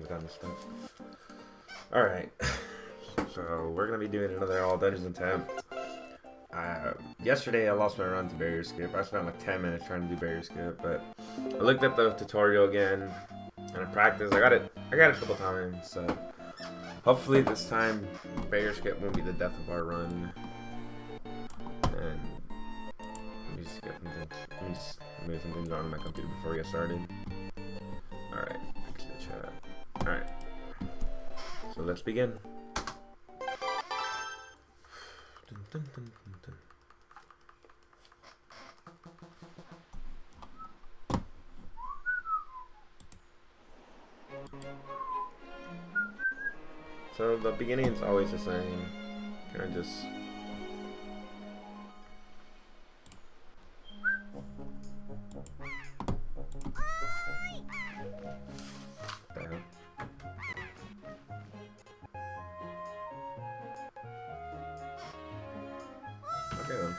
I've gotten stuff. Alright. So, we're gonna be doing another all dungeons attempt. Yesterday I lost my run to barrier skip. I spent like 10 minutes trying to do barrier skip, but I looked up the tutorial again and I practiced. I got it a couple times, so hopefully this time barrier skip won't be the death of our run. And let me just move some things on my computer before we get started. Alright, exit chat. Alright. So let's begin. Dun, dun, dun, dun, dun. So the beginning is always the same. Kind of just okay then.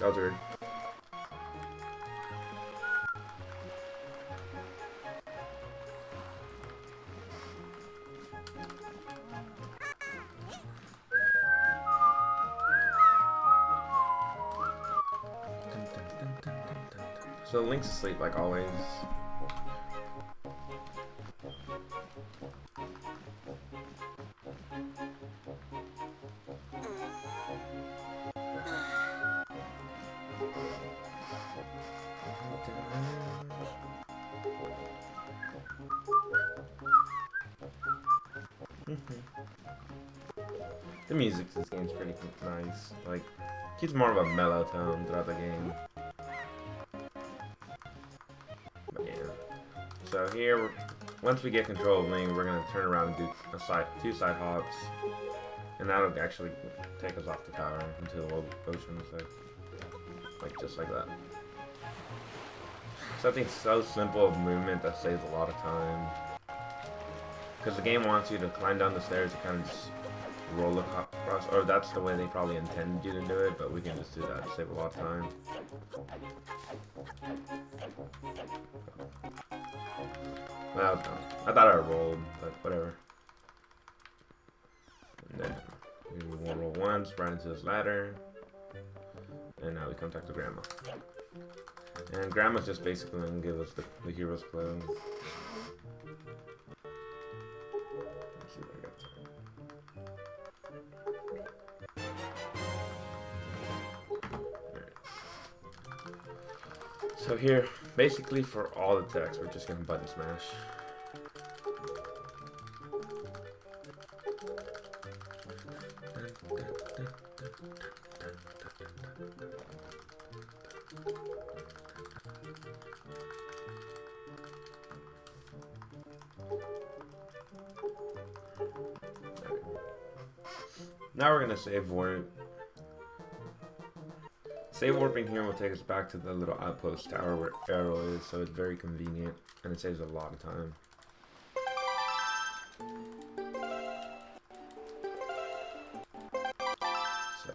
That was weird. So Link's asleep like always. The music to this game is pretty nice. Like, keeps more of a mellow tone throughout the game. But yeah. So here, once we get control of Link, we're gonna turn around and do two side hops, and that'll actually take us off the tower into the ocean. So, like just like that. Something so simple of movement that saves a lot of time. Because the game wants you to climb down the stairs and kind of just roll across, or that's the way they probably intended you to do it, but we can just do that to save a lot of time. Well, that was dumb. I thought I rolled, but whatever. And then we will roll once, right into this ladder. And now we contact the grandma. And grandma's just basically going to give us the hero's clothes. Let's see what I got. So here, basically for all the text, we're just gonna button smash. Now we're gonna save warp. Save warping here will take us back to the little outpost tower where Arrow is, so it's very convenient and it saves a lot of time. So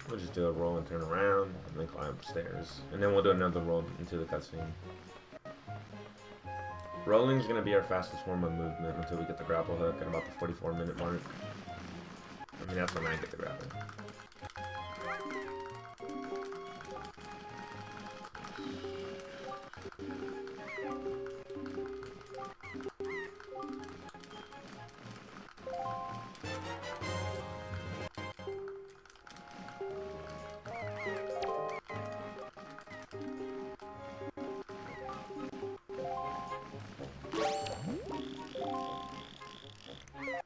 we'll just do a roll and turn around and then climb upstairs. And then we'll do another roll into the cutscene. Rolling is going to be our fastest form of movement until we get the grapple hook at about the 44-minute mark. I mean, that's when I get the grapple.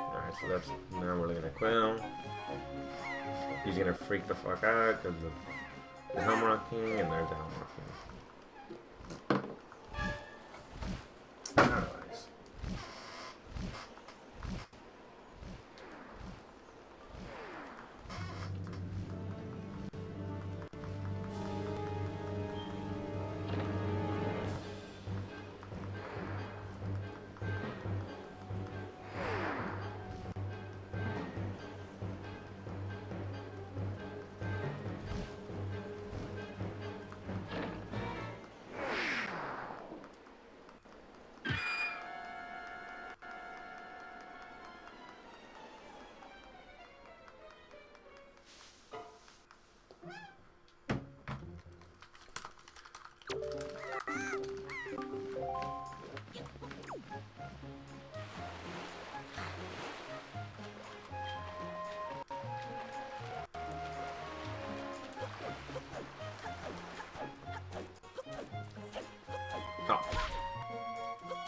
Alright, so that's, now we're looking at Quill. He's gonna freak the fuck out because of the helm rocking, and there's the helm rocking. Nice.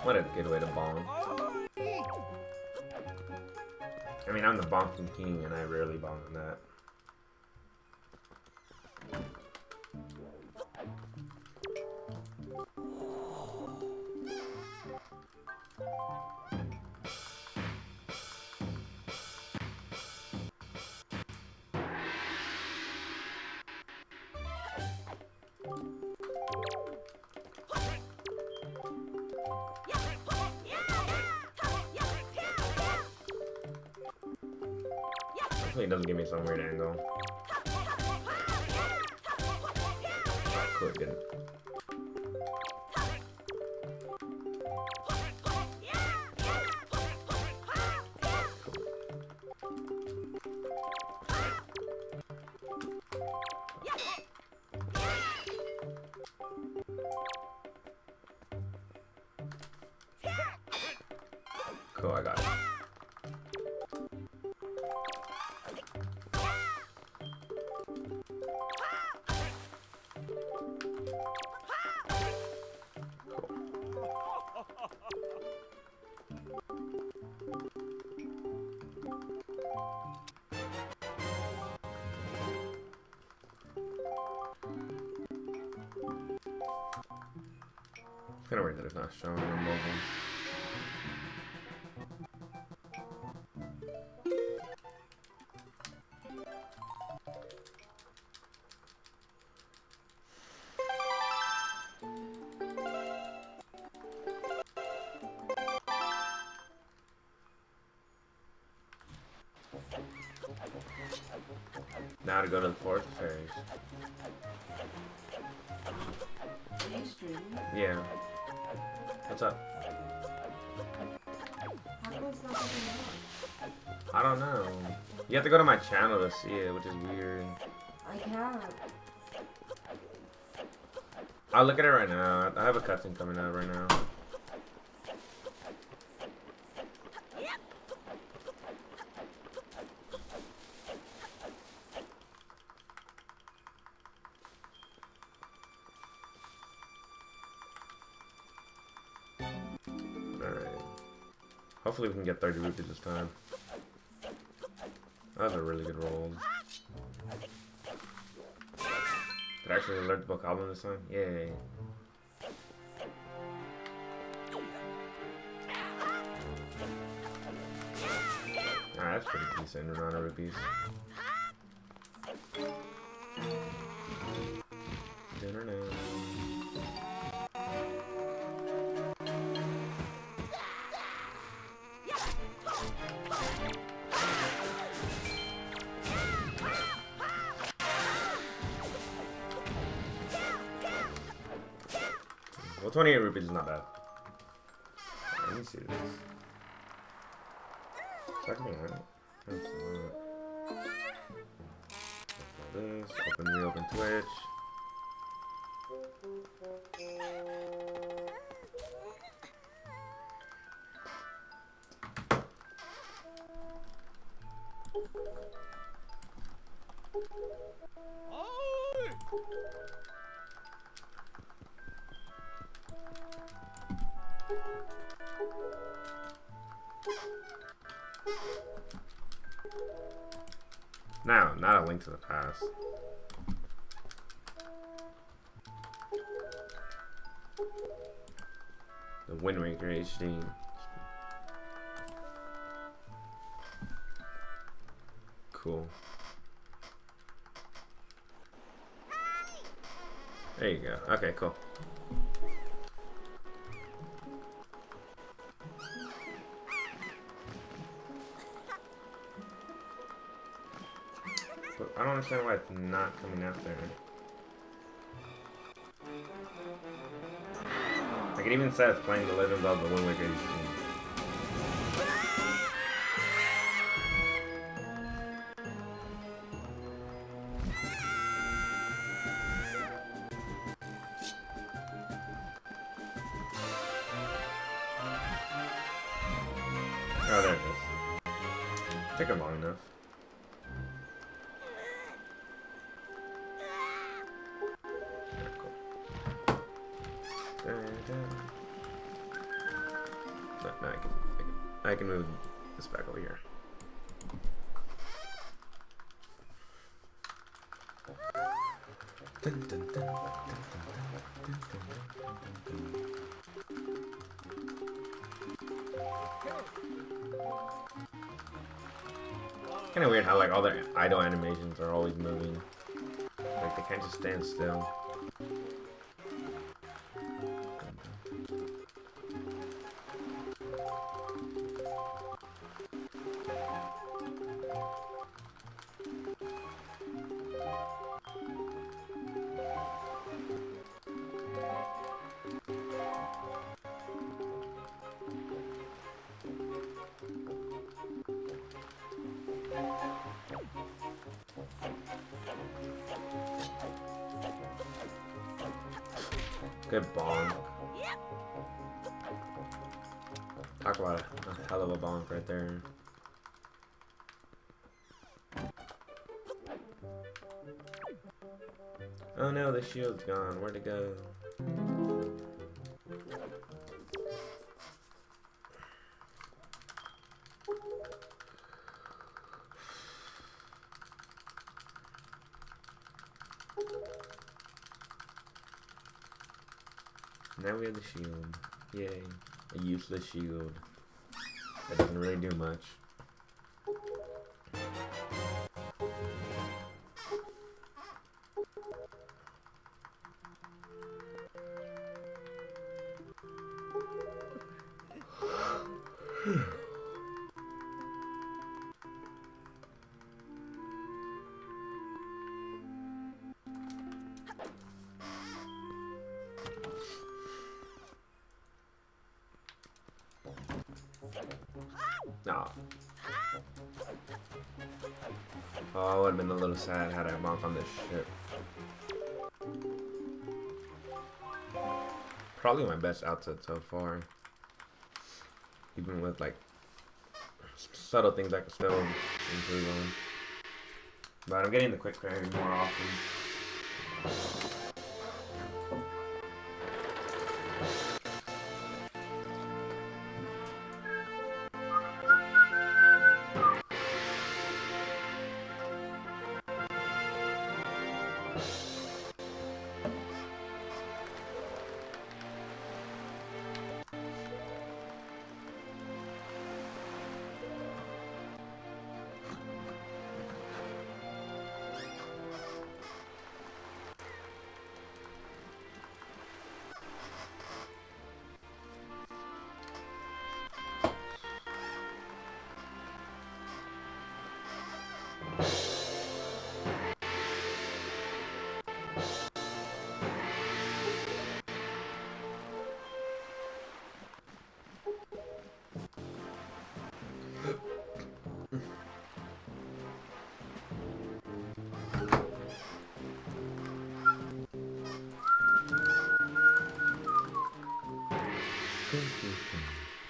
What a good way to bonk. I mean, I'm the bonking king, and I rarely bonk on that. Hopefully it doesn't give me some weird angle. Oh, cool, it didn't. Cool, I got it. Kind of weird that it's not showing on mobile. Now to go to the forest fairies. Are you streaming? Yeah. What's up? How come it's not coming up? I don't know. You have to go to my channel to see it, which is weird. I can't. I'll look at it right now. I have a cutscene coming out right now. Alright. Hopefully we can get 30 rupees this time. That was a really good roll. Did I actually alert the bokoblin this time? Yay. Alright, that's pretty decent amount of rupees. Well, 28 rupees is not bad. Let me see this. Check me out. That's not. This. Open, reopen Twitch. Now, not a Link to the Past. The Wind Waker HD. Cool. There you go. Okay, cool. But I don't understand why it's not coming out there. Like it even says playing The Legend of the Wind Waker HD. Oh, there it is. Took it long enough. Yeah, cool. I can move this back over here. Dun, dun, dun, dun, dun, dun, dun, dun. Kind of weird how like all their idle animations are always moving. Like they can't just stand still. Good bonk. Talk about a hell of a bonk right there. Oh no, the shield's gone. Where'd it go? Now we have the shield. Yay. A useless shield. That doesn't really do much. Nah. Oh, I would have been a little sad had I bonked on this ship. Probably my best outset so far. Even with like subtle things I can still improve on. But I'm getting the quick parry more often.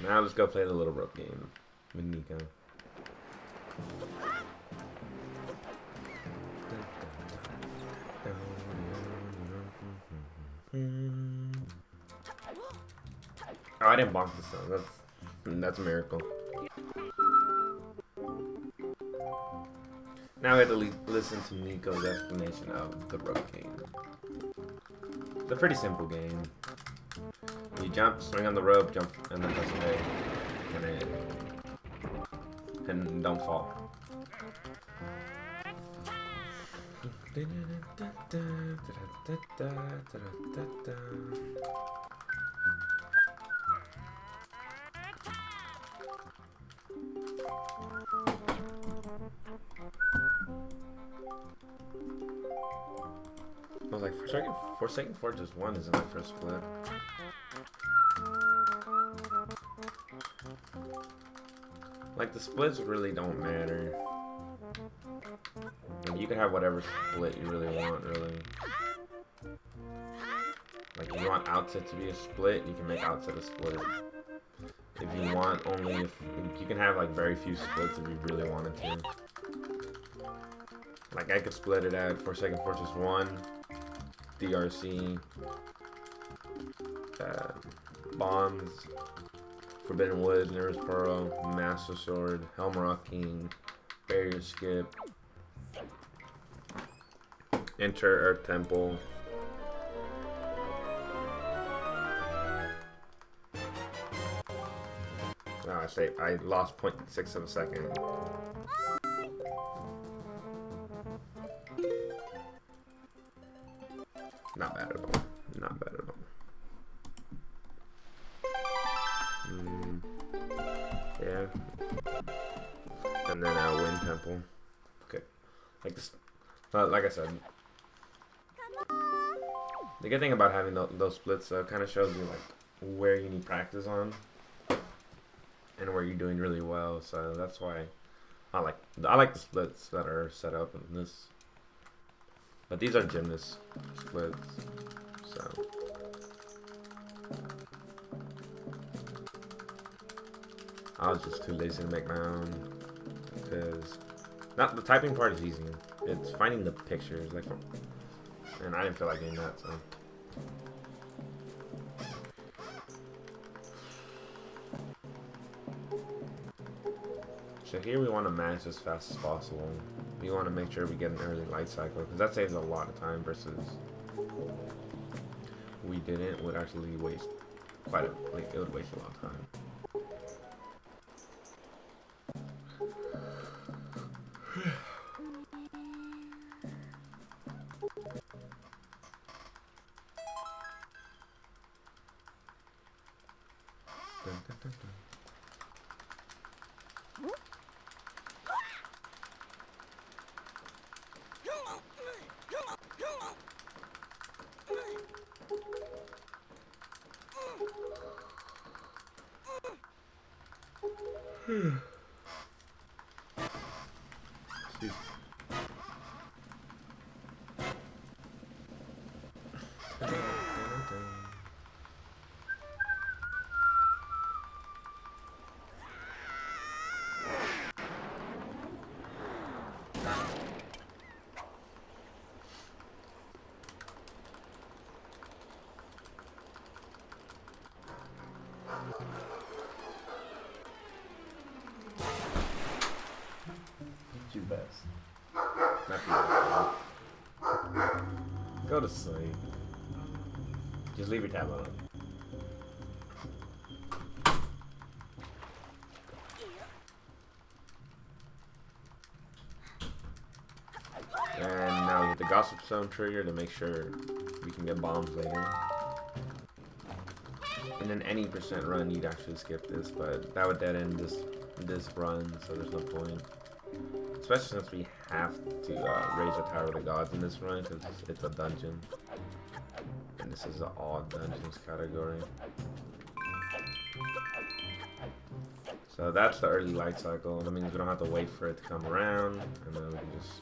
Now let's go play the little rope game with Nico. Oh, I didn't bonk this song. That's a miracle. Now we have to listen to Nico's explanation of the rope game. It's a pretty simple game. You jump, swing on the rope, jump, and then press A, and don't fall. I was like, for second Fortress 1 isn't my first split. Like, the splits really don't matter. Like, you can have whatever split you really want, really. Like, if you want outset to be a split, you can make outset a split. If you want only, you can have, like, very few splits if you really wanted to. Like, I could split it at for second Fortress 1, DRC, bombs, Forbidden Wood, Mirror's Pearl, Master Sword, Helm Rock King, Barrier Skip, Enter Earth Temple. Oh, I lost 0.6 of a second. Not bad at all. Not bad at all. Yeah. And then Wind Temple. Okay. Like this. Like I said. The good thing about having those splits kind of shows you like where you need practice on. And where you're doing really well. So that's why I like the splits that are set up in this. But these are gymnast splits. So. I was just too lazy to make my own, because not the typing part is easy. It's finding the pictures, like, and I didn't feel like doing that. So here we want to manage as fast as possible. We want to make sure we get an early light cycle, because that saves a lot of time versus we didn't would actually waste it would waste a lot of time. Do best. Go to sleep. Just leave your tab on. And now we hit the Gossip Stone trigger to make sure we can get bombs later. And then any percent run, you'd actually skip this, but that would dead end this run, so there's no point. Especially since we have to raise the Tower of the Gods in this run, because it's a dungeon. And this is an all dungeons category. So that's the early light cycle. That means we don't have to wait for it to come around, and then we can just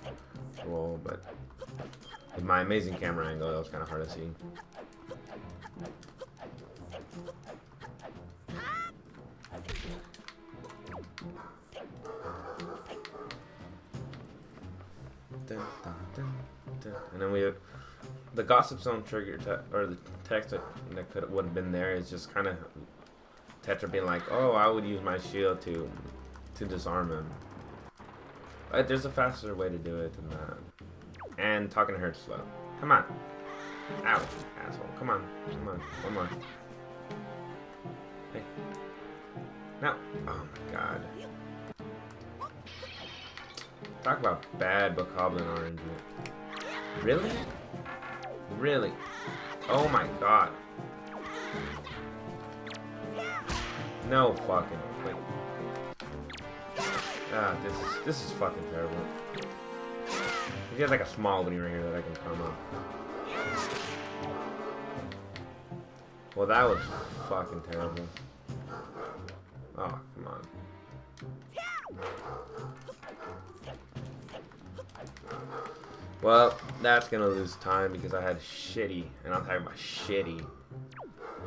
roll. But with my amazing camera angle, that was kind of hard to see. And then we have the Gossip Zone trigger, or the text that would have been there is just kind of Tetra being like, "Oh, I would use my shield to disarm him." But there's a faster way to do it than that. And talking to her slow. Come on. Ow, asshole. Come on. Come on. One more. Hey. No. Oh my god. Talk about bad Bokoblin RNG. Really? Really? Oh my god. No fucking. Wait. Ah, this is fucking terrible. If you had like a small one right here that I can come up. Well, that was fucking terrible. Oh, come on. Well, that's gonna lose time because I had shitty, and I'm talking about shitty,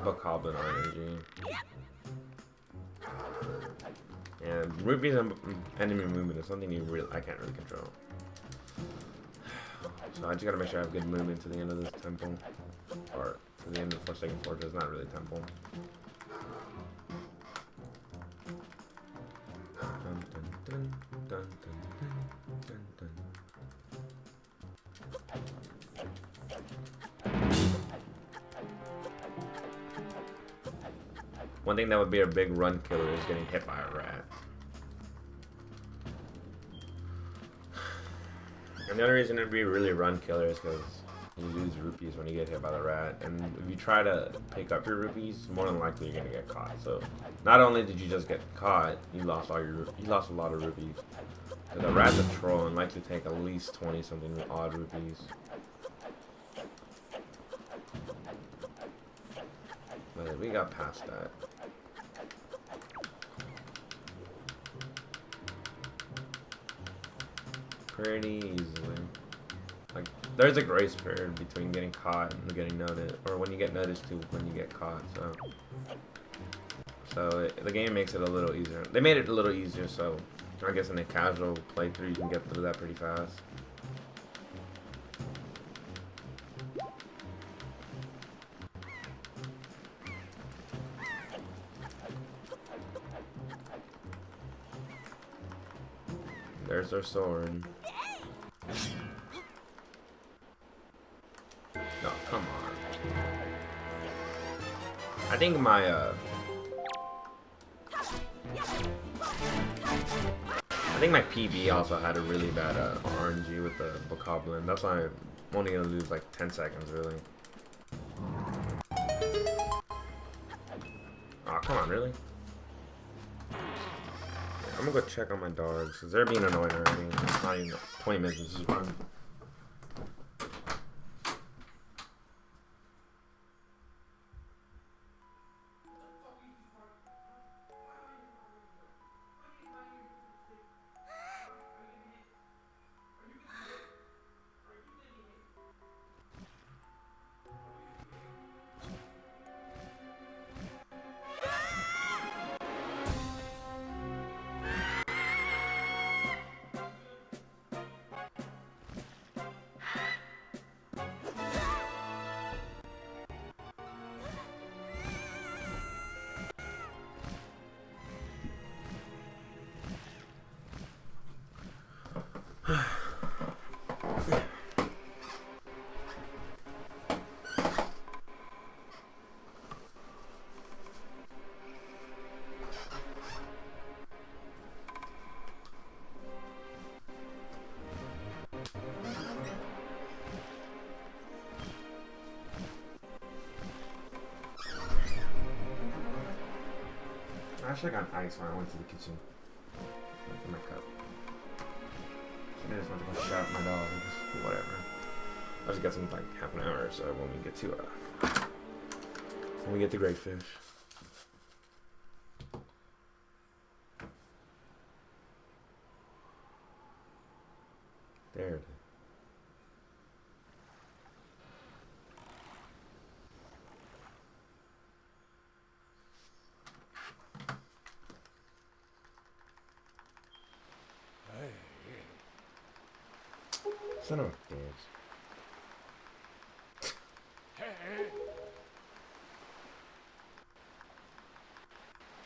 Bokoblin RNG. And rupees and enemy movement is something I can't really control. So I just gotta make sure I have good movement to the end of this temple, or to the end of the Forsaken Fortress. Not really temple. One thing that would be a big run killer is getting hit by a rat. And the only reason it'd be a really run killer is because you lose rupees when you get hit by the rat, and if you try to pick up your rupees, more than likely you're gonna get caught. So, not only did you just get caught, you lost all your you lost a lot of rupees. The rat's a troll and like to take at least 20 something odd rupees. But we got past that. Pretty easily. Like, there's a grace period between getting caught and getting noticed, or when you get noticed to when you get caught. So the game makes it a little easier. They made it a little easier, so I guess in a casual playthrough you can get through that pretty fast. There's their sword. No, come on. I think my PB also had a really bad RNG with the Bokoblin. That's why I'm only gonna lose like 10 seconds really. Oh, come on, really? I'm gonna go check on my dogs because they're being annoying already. It's not even 20 minutes into this run. I should have gotten ice when I went to the kitchen. In my cup. I just went to go shop my dogs. Whatever. I'll just get some like half an hour or so when we get to great fish. There it is. Son of a bitch.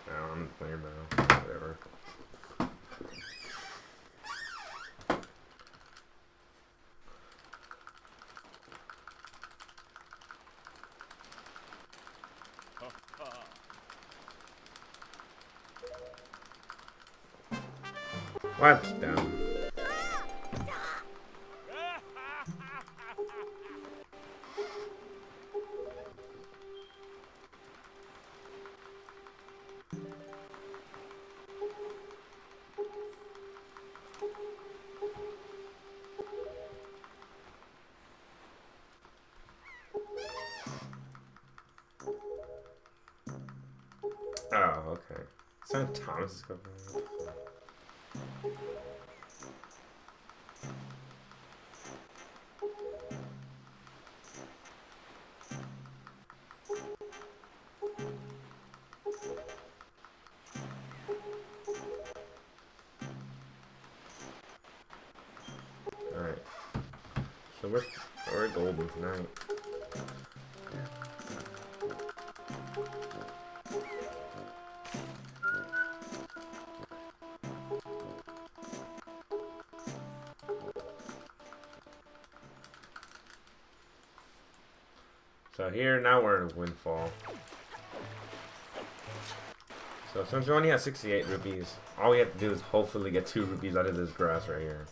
No, I'm playing about whatever. What? Down. Oh, okay. St. Thomas is going. Alright. So we're golden tonight. So here, now we're in a windfall. So since we only have 68 rupees, all we have to do is hopefully get 2 rupees out of this grass right here.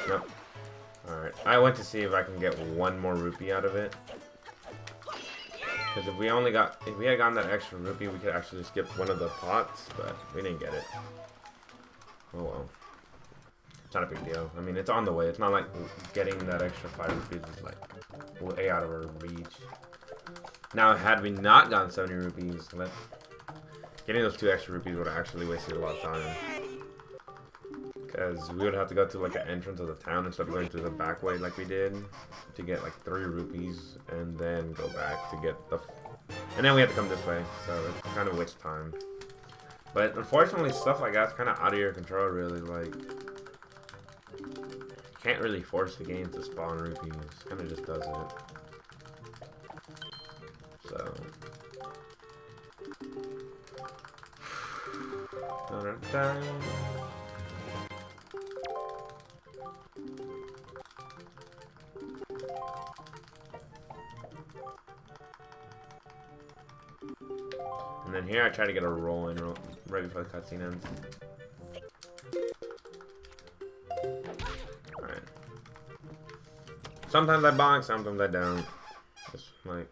Nope. Alright, I went to see if I can get 1 more rupee out of it. Because if we had gotten that extra rupee, we could actually skip one of the pots, but we didn't get it. Oh well. It's not a big deal. I mean, it's on the way. It's not like getting that extra 5 rupees is like way out of our reach. Now, had we not gotten 70 rupees, getting those 2 extra rupees would have actually wasted a lot of time. Because we would have to go to like an entrance of the town instead of going through the back way like we did to get like 3 rupees and then go back to get the... And then we have to come this way, so it kind of wastes time. But unfortunately, stuff like that's kind of out of your control, really. Like, you can't really force the game to spawn rupees. It kind of just does it. So... And then here I try to get a roll in right before the cutscene ends. Alright. Sometimes I bonk, sometimes I don't. Just like...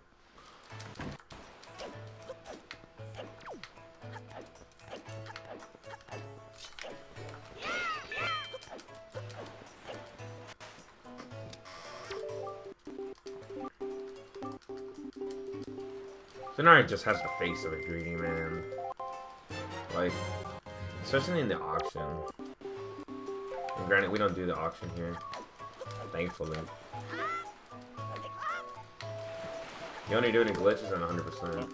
Sonari just has the face of a greedy man. Like, especially in the auction. And granted, we don't do the auction here. Thankfully. You only do it in glitches and 100%.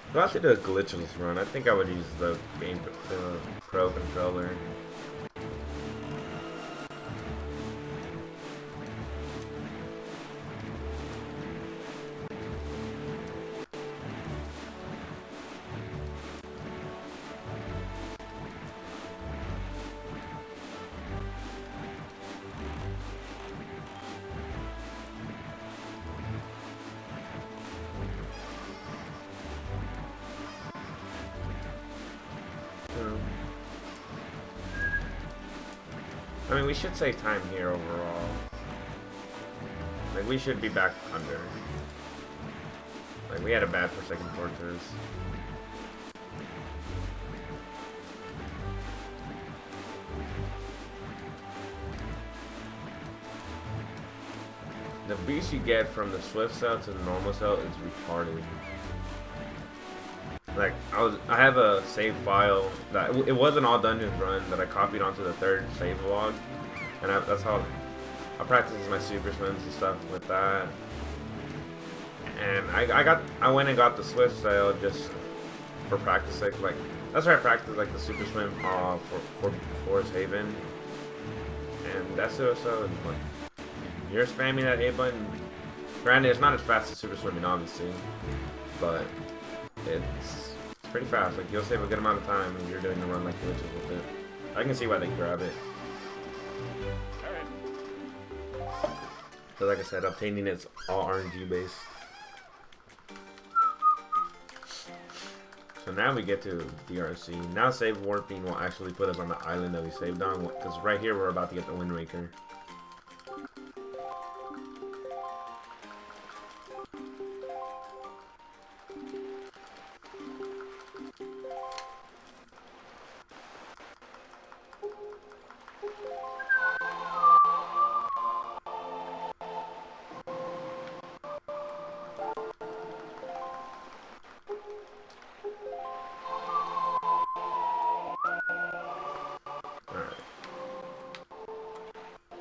If I have to do a glitchless run, I think I would use the Pro controller. I mean, we should save time here overall. Like, we should be back under. Like, we had a bad Forsaken Fortress. The boost you get from the Swift cell to the normal cell is retarded. Like, I have a save file that it wasn't all dungeons run that I copied onto the 3rd save log, and that's how I practice my super swims and stuff with that. And I went and got the Swift sail just for practice sake. Like, that's where I practiced like the super swim for Forest Haven, and that's also like you're spamming that A button. Granted, it's not as fast as super swimming, obviously, but it's pretty fast. Like, you'll save a good amount of time when you're doing a run like glitches with it. I can see why they grab it. But like I said, obtaining it's all RNG based. So now we get to DRC. Now save warping will actually put us on the island that we saved on, because right here we're about to get the Wind Waker.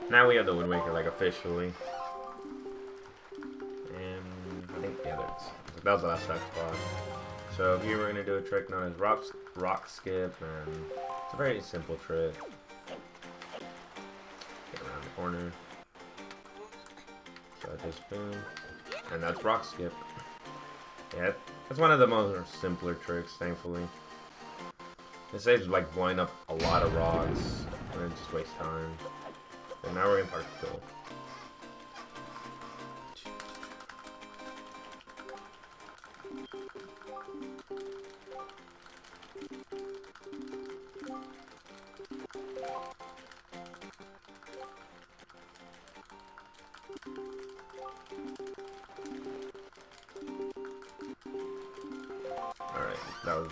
Now we have the Wind Waker, like, officially. And I think, yeah, that was the last stack spot. So here we're going to do a trick known as rock skip, and it's a very simple trick. corner. So I just boom. And that's rock skip. Yeah, that's one of the more simpler tricks, thankfully. It saves like blowing up a lot of rocks and it just wastes time. And now we're in part 2. Alright, that was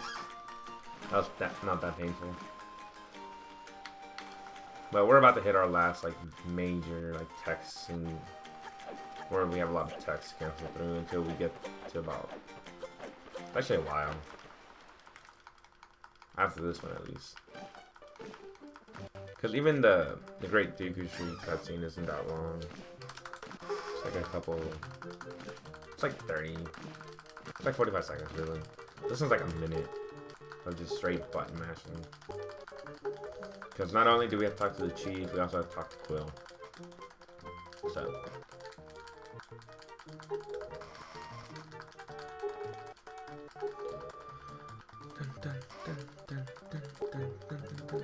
not that painful. But we're about to hit our last like major like text scene where we have a lot of text to cancel through until we get to about actually a while. After this one at least. Because even the Great Dooku Street cutscene isn't that long. It's like a couple, it's like 30, it's like 45 seconds really. This one's like a minute of just straight button mashing. Because not only do we have to talk to the chief, we also have to talk to Quill. So. Dun, dun, dun, dun, dun, dun, dun, dun.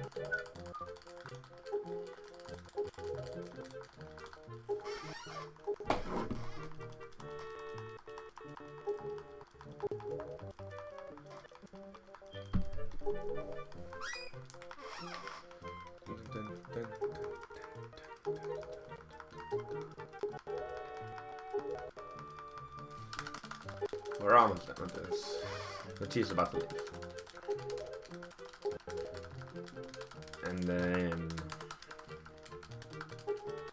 We're almost done with this. The chief's about to leave. And then...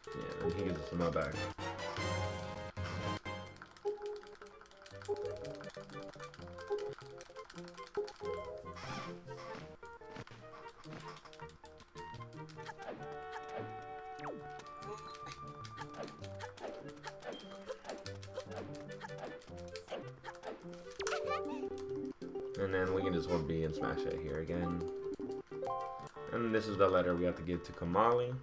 yeah, then he gives us the mo back. And then we can just hold B and smash it here again. And this is the letter we have to give to Kamali.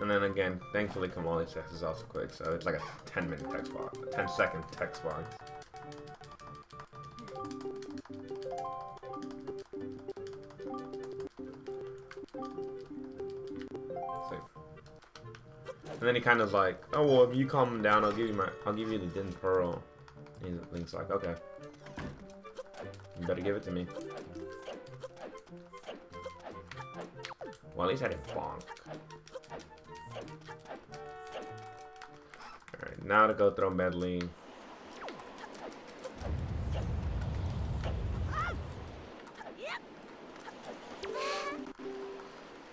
And then again, thankfully Kamali's text is also quick, so it's like a 10-minute text box, a 10-second text box. And then he kind of like, oh well, if you calm him down, I'll give you the Din Pearl. And Link's like, okay, you better give it to me. Well, at least I didn't bonk. Alright, now to go throw Medley.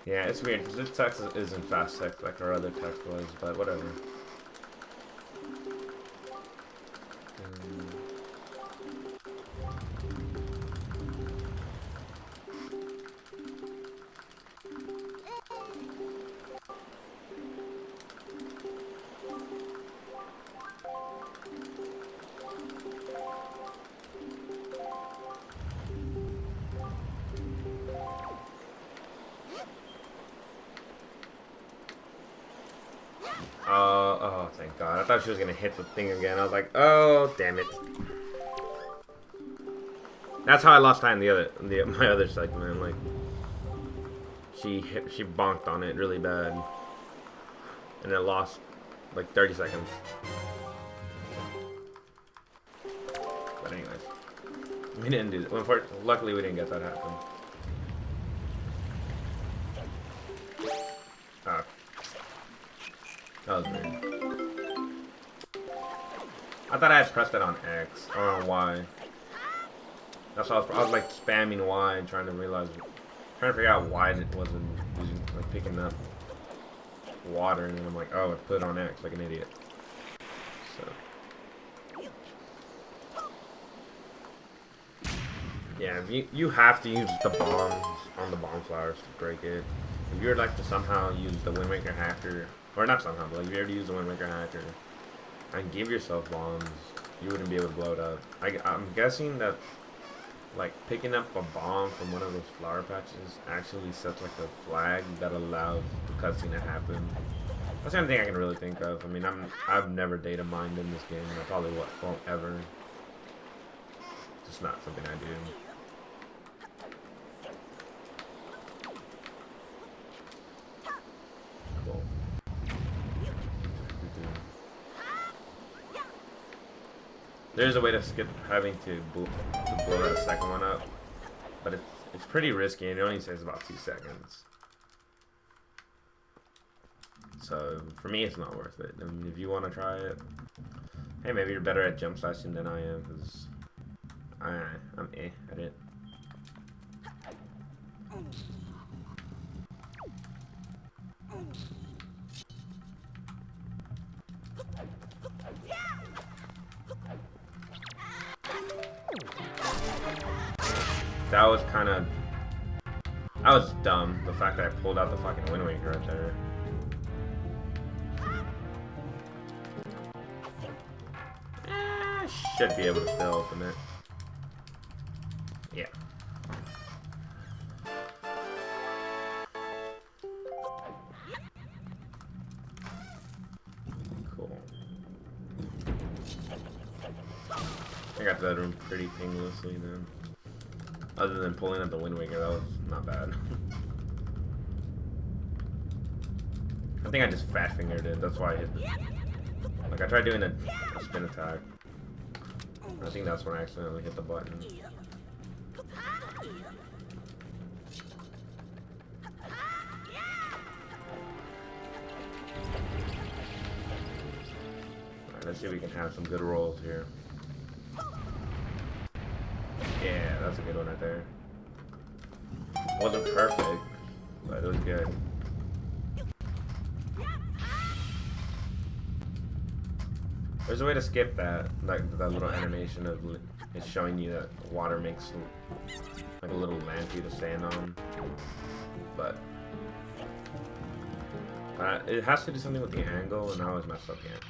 Yeah, it's weird because this text isn't fast text like our other text was, but whatever. Oh, thank God. I thought she was gonna hit the thing again. I was like, oh, damn it. That's how I lost time my other segment. Like, she bonked on it really bad. And it lost, like, 30 seconds. But anyways. We didn't do that. Luckily, we didn't get that happen. That was weird. I thought I had pressed it on X. I don't know why. That's why I was like spamming Y and trying to figure out why it wasn't like picking up. water, and then I'm like, oh, I put it on X like an idiot. So. Yeah, you have to use the bombs on the bomb flowers to break it. If you were like to somehow use the Wind Waker hacker, or not somehow, but like if you ever use the Wind Waker hacker and give yourself bombs, you wouldn't be able to blow it up. I'm guessing that like picking up a bomb from one of those flower patches actually sets like a flag that allows the cutscene to happen. That's the only thing I can really think of. I mean, I've never data mined in this game, and I probably won't ever. It's just not something I do. Cool. There's a way to skip having to blow that second one up, but it's pretty risky, and it only says about 2 seconds. So for me, it's not worth it. I mean, if you want to try it, hey, maybe you're better at jump slashing than I am, because I'm at it. That was that was dumb, the fact that I pulled out the fucking Wind Waker right there. Should be able to still open it. Yeah. Cool. I got to that room pretty painlessly then. Other than pulling up the Wind Waker, that was not bad. I think I just fat fingered it, that's why I hit it. Like I tried doing a spin attack. I think that's when I accidentally hit the button. Alright, let's see if we can have some good rolls here. Yeah, that's a good one right there. Wasn't perfect, but it was good. There's a way to skip that, like that little animation of it's showing you that water makes like a little land for you to stand on, but it has to do something with the angle, and I always mess up the angle.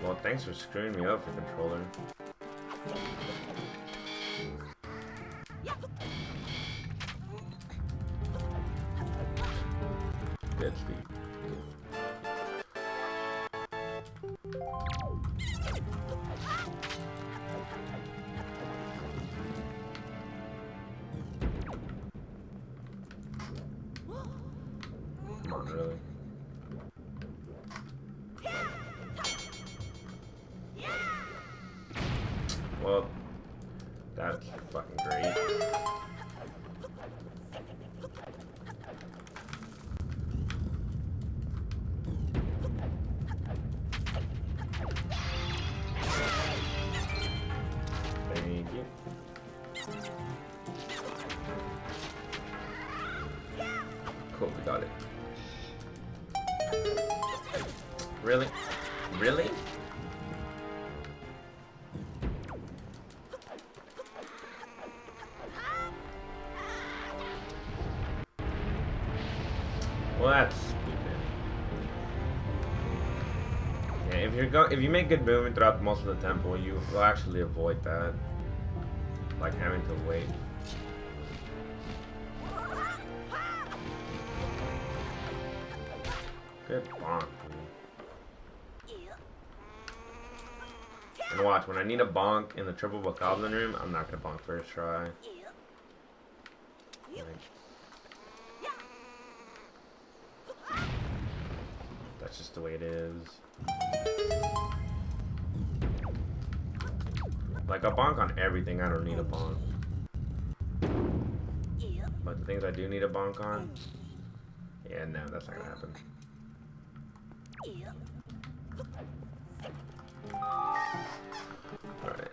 Well, thanks for screwing me up, for controller. Good speed. Come on, really. Well, that's fucking great. Thank you. Cool, we got it. Really? Really? Well, that's stupid. Yeah, if you make good movement throughout most of the temple, you will actually avoid that, like having to wait. Good bonk, dude. And watch, when I need a bonk in the triple bokoblin room, I'm not gonna bonk first try. Like, that's just the way it is. Like, a bonk on everything, I don't need a bonk. But the things I do need a bonk on, yeah, no, that's not gonna happen. Alright.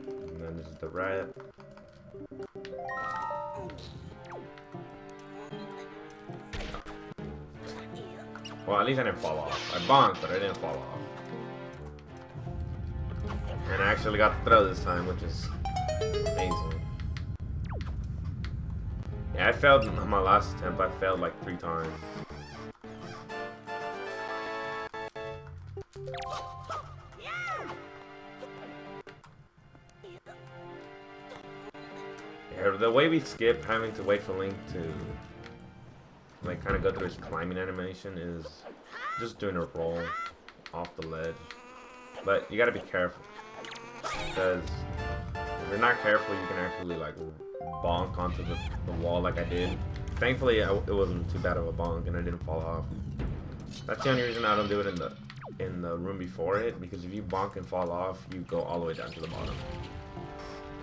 And then this is the rat. Well, at least I didn't fall off. I bonked, but I didn't fall off. And I actually got the throw this time, which is amazing. Yeah, I failed on my last attempt. I failed like 3 times. Yeah, the way we skip having to wait for Link to like kind of go through his climbing animation is just doing a roll off the ledge. But you gotta be careful, because if you're not careful, you can actually like bonk onto the wall like I did. Thankfully, it wasn't too bad of a bonk, and I didn't fall off. That's the only reason I don't do it in the room before it, because if you bonk and fall off, you go all the way down to the bottom,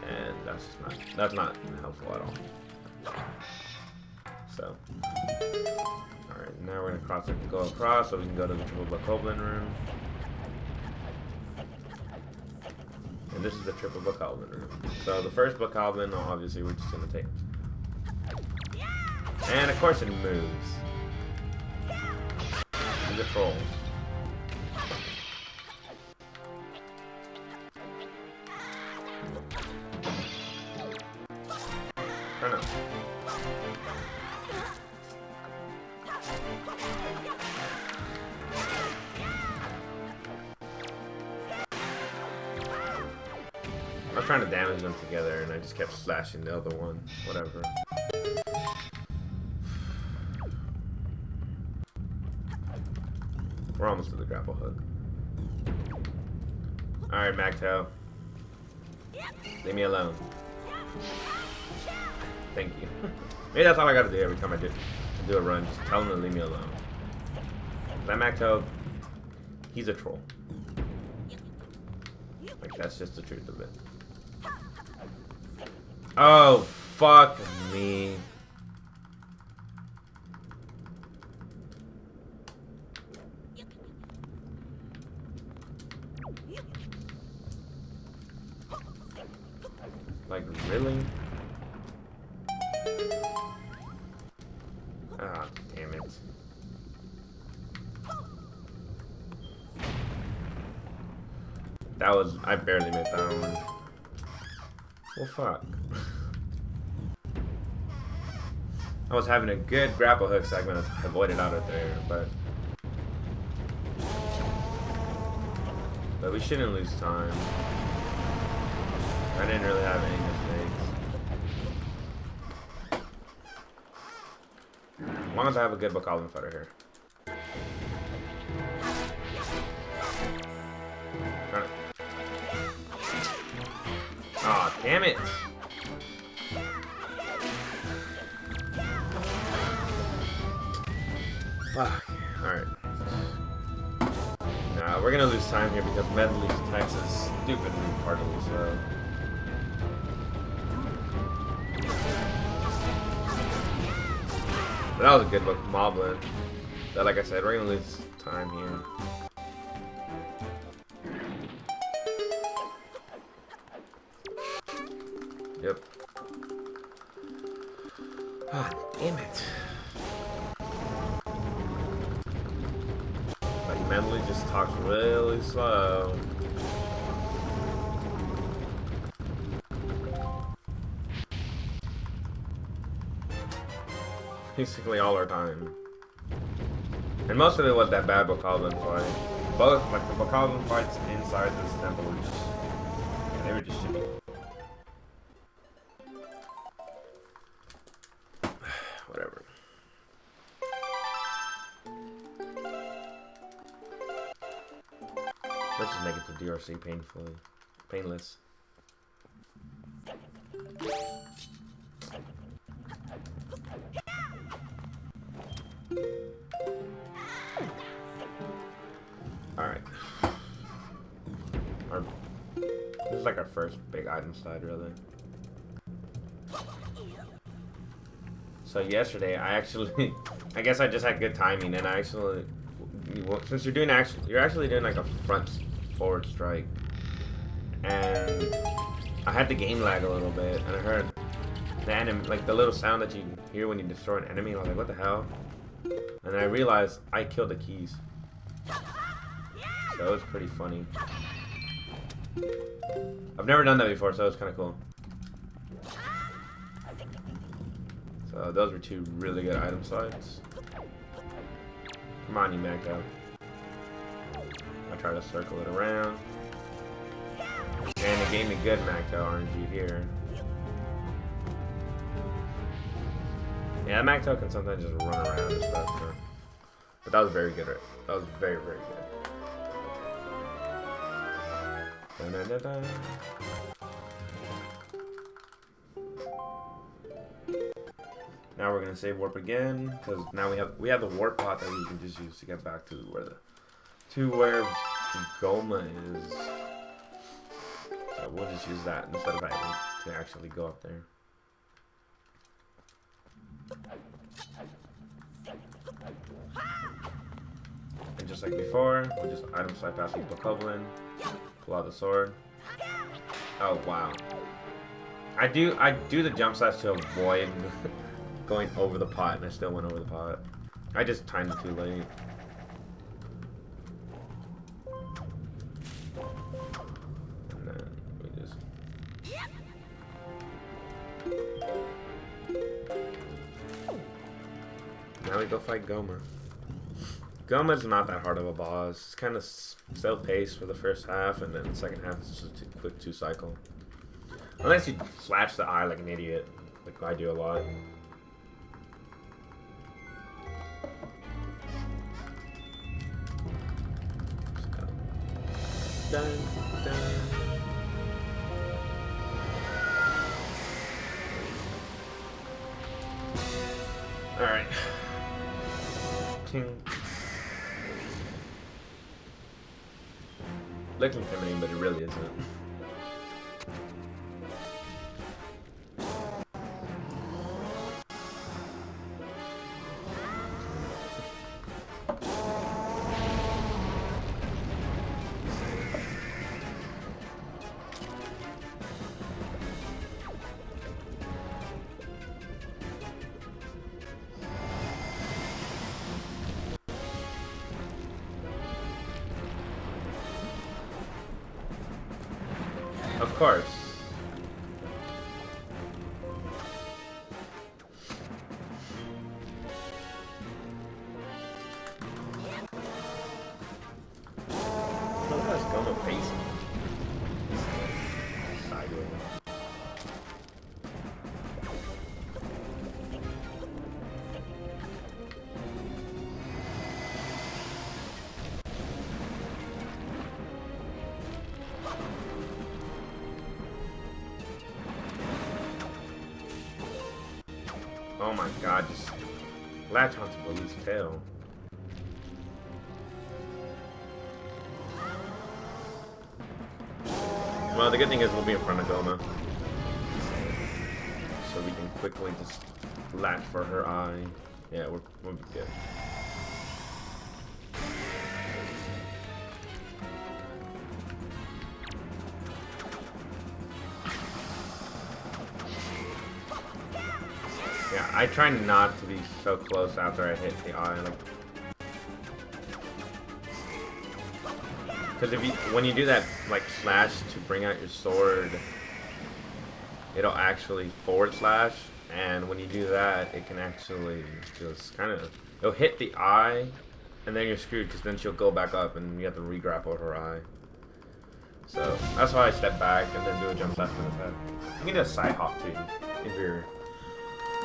and that's not helpful at all. So, all right, now we're gonna go across so we can go to the Triple Buck Goblin room. And this is the Triple Buck Goblin room. So the first Buck Goblin, obviously, we're just gonna take. And of course it moves. He's a troll. Turn up. I was trying to damage them together, and I just kept slashing the other one. Whatever. We're almost to the grapple hook. Alright, Magtail. Leave me alone. Thank you. Maybe that's all I gotta do every time I do a run. Just tell him to leave me alone. That Magtail, he's a troll. Like, that's just the truth of it. Oh, fuck me. Like, really? Ah, damn it. That was, I barely made that one. Well, fuck. I was having a good grapple hook segment, I avoided out of there, but we shouldn't lose time. I didn't really have any mistakes. As long as I have a good Bokoblin fighter here. Aw, damn it! Fuck. Alright. Nah, we're gonna lose time here because Medley's attacks is stupidly retardedly slow. But that was a good Moblin. But like I said, we're gonna lose time here. Yep. Ah, damn it. Like, Medley just talks really slow. Basically all our time. And most of it was that bad Bokoblin fight. Both, like, the Bokoblin fights inside this temple were just, yeah, they were just shitty. Whatever. Let's just make it to DRC painless. Alright. This is like our first big item slide, really. So yesterday, I actually, I guess I just had good timing, and I actually, since you're actually doing like a forward strike, and I had the game lag a little bit, and I heard the like the little sound that you hear when you destroy an enemy, and I was like, what the hell? And I realized I killed the keys. So it was pretty funny. I've never done that before, so it was kind of cool. So those were two really good item slots. Come on, you Magdo. I try to circle it around. And it gave me good Magdo RNG here. Yeah, Magdo can sometimes just run around and stuff. So. But that was very good. That was very, very good. Dun, dun, dun, dun. Now we're gonna save warp again because now we have the warp pot that we can just use to get back to where Goma is. So we'll just use that instead of having to actually go up there. And just like before, we'll just item slide past the Bokoblin, pull out the sword. Oh wow! I do the jump slash to avoid going over the pot, and I still went over the pot. I just timed it too late. And then we just... Now we go fight Goma. Goma's not that hard of a boss. It's kind of self-paced for the first half, and then the second half is just a quick 2-cycle. Unless you slash the eye like an idiot, like I do a lot. Dun, dun. Alright. Ting. Looks intimidating, but it really isn't. Of course. Look at this Goma facing. Sideways. Oh my god, just latch onto Baloo's tail. Well, the good thing is we'll be in front of Goma. So we can quickly just latch for her eye. Yeah, we'll be good. Yeah, I try not to be so close after I hit the eye. Like, because when you do that like slash to bring out your sword, it'll actually forward slash, and when you do that, it can actually just kind of it'll hit the eye, and then you're screwed because then she'll go back up and you have to re-grapple her eye. So that's why I step back and then do a jump slash with the head. You can do a side hop too if you're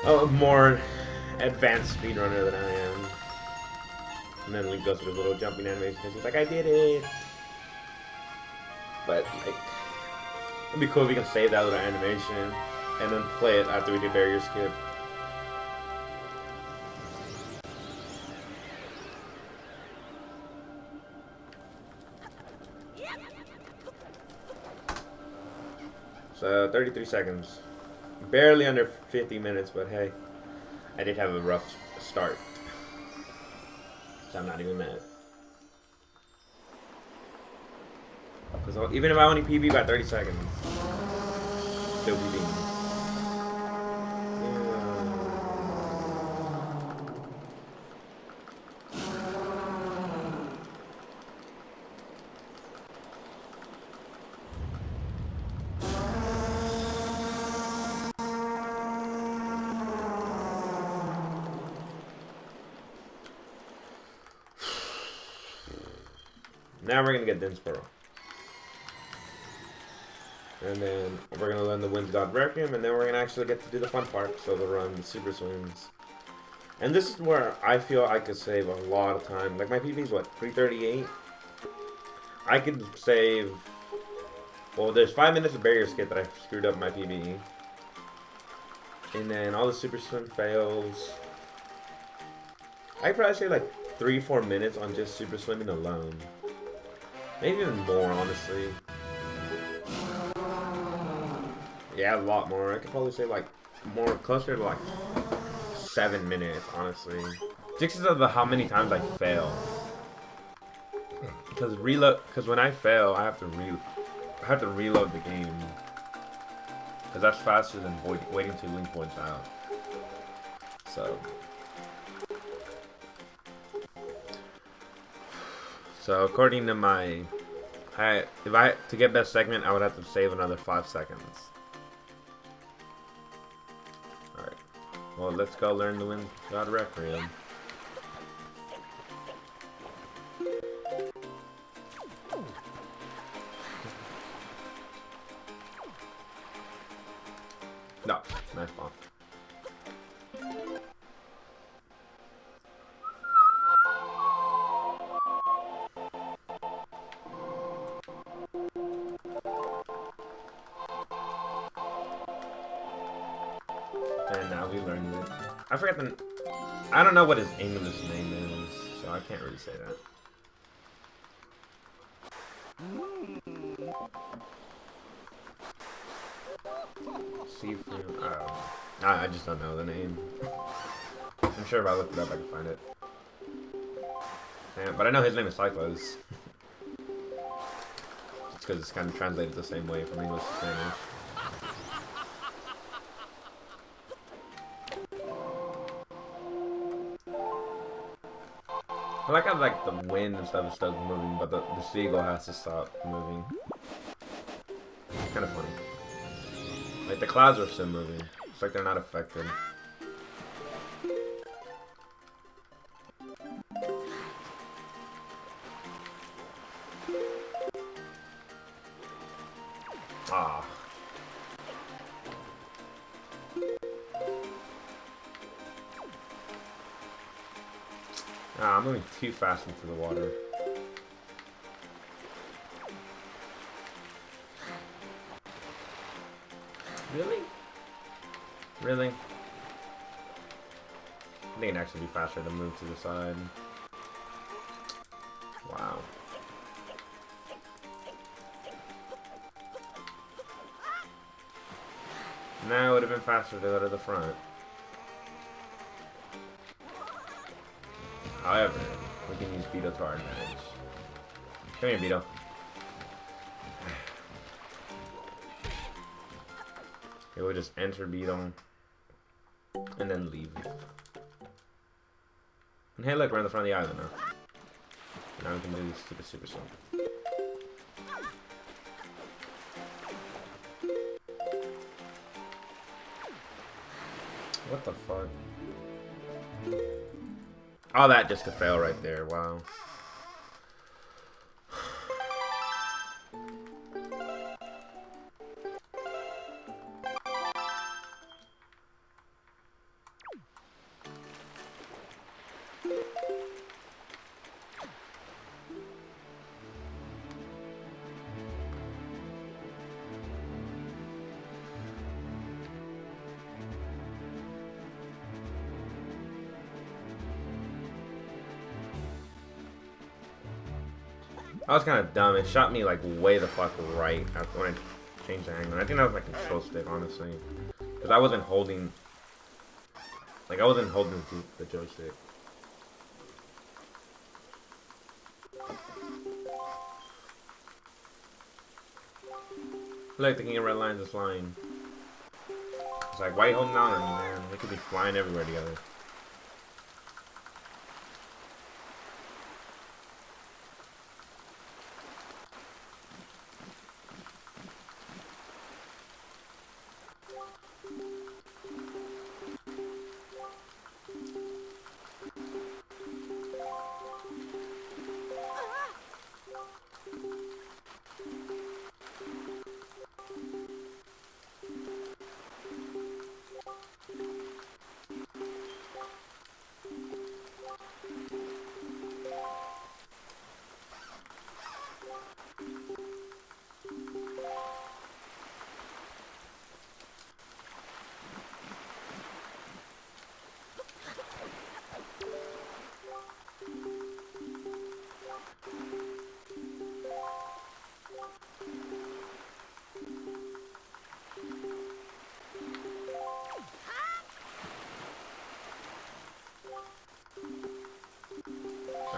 a more advanced speedrunner than I am. And then Link goes through his little jumping animation because he's like, I did it! But, like, it'd be cool if we can save that little animation and then play it after we do barrier skip. So, 33 seconds. Barely under 50 minutes, but hey, I did have a rough start. So I'm not even mad. Because even if I only PB by 30 seconds, still PB. Yeah. Now we're gonna get Dinsboro. And then we're gonna learn the Winds God Requiem, and then we're gonna actually get to do the fun part, so the run, the super swings. And this is where I feel I could save a lot of time. Like my PB is what, 338? I could save. Well, there's 5 minutes of barrier skip that I screwed up my PB. And then all the super swim fails. I'd probably say like 3-4 minutes on just super swimming alone. Maybe even more, honestly. Yeah, a lot more. I could probably say like more, closer to like 7 minutes, honestly. Just because of how many times I fail. Because when I fail, I have to reload the game. Because that's faster than waiting to link points out. So according to my, to get best segment, I would have to save another 5 seconds. All right. Well, let's go learn the Wind God Requiem. No, nice bomb. And now we learned it. I forgot the. I don't know what his English name is, so I can't really say that. Seafood. I just don't know the name. I'm sure if I looked it up, I could find it. Yeah, but I know his name is Cyclos. It's because it's kind of translated the same way from English to Spanish. I like how like the wind and stuff is still moving, but the seagull has to stop moving. It's kind of funny. Like the clouds are still moving. It's like they're not affected. Ah. I'm moving too fast into the water. Really? Really? I think it'd actually be faster to move to the side. Wow. Now it would have been faster to go to the front. However, we can use Beetle to our advantage. Come here, Beetle. Okay, we'll just enter Beetle and then leave. And hey, look, we're in the front of the island now. Now we can do this super swim. What the fuck? All that just to fail right there. Wow. I was kind of dumb. It shot me like way the fuck right after when I changed the angle. I think that was my control stick, honestly, because I wasn't holding. Like I wasn't holding the joystick. Look, the King of Red Lions is flying. It's like, why are you holding on to me, man? We could be flying everywhere together.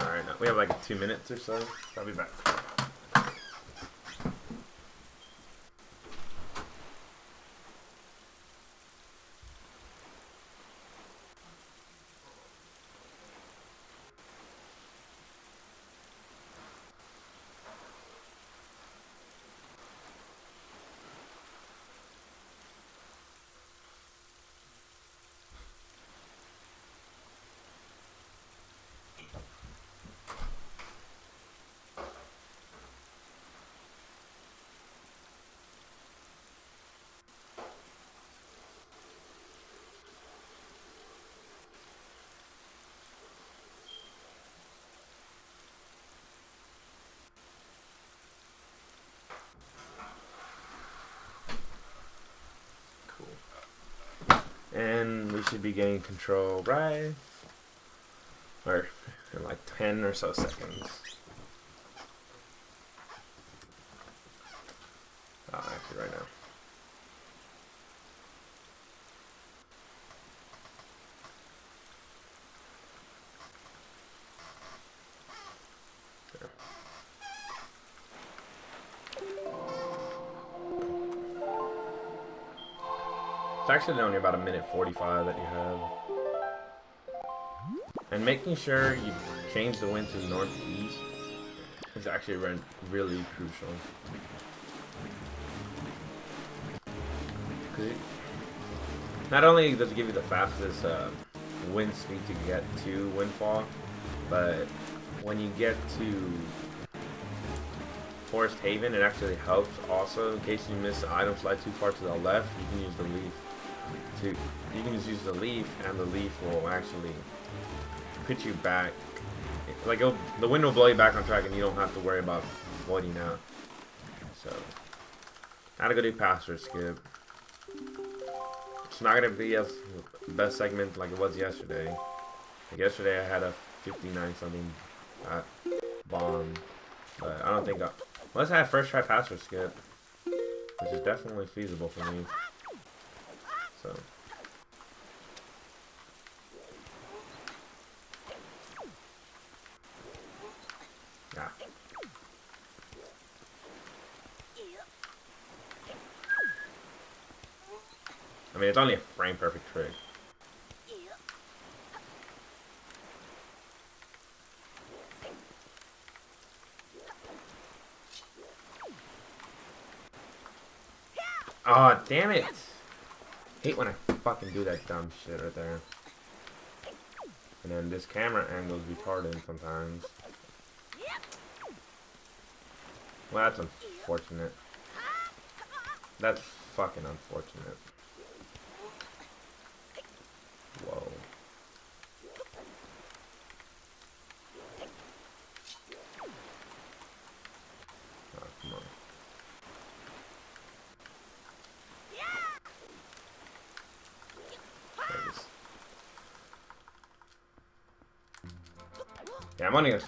Alright, we have like 2 minutes or so. I'll be back. And we should be gaining control right, or in like 10 or so seconds. Oh, actually right now. There. It's actually only about 1:45 that you have. And making sure you change the wind to northeast is actually really crucial. Not only does it give you the fastest wind speed to get to windfall, but when you get to Forest Haven, it actually helps also in case you miss the item slide too far to the left. You can use the leaf you can just use the leaf, and the leaf will actually put you back. Like the wind will blow you back on track, and you don't have to worry about voiding out. So, I gotta go do password skip. It's not gonna be a best segment like it was yesterday. Like yesterday, I had a 59 something bomb, but I don't think unless I have first try password skip, which is definitely feasible for me. So. Yeah. I mean, it's only a frame perfect trick. Oh, damn it! Hate when I fucking do that dumb shit right there. And then this camera angle is retarded sometimes. Well, that's unfortunate. That's fucking unfortunate. Whoa. Oh, come on. Yeah, I'm only gonna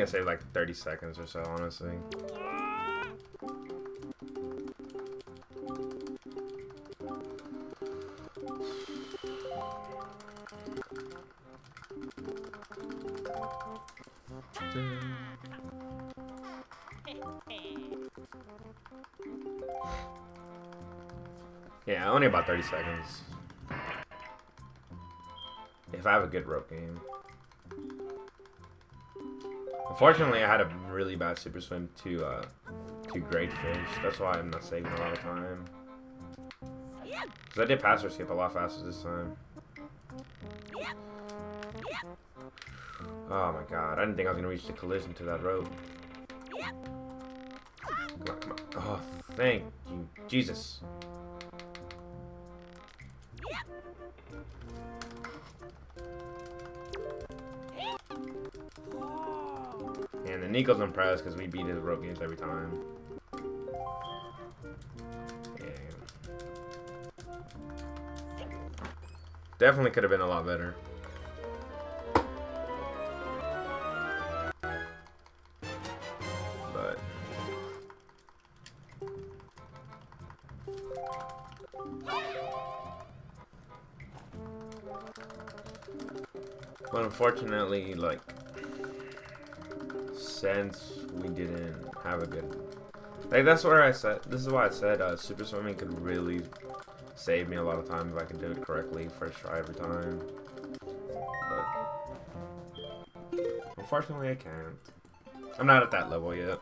save like 30 seconds or so, honestly. Yeah, only about 30 seconds. If I have a good rope game. Unfortunately, I had a really bad super swim to great fish. That's why I'm not saving a lot of time. Because I did password skip a lot faster this time. Oh my god, I didn't think I was going to reach the collision to that rope. Come on, come on. Oh, thank you, Jesus. And then Nico's impressed because we beat his rope games every time. Yeah. Definitely could have been a lot better. But unfortunately, like, since we didn't have a good, like, that's where I said, this is why I said super swimming could really save me a lot of time if I could do it correctly first try every time. But unfortunately, I can't. I'm not at that level yet.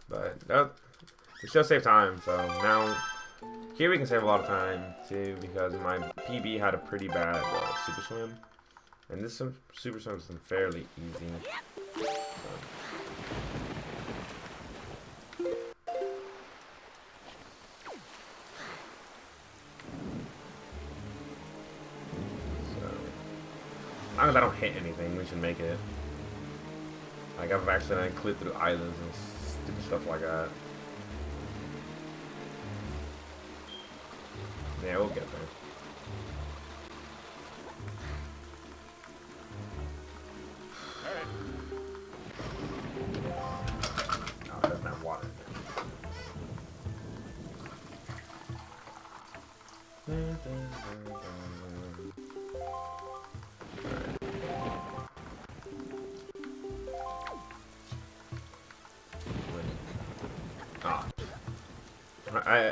But we still save time, so now here we can save a lot of time too, because my PB had a pretty bad super swim. And this super swim is fairly easy. So, as long as I don't hit anything, we should make it. Like, I've accidentally clipped through islands and stupid stuff like that. Yeah, we'll get there.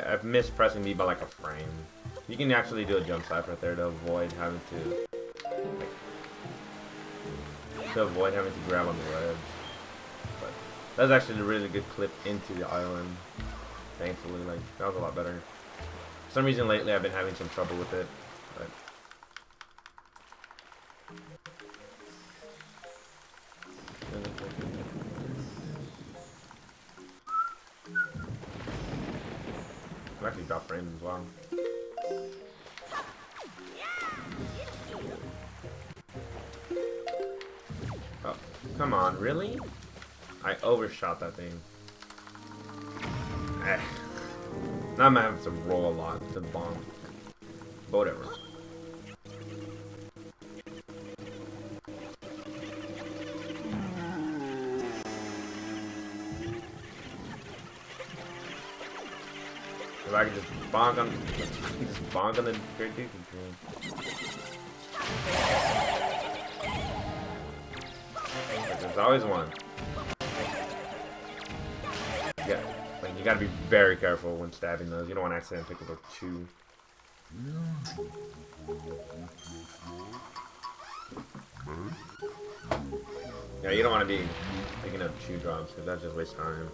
I've missed pressing B by like a frame. You can actually do a jump slap right there to avoid having to grab on the ledge. But that's actually a really good clip into the island. Thankfully, like, that was a lot better. For some reason lately I've been having some trouble with it, but I've actually dropped frames as well. Oh, come on, really? I overshot that thing. Eh. Now I'm gonna have to roll a lot to the bomb. But whatever. If I could just bonk on the Great Duke Tree. Like, there's always one. Yeah, like, you gotta be very careful when stabbing those. You don't want to accidentally pick up a chew. Yeah, you don't want to be picking up chew drops because that just wastes time.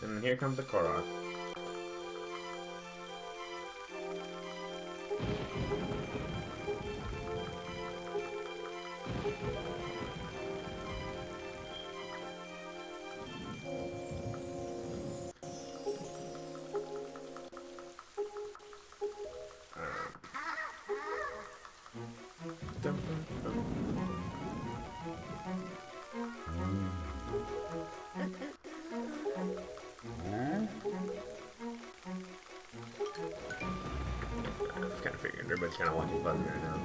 And here comes the Korok. I kind of figured everybody's kind of watching Buzz right now.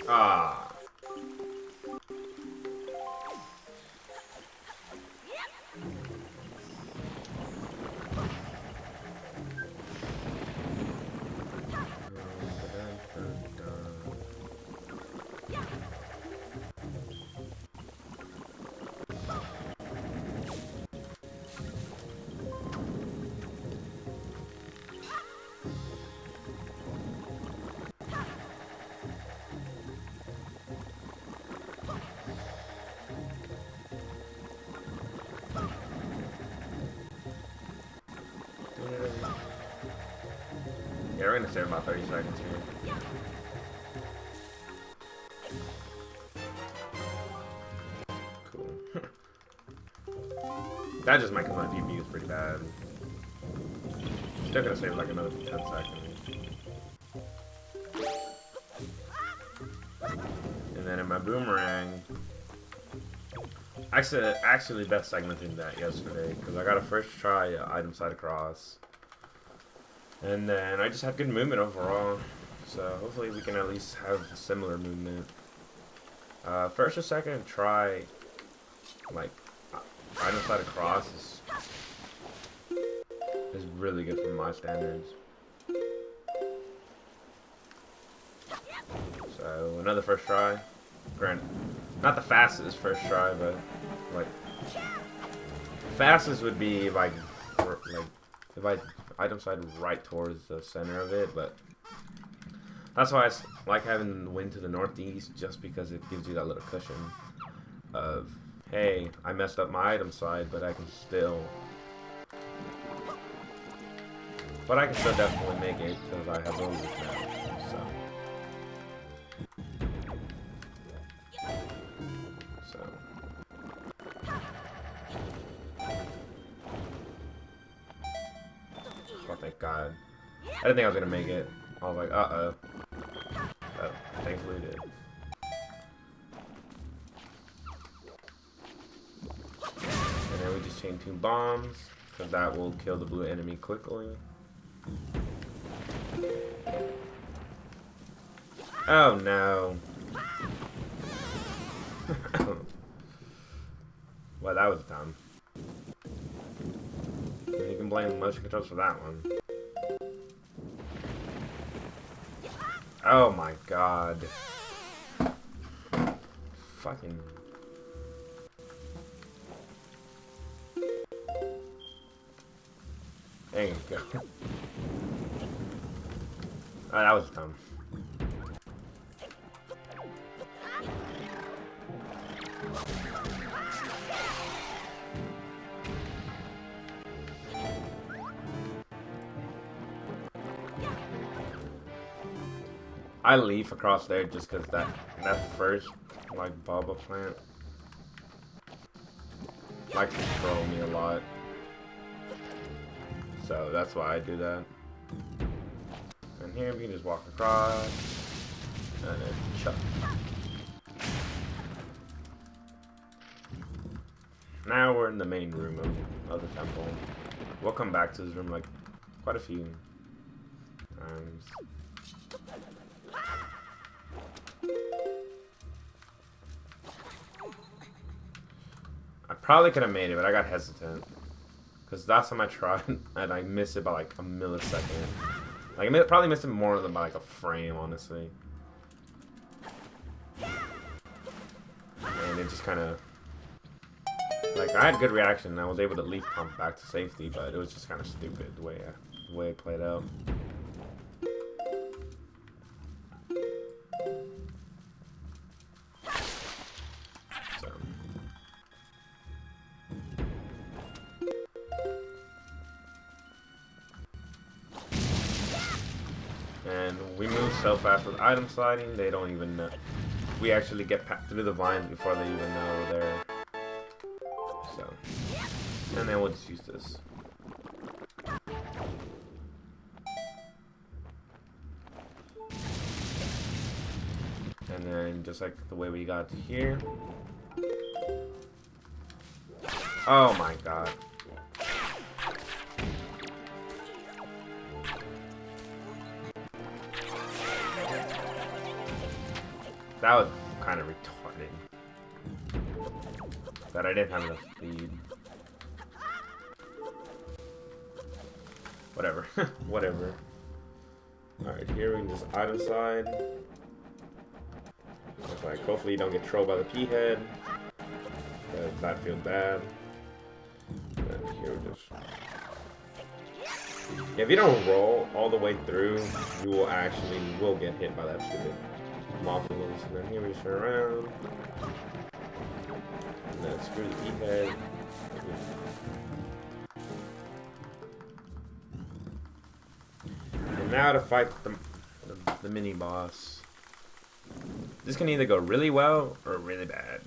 Ah. Yeah, we're gonna save about 30 seconds here. Cool. That just might because my DP is pretty bad. Still gonna save like another 10 seconds. And then in my boomerang, actually best segmenting that yesterday because I got a first try item side across. And then I just had good movement overall. So hopefully we can at least have similar movement. First or second try, like, item side across is really good for my standards. So another first try. Granted, not the fastest first try, but like fastest would be like if I item side right towards the center of it, but that's why I like having the wind to the northeast, just because it gives you that little cushion of, hey, I messed up my item side, but I can still definitely make it because I have roses now. So oh, thank God. I didn't think I was gonna make it. I was like, uh-oh. But thankfully it did. And then we just chain 2 bombs, because that will kill the blue enemy quickly. Oh no. Well, that was dumb. You can blame the motion controls for that one. Oh my God. Fucking. There you go. Oh, that was dumb. I leaf across there just because that first like Baba plant likes to troll me a lot, so that's why I do that. And here we can just walk across and then chuck. Now we're in the main room of the temple. We'll come back to this room like quite a few times. I probably could have made it, but I got hesitant. Because last time I tried, and I missed it by like a millisecond. Like, I probably missed it more than by like a frame, honestly. And it just kind of... Like, I had good reaction, and I was able to leap pump back to safety, but it was just kind of stupid the way it played out. And we move so fast with item sliding, they don't even know. We actually get through the vines before they even know we're there. So, and then we'll just use this. And then just like the way we got to here. Oh my God. That was kind of retarded. But I didn't have enough speed. Whatever. Whatever. Alright, here we can just item side. Looks like hopefully you don't get trolled by the P-head. That feels bad. And here we just... Yeah, if you don't roll all the way through, you will get hit by that stupid Mothulus. And then here we just turn around. And then screw the P-head. And now to fight the mini boss. This can either go really well or really bad.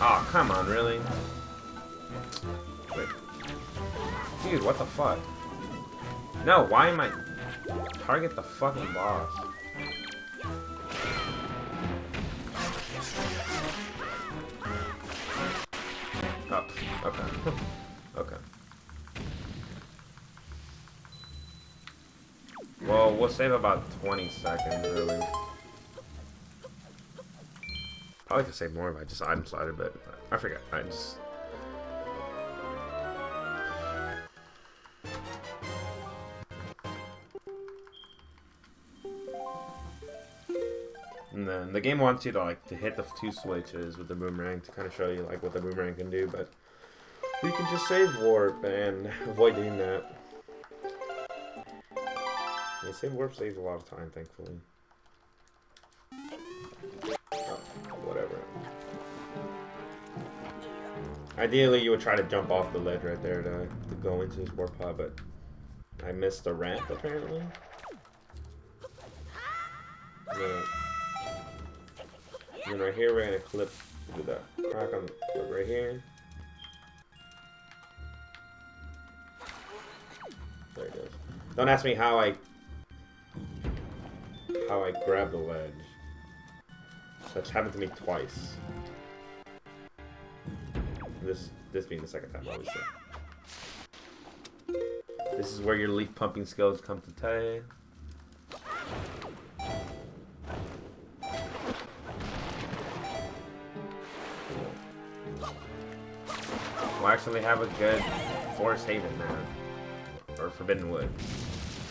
Oh, come on, really? Wait. Dude, what the fuck? No, why am I... Target the fucking boss. Oh, okay. Okay. Well, we'll save about 20 seconds, really. Probably could save more if I just item slotted, but I forget. I just... And then the game wants you to hit the 2 switches with the boomerang to kind of show you like what the boomerang can do, but you can just save warp and avoid doing that. Yeah, save warp saves a lot of time, thankfully. Oh, whatever. Ideally, you would try to jump off the ledge right there to go into his warp pod, but I missed the ramp apparently. And then right here, we're gonna clip with the crack on right here. There it is. Don't ask me how I grab the ledge. That's happened to me twice. This being the second time, obviously. This is where your leaf pumping skills come to play. We'll actually have a good Forest Haven now. Or Forbidden Wood.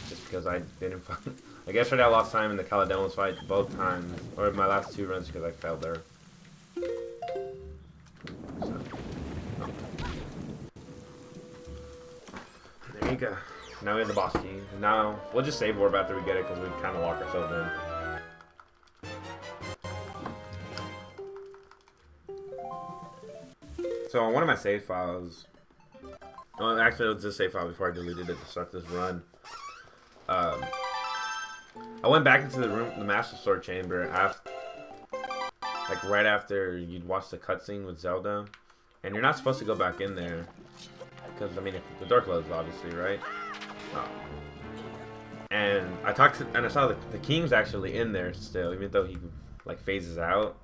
Just because I didn't find... Like yesterday I lost time in the Caledemos fight both times. Or my last 2 runs because I failed there. So. Oh. There you go. Now we have the boss key. Now, we'll just save warp after we get it because we kind of lock ourselves in. So on one of my save files, well, actually it was this save file before I deleted it to start this run. I went back into the room, the Master Sword Chamber, right after you'd watch the cutscene with Zelda, and you're not supposed to go back in there because I mean the door closed, obviously, right? Oh. And I talked to, and I saw the king's actually in there still, even though he like phases out.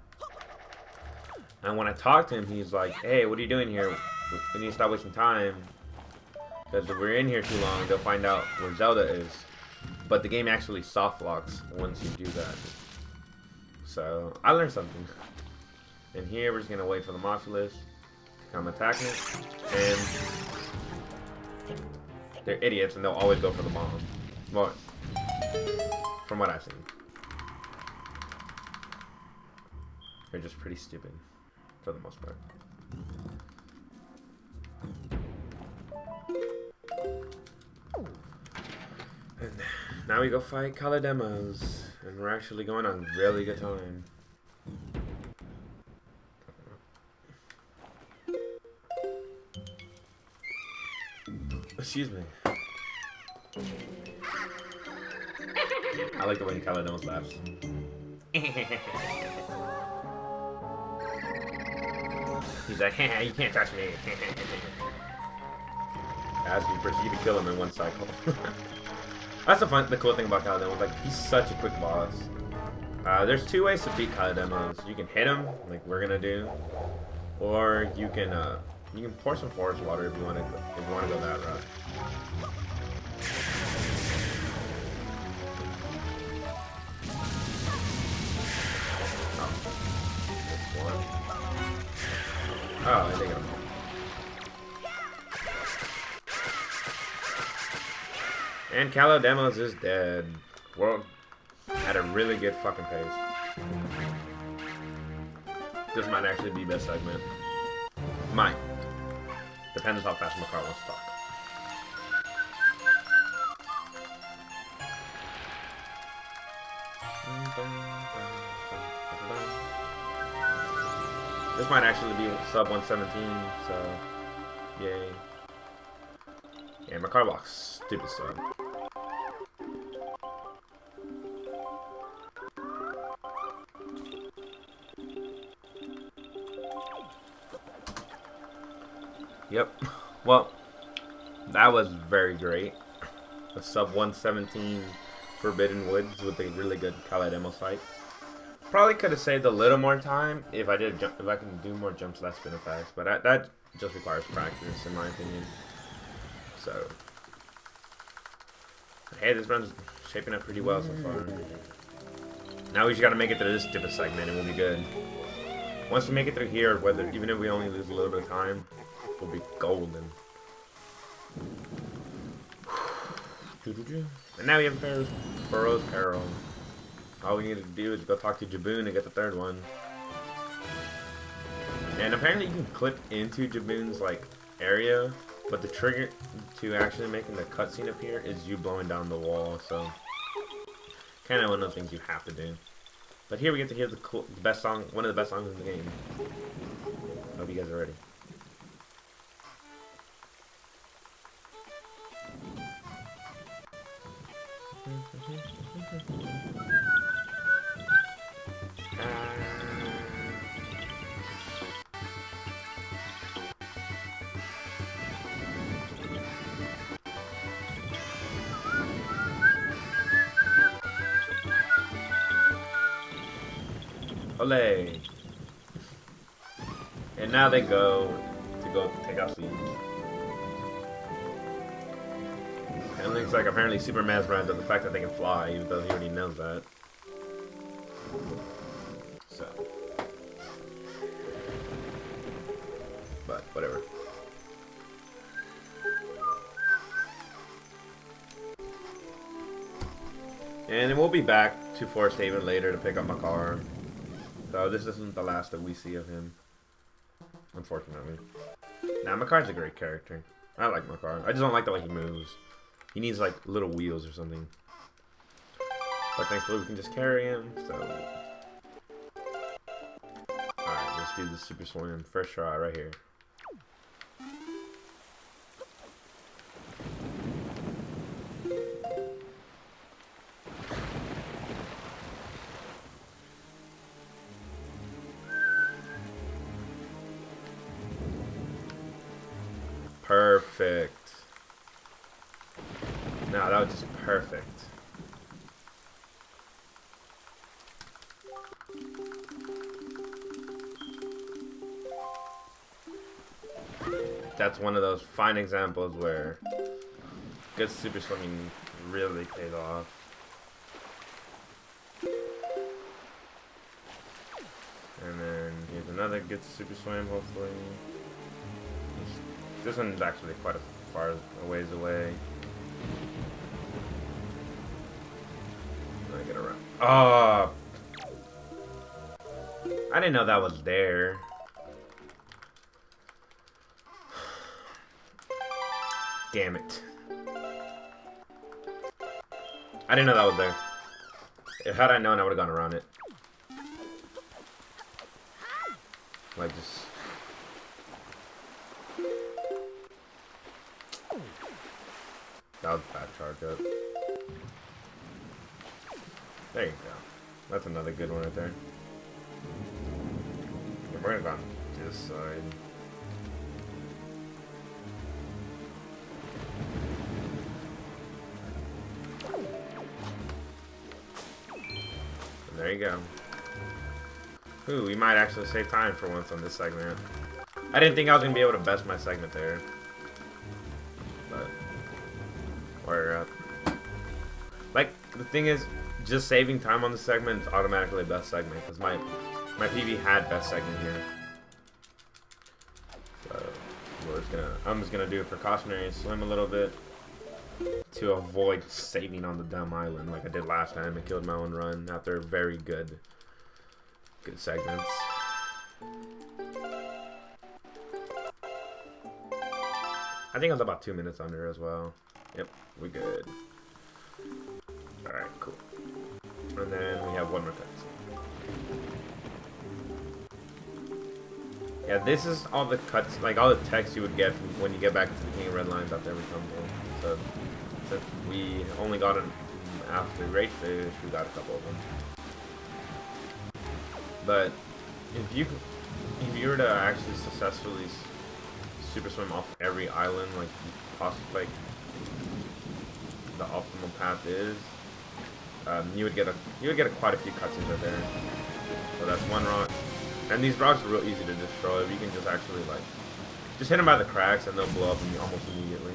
And when I talked to him, he's like, "Hey, what are you doing here? We need to stop wasting time. Because if we're in here too long, they'll find out where Zelda is." But the game actually soft locks once you do that. So, I learned something. And here, we're just going to wait for the Mothulus to come attack it. And they're idiots, and they'll always go for the bomb. Well, from what I've seen. They're just pretty stupid. For the most part. And now we go fight Caledemos, and we're actually going on really good time. Excuse me. I like the way Caledemos laughs. He's like, you can't touch me. As we proceed to kill him in one cycle. That's the cool thing about Calidemos. Like, he's such a quick boss. There's two ways to beat Calidemos. You can hit him, like we're gonna do, or you can pour some forest water if you want to go that route. Oh, I think I'm... And Calidemos is dead. World at a really good fucking pace. This might actually be best segment. Might. Depends how fast Makar wants to talk. This might actually be sub 117, so yay. Yeah, Makar walks stupid slow. Yep. Well, that was very great. A sub 117 Forbidden Woods with a really good Calidemos fight. Probably could have saved a little more time if I did if I can do more jumps, less spin attacks, but that just requires practice, in my opinion. So, hey, this run's shaping up pretty well so far. Now we just gotta make it through this stupid segment, and we'll be good. Once we make it through here, even if we only lose a little bit of time, we'll be golden. And now we have Pharaoh's Peril. All we need to do is go talk to Jaboon and get the third one. And apparently you can clip into Jaboon's like area, but the trigger to actually making the cutscene appear is you blowing down the wall. So kind of one of the things you have to do. But here we get to hear the best song, one of the best songs in the game. Hope you guys are ready. Olé! And now they go take out seeds. And it looks like apparently super mesmerized at the fact that they can fly, even though he already knows that. So. But, whatever. And then we'll be back to Forest Haven later to pick up Makar. So this isn't the last that we see of him. Unfortunately. Now, Makar's a great character. I like Makar. I just don't like the way he moves. He needs like little wheels or something. But thankfully we can just carry him, so. Alright, let's do the super swim. First try right here. Perfect. No, that was just perfect. That's one of those fine examples where good super swimming really pays off. And then here's another good super swim, hopefully. This one's actually quite a far a ways away. I get around. Oh! I didn't know that was there. Damn it. I didn't know that was there. Had I known, I would have gone around it. Like, just... That was a bad charge up. There you go. That's another good one right there. And we're gonna go on this side. There you go. Ooh, we might actually save time for once on this segment. I didn't think I was going to be able to best my segment there. But, or, like, the thing is, just saving time on the segment is automatically best segment, because my PB had best segment here. So, I'm just gonna do a precautionary swim a little bit to avoid saving on the dumb island like I did last time. I killed my own run after very good segments. I think I was about 2 minutes under as well. Yep, we're good. Alright, cool. And then we have one more cutscene. Yeah, this is all the cuts, like all the text you would get from when you get back to the King of Red Lines after every tumble. So, since we only got an after Great Fish, we got a couple of them. But if you were to actually successfully super swim off every island, like possibly like the optimal path is, you would get quite a few cutscenes right there. So that's one rock, and these rocks are real easy to destroy. You can just actually like just hit them by the cracks, and they'll blow up almost immediately.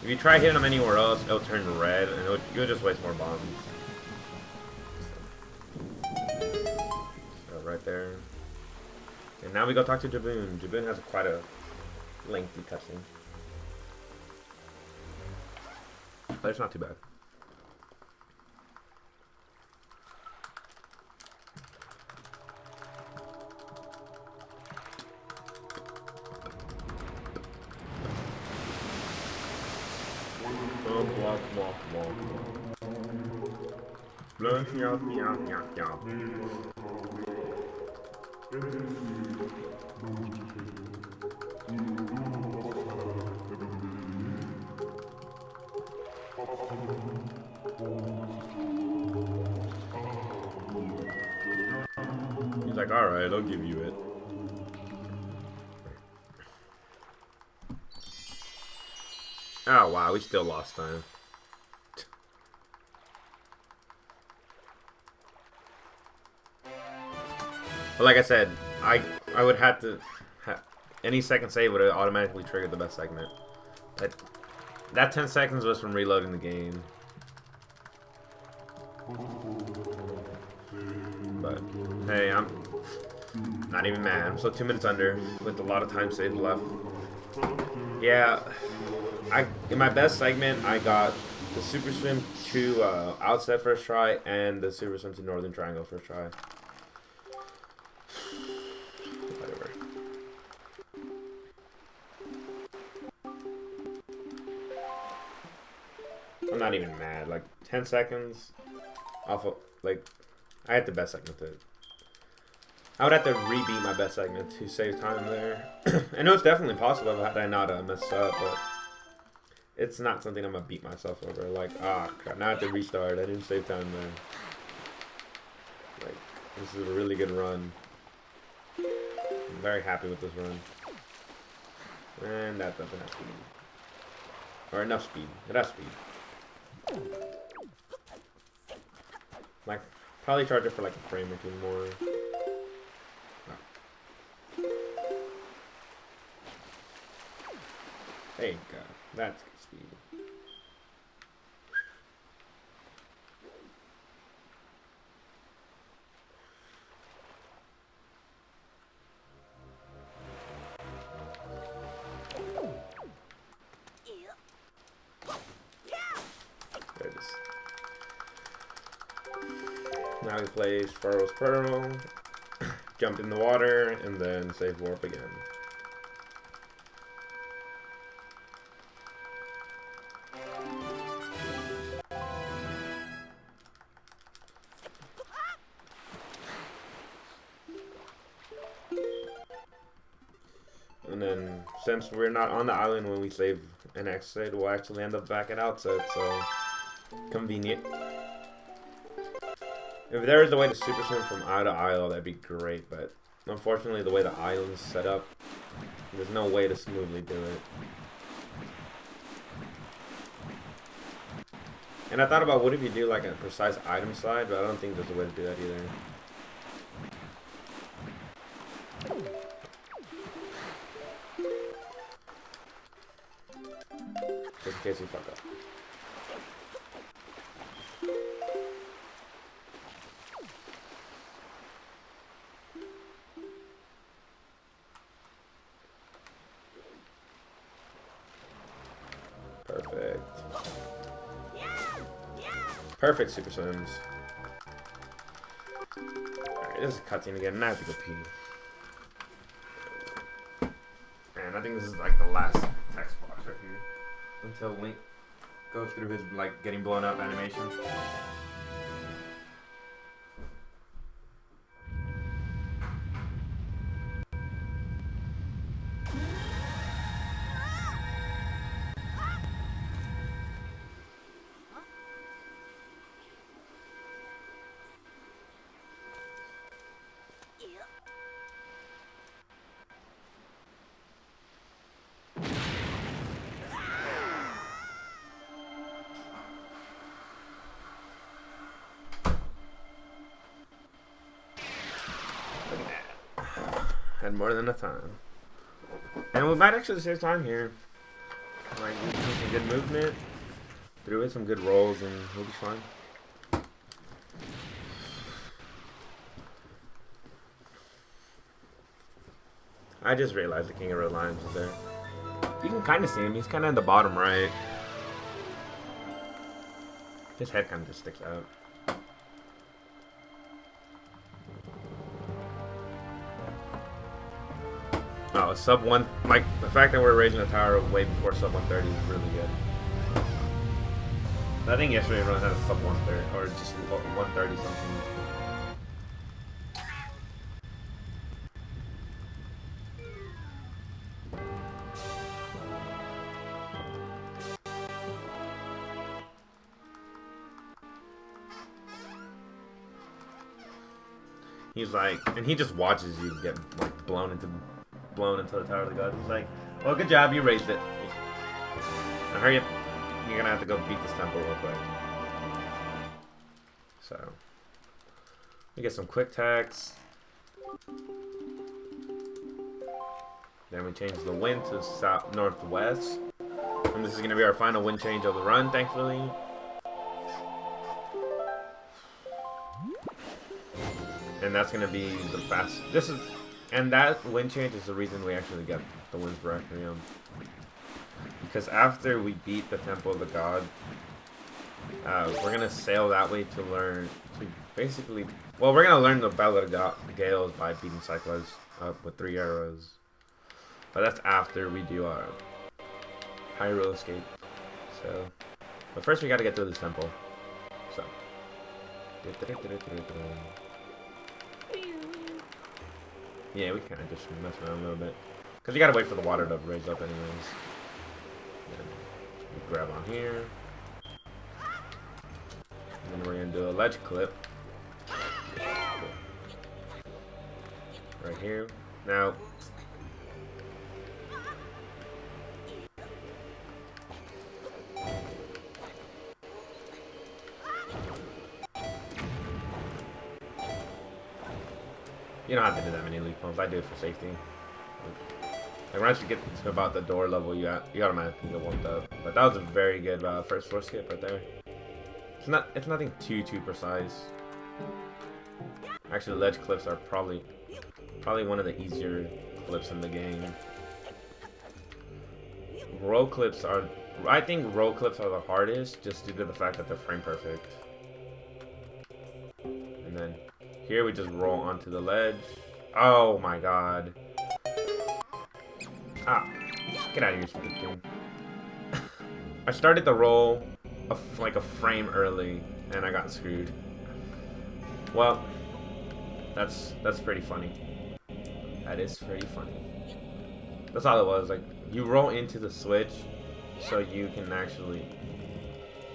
If you try hitting them anywhere else, it'll turn red, and you'll just waste more bombs. So right there. And now we go talk to Jaboon. Jaboon has quite a lengthy cutscene. But it's not too bad. He's like, alright, I'll give you it. Oh wow, we still lost time. But like I said, I would have to any second save would have automatically triggered the best segment. That 10 seconds was from reloading the game. But hey, I'm not even mad. I'm still 2 minutes under with a lot of time saved left. Yeah, in my best segment I got the Super Swim to Outset first try and the Super Swim to Northern Triangle first try. Whatever. I'm not even mad. Like 10 seconds off of like I had the best segment to it. I would have to rebeat my best segment to save time there. I know it's definitely possible had I not messed up, but it's not something I'm gonna beat myself over. Like, ah, crap, now I have to restart. I didn't save time there. Like, this is a really good run. I'm very happy with this run. And that doesn't have speed. Or enough speed. It has speed. Like, probably charge it for like a frame or two more. There you go. That's good speed. There it is. Now we play Pharaoh's Pearl, jump in the water, and then save warp again. And then, since we're not on the island when we save an exit, we'll actually end up back at Outset, so convenient. If there was a way to super swim from isle to isle, that'd be great, but unfortunately the way the island's set up, there's no way to smoothly do it. And I thought about what if you do like a precise item slide, but I don't think there's a way to do that either. Just in case you fuck up. Perfect. Perfect Super Sims. Alright, this is a cutscene again. Now I have to go pee. Man, I think this is like the last text box right here. Until Link goes through his like getting blown up animation. Look at that. Had more than enough time. And we might actually save time here. Like, we can do some good movement, threw in some good rolls, and we'll be fine. I just realized the King of Red Lions is there. You can kind of see him. He's kind of in the bottom right. His head kind of just sticks out. Oh, sub 1, like, the fact that we're raising the tower way before sub 130 is really good. I think yesterday everyone had a sub 130, or just 130 something. He's like, and he just watches you get like blown into the Tower of the Gods. He's like, well, good job, you raised it. Now hurry up. You're gonna have to go beat this temple real quick. So, we get some quick attacks. Then we change the wind to south northwest. And this is gonna be our final wind change of the run, thankfully. And that's gonna be the fast. And that wind change is the reason we actually get the winds for Requiem. Because after we beat the Temple of the God, we're gonna sail that way to learn, basically, well, we're gonna learn the Battle of the Gales by beating Cyclops with 3 arrows. But that's after we do our Hyrule escape. So, but first we gotta get through this temple. So. Yeah, we kind of just mess around a little bit. Because you gotta wait for the water to raise up anyways. We grab on here. And then we're gonna do a ledge clip. Right here. Now. You don't have to do that many leaf pumps. I do it for safety. Like once you get to about the door level, you automatically get warmed up. But that was a very good first floor skip right there. It's nothing too precise. Actually, ledge clips are probably one of the easier clips in the game. Roll clips are, I think roll clips are the hardest just due to the fact that they're frame perfect. And then here we just roll onto the ledge. Oh my god. Ah, get out of here, stupid thing. I started the roll like a frame early, and I got screwed. Well, that's pretty funny. That is pretty funny. That's all it was. Like, you roll into the switch, so you can actually,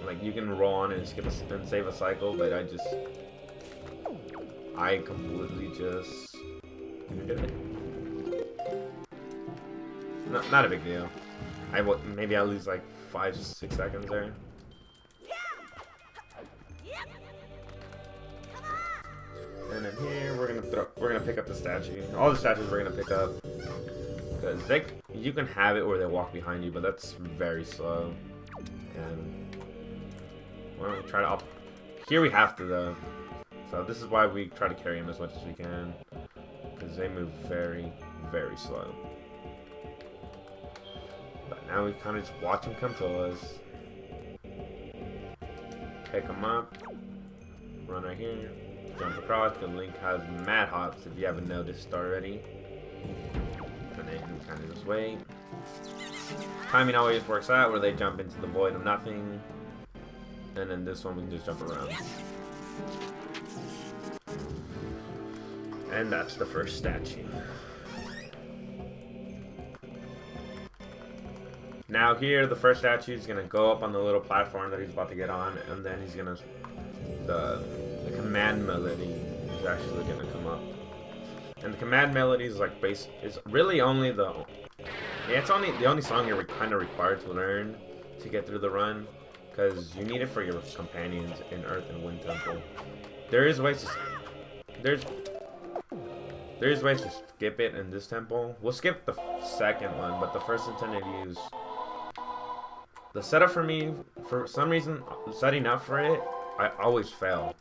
like, you can roll on and skip and save a cycle. But I completely just didn't do it. Not a big deal. Maybe I lose like 5-6 seconds there. then here we're gonna pick up the statue. All the statues we're gonna pick up because you can have it where they walk behind you, but that's very slow. And why don't we try to here we have to though. So this is why we try to carry them as much as we can because they move very, very slow. But now we kind of just watch them come to us. Pick them up. Run right here. Jump across. The Link has mad hops if you haven't noticed already. And then we kind of just wait. Timing always works out where they jump into the void of nothing. And then this one we can just jump around. And that's the first statue. Now here, the first statue is gonna go up on the little platform that he's about to get on, and then he's gonna the command melody is actually gonna come up. And the command melody is like is really only it's only the only song you're kind of required to learn to get through the run, because you need it for your companions in Earth and Wind Temple. There is ways to skip it in this temple. We'll skip the second one, but the first intended use. The setup for me, for some reason, setting up for it, I always fail.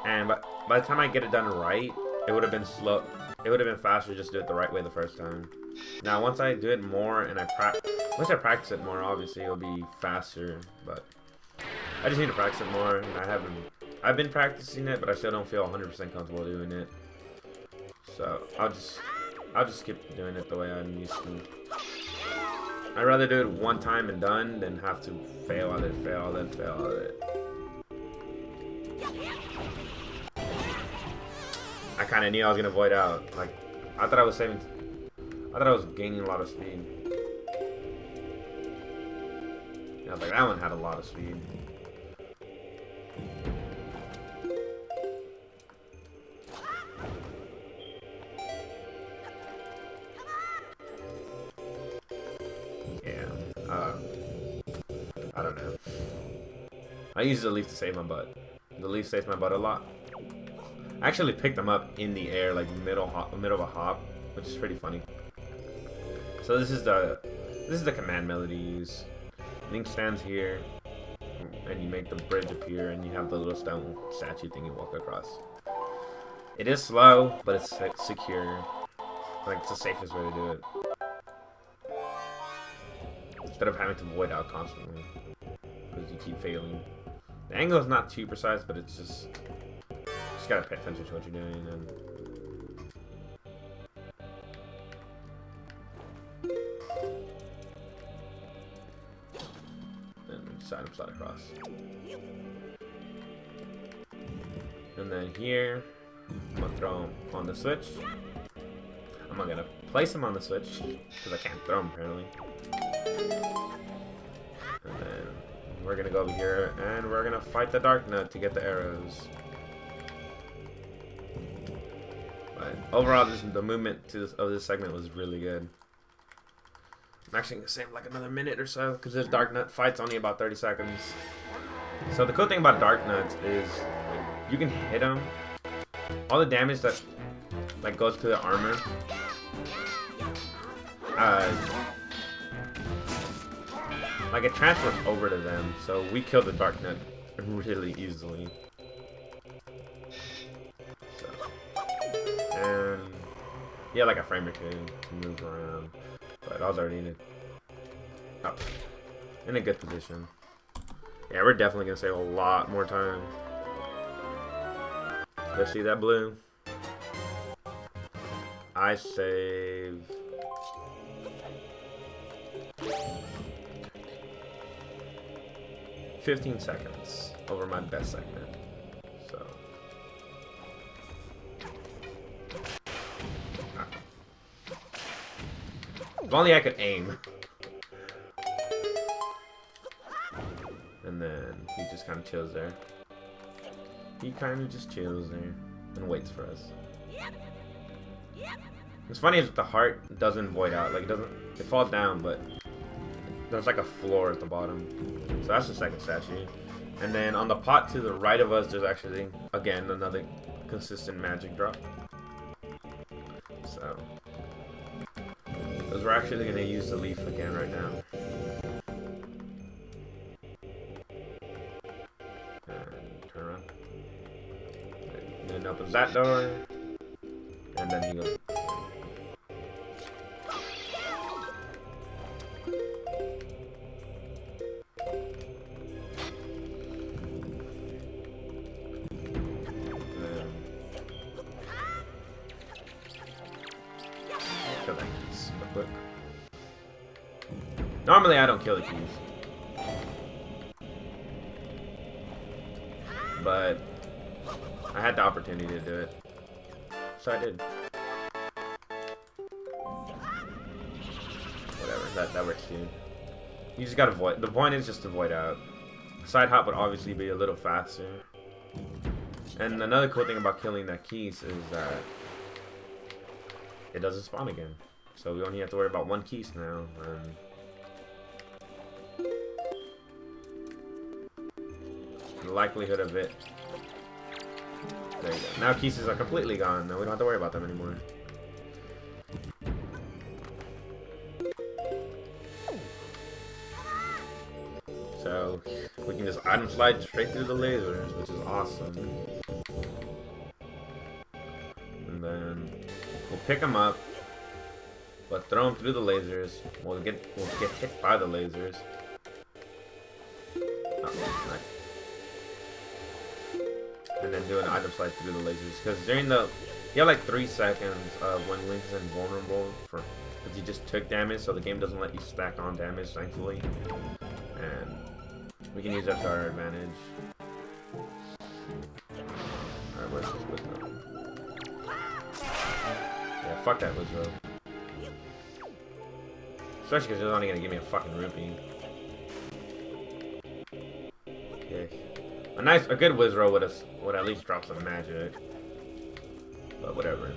And by the time I get it done right, it would have been slow. It would have been faster to just do it the right way the first time. Now, once I do it more and once I practice it more, obviously it'll be faster. But I just need to practice it more, and I've been practicing it, but I still don't feel 100% comfortable doing it. So I'll just keep doing it the way I'm used to. I'd rather do it one time and done than have to fail at it, fail at it, fail at it. I kind of knew I was gonna void out. Like, I thought I was gaining a lot of speed. Yeah, like that one had a lot of speed. I don't know. I use the leaf to save my butt. The leaf saves my butt a lot. I actually picked them up in the air, like middle of a hop, which is pretty funny. So this is the command melody you use. Link stands here, and you make the bridge appear, and you have the little stone statue thing you walk across. It is slow, but it's secure. Like, it's the safest way to do it. Instead of having to void out constantly, because you keep failing. The angle is not too precise, but it's just gotta pay attention to what you're doing. And side up, side across. And then here, I'm gonna throw him on the switch. I'm not gonna place him on the switch because I can't throw him apparently. And then we're gonna go over here and we're gonna fight the Dark Nut to get the arrows. But overall, the movement of this segment was really good. I'm actually gonna save like another minute or so because this Dark Nut fight's only about 30 seconds. So the cool thing about Dark Nuts is you can hit them. All the damage that like goes to the armor. Like it transfers over to them, so we kill the Dark Nut really easily. So, and yeah, like a frame or two to move around, but I was already in a good position. Yeah, we're definitely gonna save a lot more time. Let's see that blue. I save 15 seconds over my best segment. So if only I could aim. And then he just kind of chills there. He kind of just chills there and waits for us. What's funny is that the heart doesn't void out. Like it falls down, but there's like a floor at the bottom. So that's the second statue. And then on the pot to the right of us, there's actually, again, another consistent magic drop. So, because we're actually gonna use the leaf again right now. And turn around. And then opens that door, and then he goes. Kill that keys real quick. Normally I don't kill the keys, but I had the opportunity to do it, so I did. Whatever, that works too. You just gotta void. The point is just to void out. Side hop would obviously be a little faster. And another cool thing about killing that keys is that it doesn't spawn again. So we only have to worry about one keys now. The likelihood of it. There you go. Now keys are completely gone. Now we don't have to worry about them anymore. So we can just item slide straight through the lasers, which is awesome. And then we'll pick them up, but throw them through the lasers. We'll get hit by the lasers. Oh, nice. And then do an item slide through the lasers, because during the you have like 3 seconds of when Link is invulnerable for because you just took damage, so the game doesn't let you stack on damage, thankfully. And we can use that to our advantage. Alright, where's this Wizrobe? Yeah, fuck that Wizrobe. Especially because it's only gonna give me a fucking rupee. Okay. A good Wizrobe would at least drop some magic. But whatever.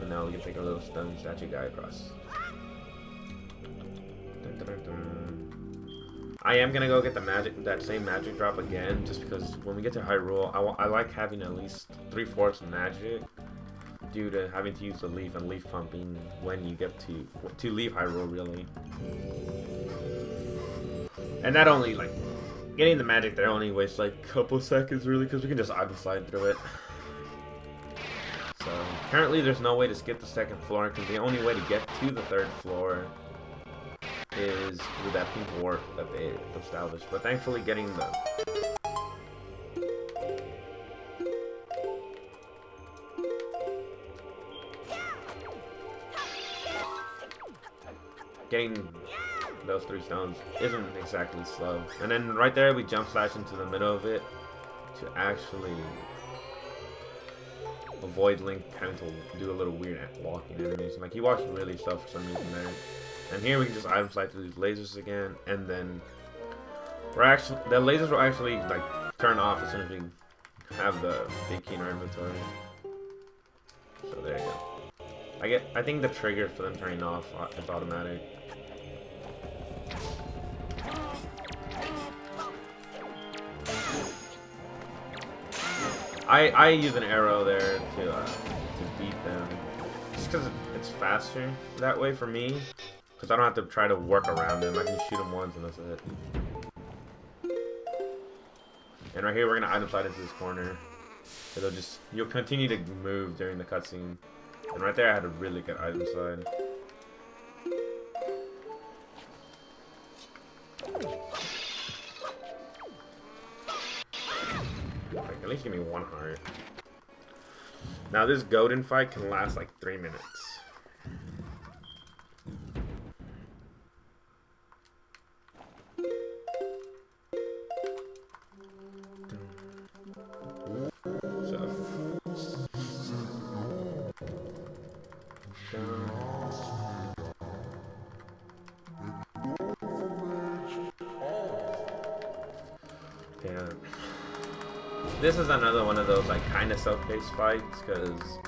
And now we can take a little stun statue guy across. I am gonna go get that same magic drop again, just because when we get to Hyrule, I like having at least 3/4 magic, due to having to use the leaf and leaf pumping when you get to leave Hyrule, really. And that only like getting the magic there only wastes like a couple seconds, really, because we can just item slide through it. So currently, there's no way to skip the 2nd floor, because the only way to get to the 3rd floor is through that pink warp that they established. But thankfully getting those 3 stones isn't exactly slow. And then right there we jump slash into the middle of it to actually avoid Link having to do a little weird walking animation. Like he walks really slow for some reason there. And here we can just item slide through these lasers again, and then the lasers will actually like turn off as soon as we have the big key in our inventory. So there you go. I think the trigger for them turning off is automatic. I use an arrow there to beat them, just because it's faster that way for me. Because I don't have to try to work around them. I can shoot them once and that's it. And right here we're gonna item slide into this corner. So you'll continue to move during the cutscene. And right there I had a really good item slide. Like, at least give me 1 heart. Now this golden fight can last like 3 minutes. Yeah. This is another one of those like kind of self-paced fights, because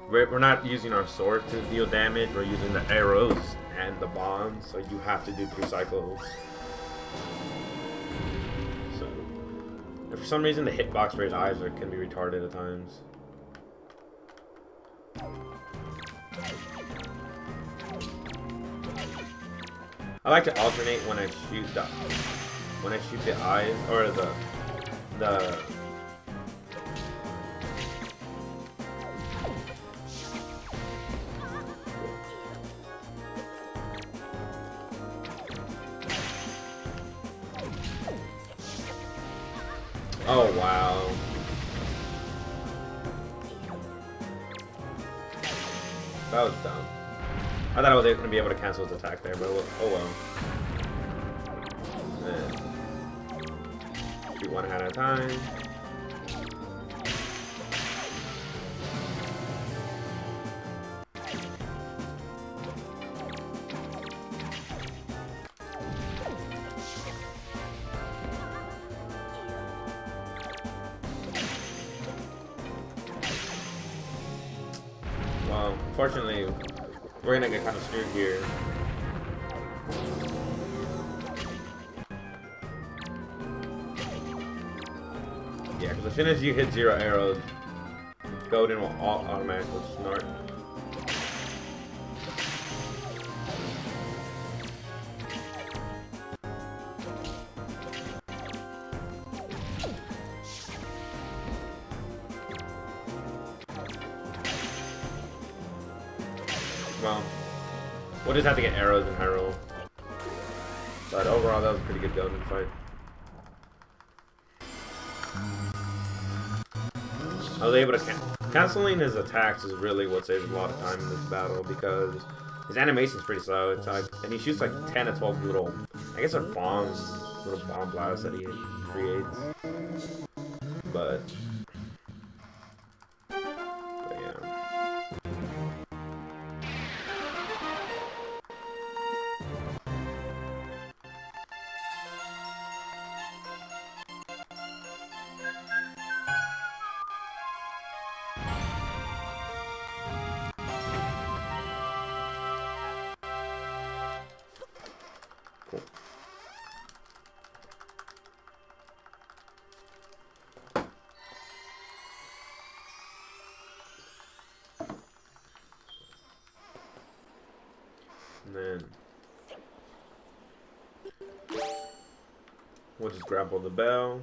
we're not using our sword to deal damage. We're using the arrows and the bombs, so you have to do 3 cycles. So some reason the hitbox for his eyes can be retarded at times. I like to alternate when I shoot the eyes or the Oh wow. That was dumb. I thought I was going to be able to cancel his attack there, but oh well. Then shoot one hand at a time. Well, unfortunately, we're gonna get kind of screwed here. Yeah, because as soon as you hit 0 arrows, Golden will automatically snort. Well, we'll just have to get arrows in Hyrule. But overall, that was a pretty good Golden fight. I was able to canceling his attacks is really what saves a lot of time in this battle because his animation's pretty slow. It's like, and he shoots like 10 to 12 little, I guess, little bomb blasts that he creates. But yeah. Cool. And then we'll just grapple the bell.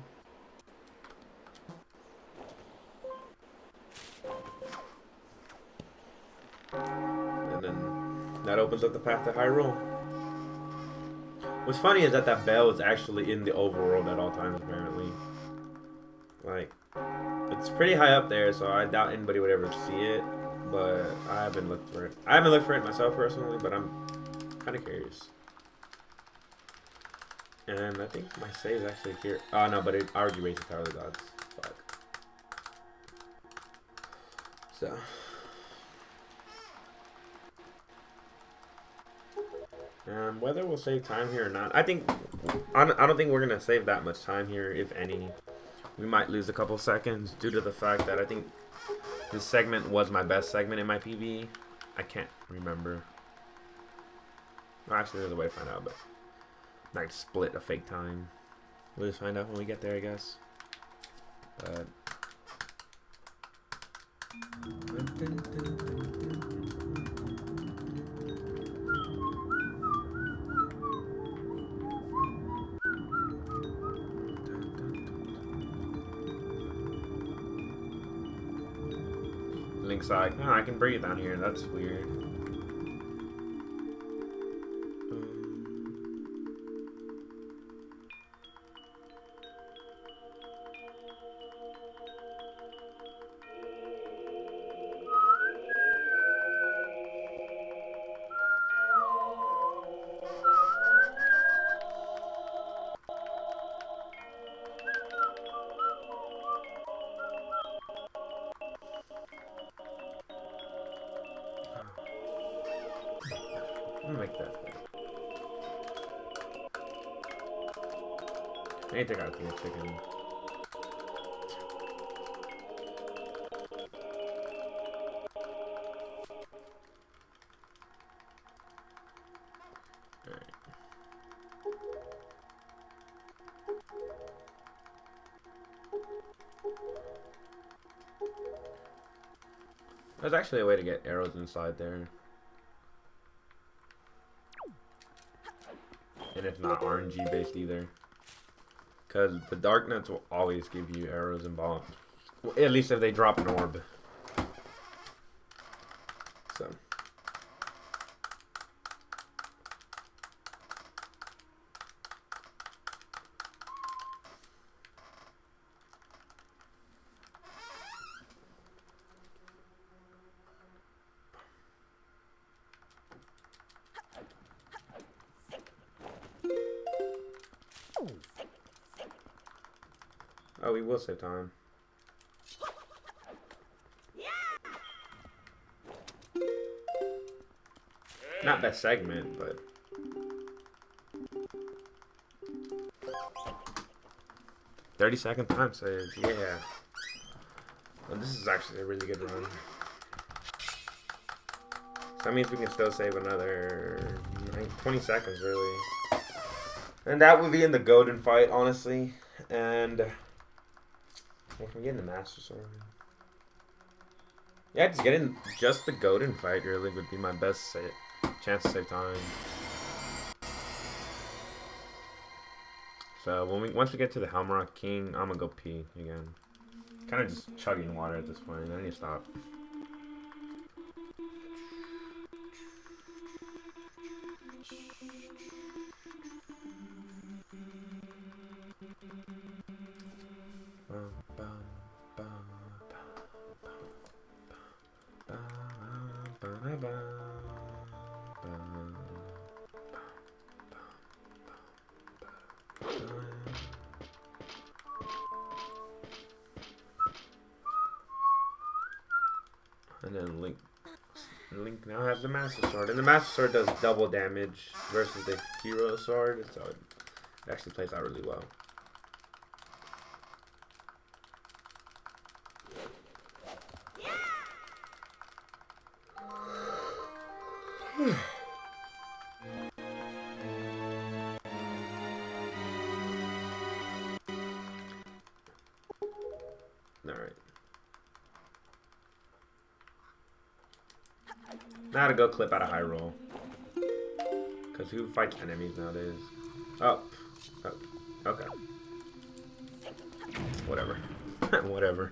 And then that opens up the path to Hyrule. What's funny is that that bell is actually in the overworld at all times, apparently. Like, it's pretty high up there, so I doubt anybody would ever see it. But I haven't looked for it. I haven't looked for it myself personally, but I'm kind of curious. And I think my save is actually here. Oh no, but I already raised the Tower of the Gods. Fuck. So. Whether we'll save time here or not, I don't think we're gonna save that much time here, if any. We might lose a couple seconds due to the fact that I think this segment was my best segment in my PB. I can't remember. Well, actually, there's a way to find out, but I might split a fake time. We'll just find out when we get there, I guess. But. Link's like, oh, I can breathe down here. That's weird. I'm gonna make that better. I need to take out the chicken. Alright. There's actually a way to get arrows inside there. And it's not RNG based either. Because the dark nuts will always give you arrows and bombs. Well, at least if they drop an orb. So. Oh, we will save time. Not that segment, but 30-second time save. Yeah. Well, this is actually a really good run. So that means we can still save another 20 seconds, really. And that would be in the golden fight, honestly. And well, can we get in the Master Sword? Yeah, just getting just the golden fight really would be my best chance to save time. So once we get to the Helmrock King, I'm gonna go pee again. Kind of just chugging water at this point. I need to stop. And then Link now has the Master Sword, and the Master Sword does double damage versus the Hero Sword, so it actually plays out really well. Alright. Now to go clip out a high roll. Because who fights enemies nowadays? Oh. Okay. Whatever. Whatever.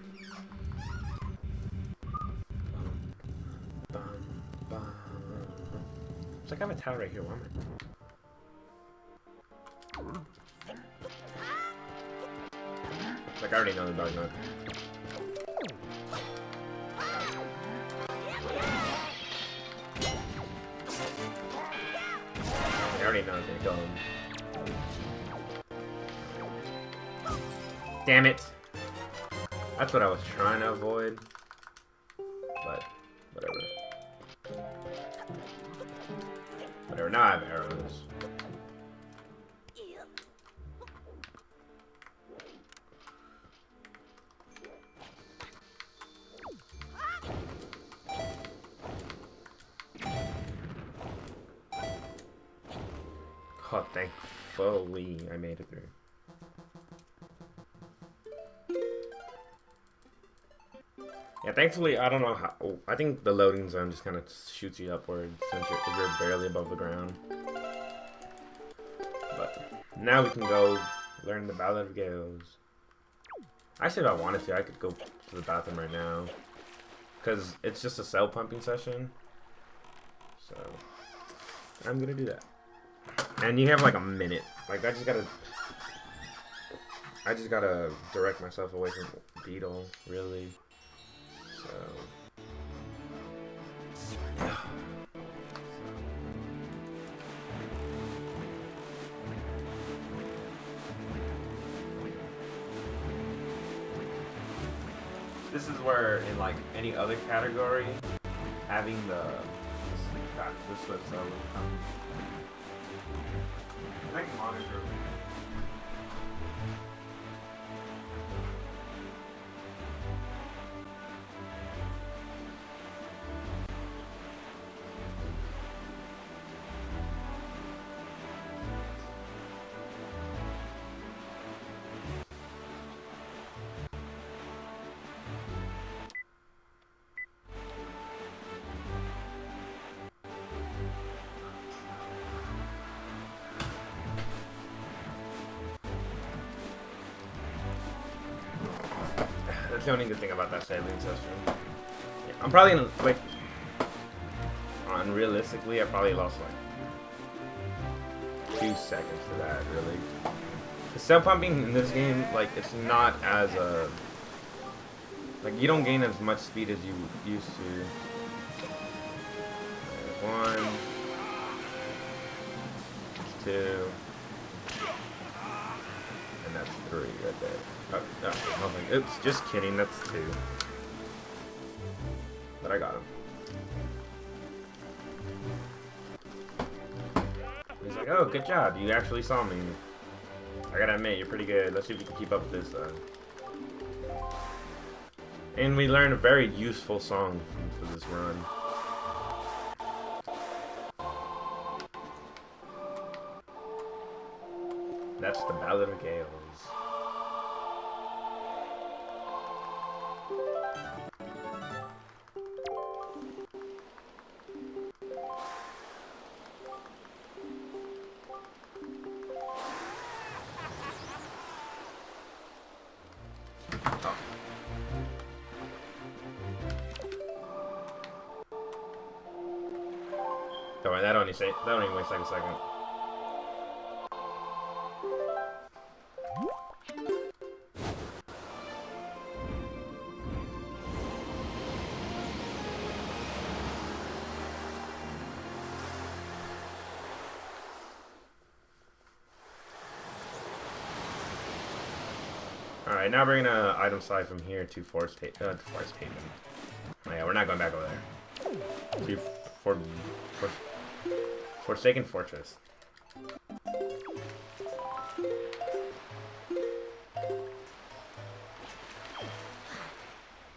It's like I have a tower right here. Why am I? Like I already know the dog nut. I already know it's gonna kill him. Damn it! That's what I was trying to avoid. But, whatever. Whatever, now I have arrows. Oh, thankfully I made it through. Yeah, thankfully, I don't know how. Oh, I think the loading zone just kind of shoots you upwards since you're barely above the ground. But now we can go learn the Ballad of Gales. Actually, if I wanted to, I could go to the bathroom right now. Because it's just a cell pumping session. So, I'm going to do that. And you have like a minute. Like, I just gotta direct myself away from Beetle, really. So. This is where, in like any other category, having the Swift cell would come. I can monitor. That's the only good thing about that sailing session. Yeah, I'm probably gonna, like, unrealistically, I probably lost like 2 seconds to that, really. The cell pumping in this game, like, it's not as like, you don't gain as much speed as you used to. There's 1, 2, and that's 3 right there. Oh, nothing. Oops, just kidding, that's 2. But I got him. He's like, oh, good job, you actually saw me. I gotta admit, you're pretty good. Let's see if you can keep up with this, And we learned a very useful song for this run. That's the Ballad of Gales. Don't worry, that only waste like a second. Alright, now we're gonna item slide from here to Forest Haven. Oh yeah, we're not going back over there. To Forsaken Fortress.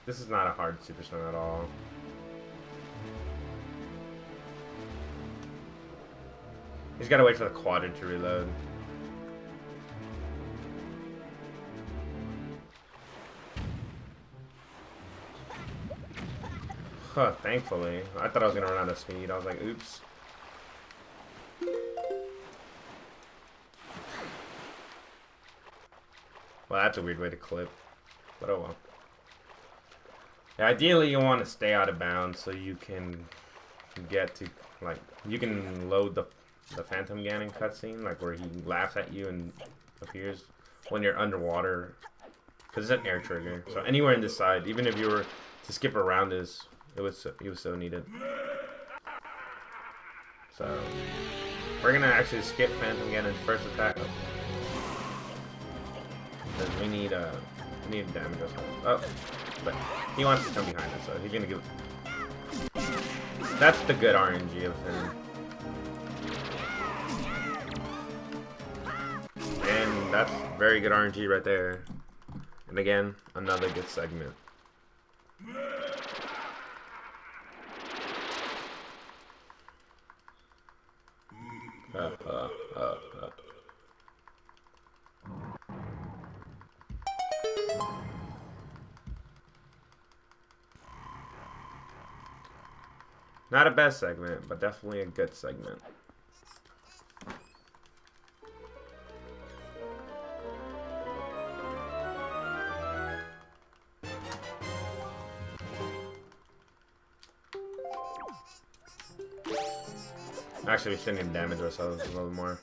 This is not a hard super swim at all. He's gotta wait for the quadrant to reload. Huh, thankfully. I thought I was gonna run out of speed. I was like, oops. Well, that's a weird way to clip. But oh well. Yeah, ideally, you want to stay out of bounds so you can get to, like, you can load the Phantom Ganon cutscene, like where he laughs at you and appears when you're underwater. Because it's an air trigger. So anywhere in this side, even if you were to skip around this, it was so needed. So we're gonna actually skip Phantom Ganon's first attack. Because we need damage us. Oh, but he wants to come behind us, so he's gonna give. That's the good RNG of him. And that's very good RNG right there. And again, another good segment. Not a best segment, but definitely a good segment. Actually, we still need to damage ourselves a little more.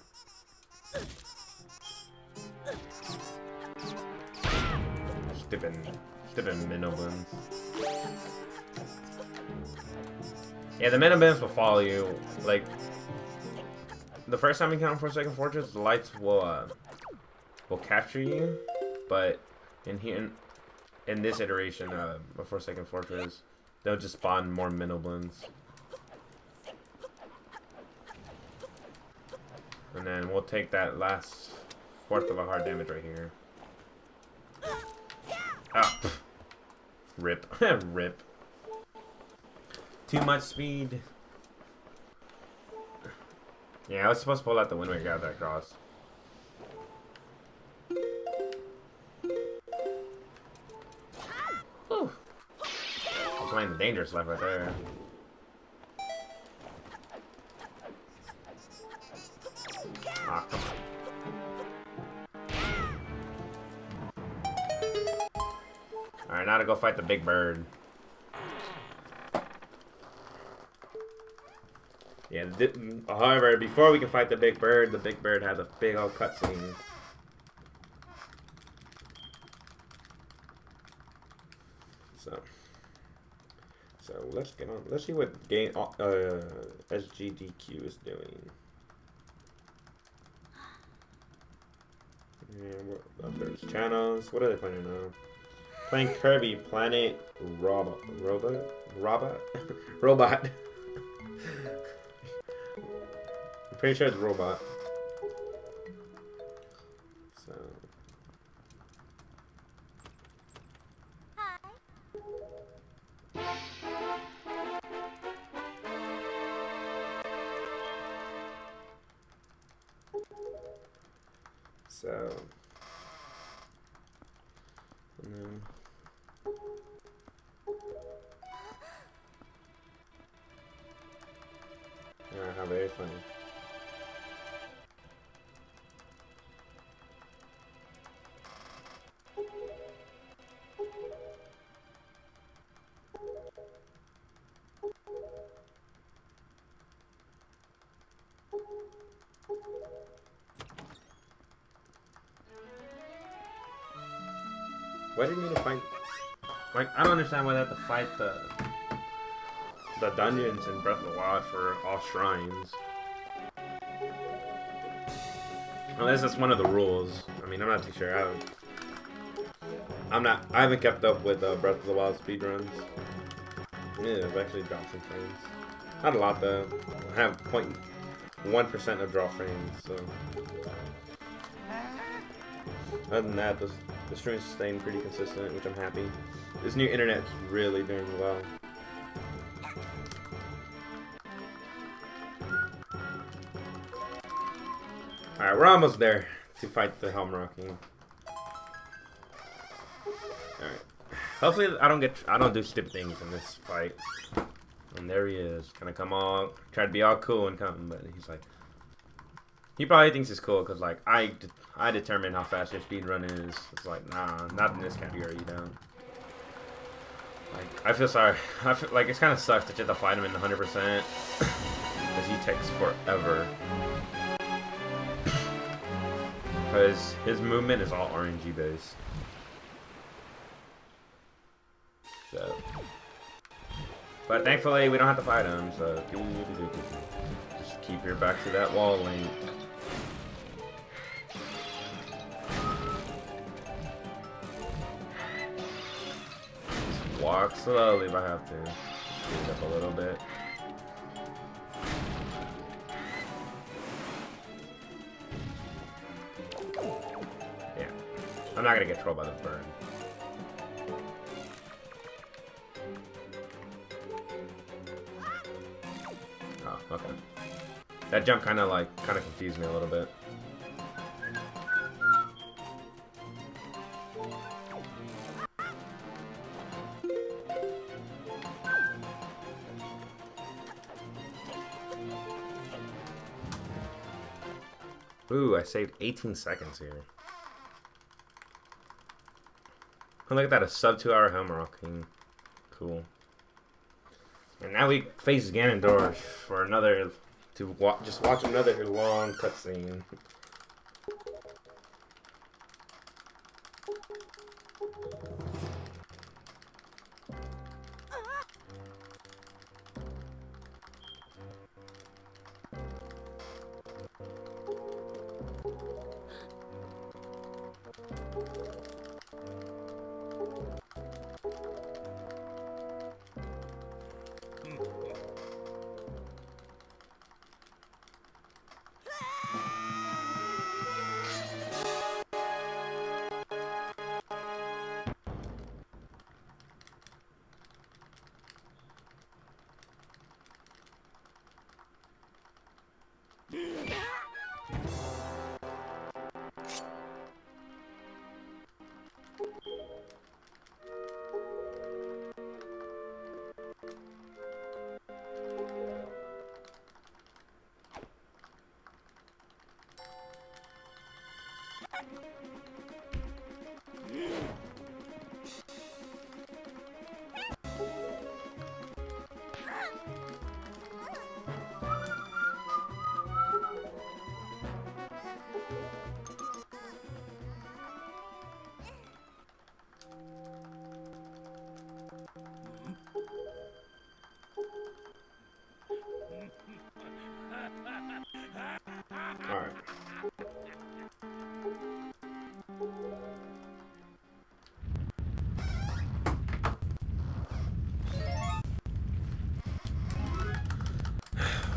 Stupid minnow blends. Yeah, the minnow blends will follow you. Like, the first time you come for Forsaken Fortress, the lights will capture you. But in this iteration of Forsaken Fortress, they'll just spawn more minnow blends. And then we'll take that last fourth of a hard damage right here. Ah, rip. Rip. Too much speed. Yeah, I was supposed to pull out the Wind Waker out that cross. Whew. I'm playing the dangerous left right there. Ah, come on. Alright, now gotta go fight the big bird. Yeah, however, before we can fight the big bird has a big old cutscene. So let's get on. Let's see what game SGDQ is doing. Yeah, there's channels. What are they playing now? Playing Kirby Planet Robot. Robot. I'm pretty sure it's Robot. So. So. And then. Yeah, how very funny. Why do you need to fight? Like, I don't understand why they have to fight the dungeons in Breath of the Wild for all shrines. Unless that's one of the rules. I mean, I'm not too sure. I haven't kept up with Breath of the Wild speedruns. Yeah, I've actually dropped some frames. Not a lot though. I have 0.1% of drop frames, so. Other than that, the stream's staying pretty consistent, which I'm happy. This new internet's really doing well. Alright, we're almost there to fight the Helm Rocking. Alright. Hopefully I don't do stupid things in this fight. And there he is. Gonna come all try to be all cool and come, but he's like, he probably thinks it's cool because like I determine how fast your speed run is. It's like, nah, not in this category, you don't. Like, I feel sorry. I feel like it's kind of sucks that you have to fight him in 100% because he takes forever. Because his movement is all RNG based. So, but thankfully we don't have to fight him. So just keep your back to that wall, Link. Walk slowly if I have to. Speed up a little bit. Yeah. I'm not gonna get trolled by the bird. Oh, okay. That jump kinda confused me a little bit. Ooh, I saved 18 seconds here. Oh, look at that, a sub 2 hour Helm Rocking. Cool. And now we face Ganondorf for another, just watch another long cutscene.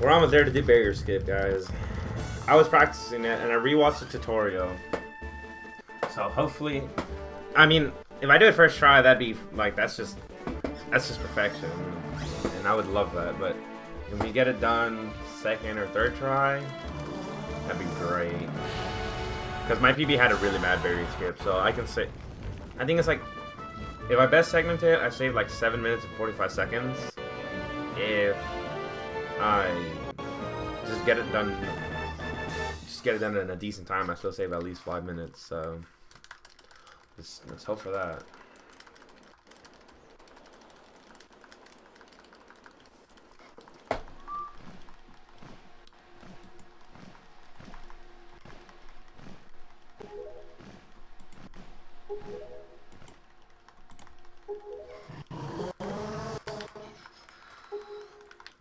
We're almost there to do barrier skip, guys. I was practicing it, and I rewatched the tutorial. So hopefully, I mean, if I do it first try, that'd be like that's just perfection, and I would love that. But if we get it done second or third try, that'd be great. Because my PB had a really bad barrier skip, so I can say, I think it's like, if I best segment it, I save like 7 minutes and 45 seconds. If I just get it done in a decent time, I still save at least 5 minutes. So let's hope for that.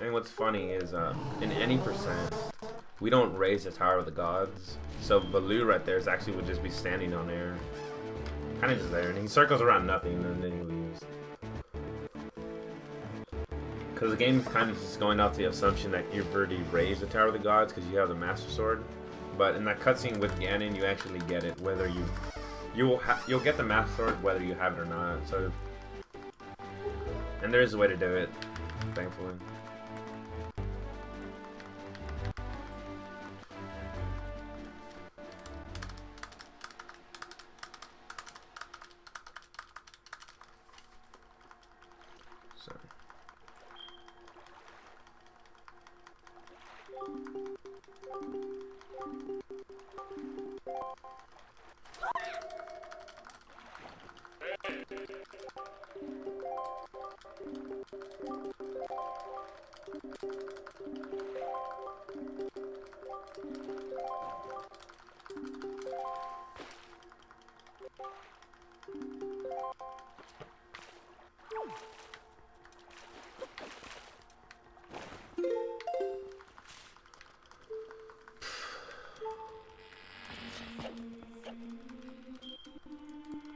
And what's funny is, in any percent, we don't raise the Tower of the Gods. So Valoo right there would just be standing on there. Kind of just there. And he circles around nothing and then he leaves. Because the game is kind of just going off the assumption that you've already raised the Tower of the Gods because you have the Master Sword. But in that cutscene with Ganon, you actually get it whether you'll get the Master Sword whether you have it or not. So, and there is a way to do it, thankfully.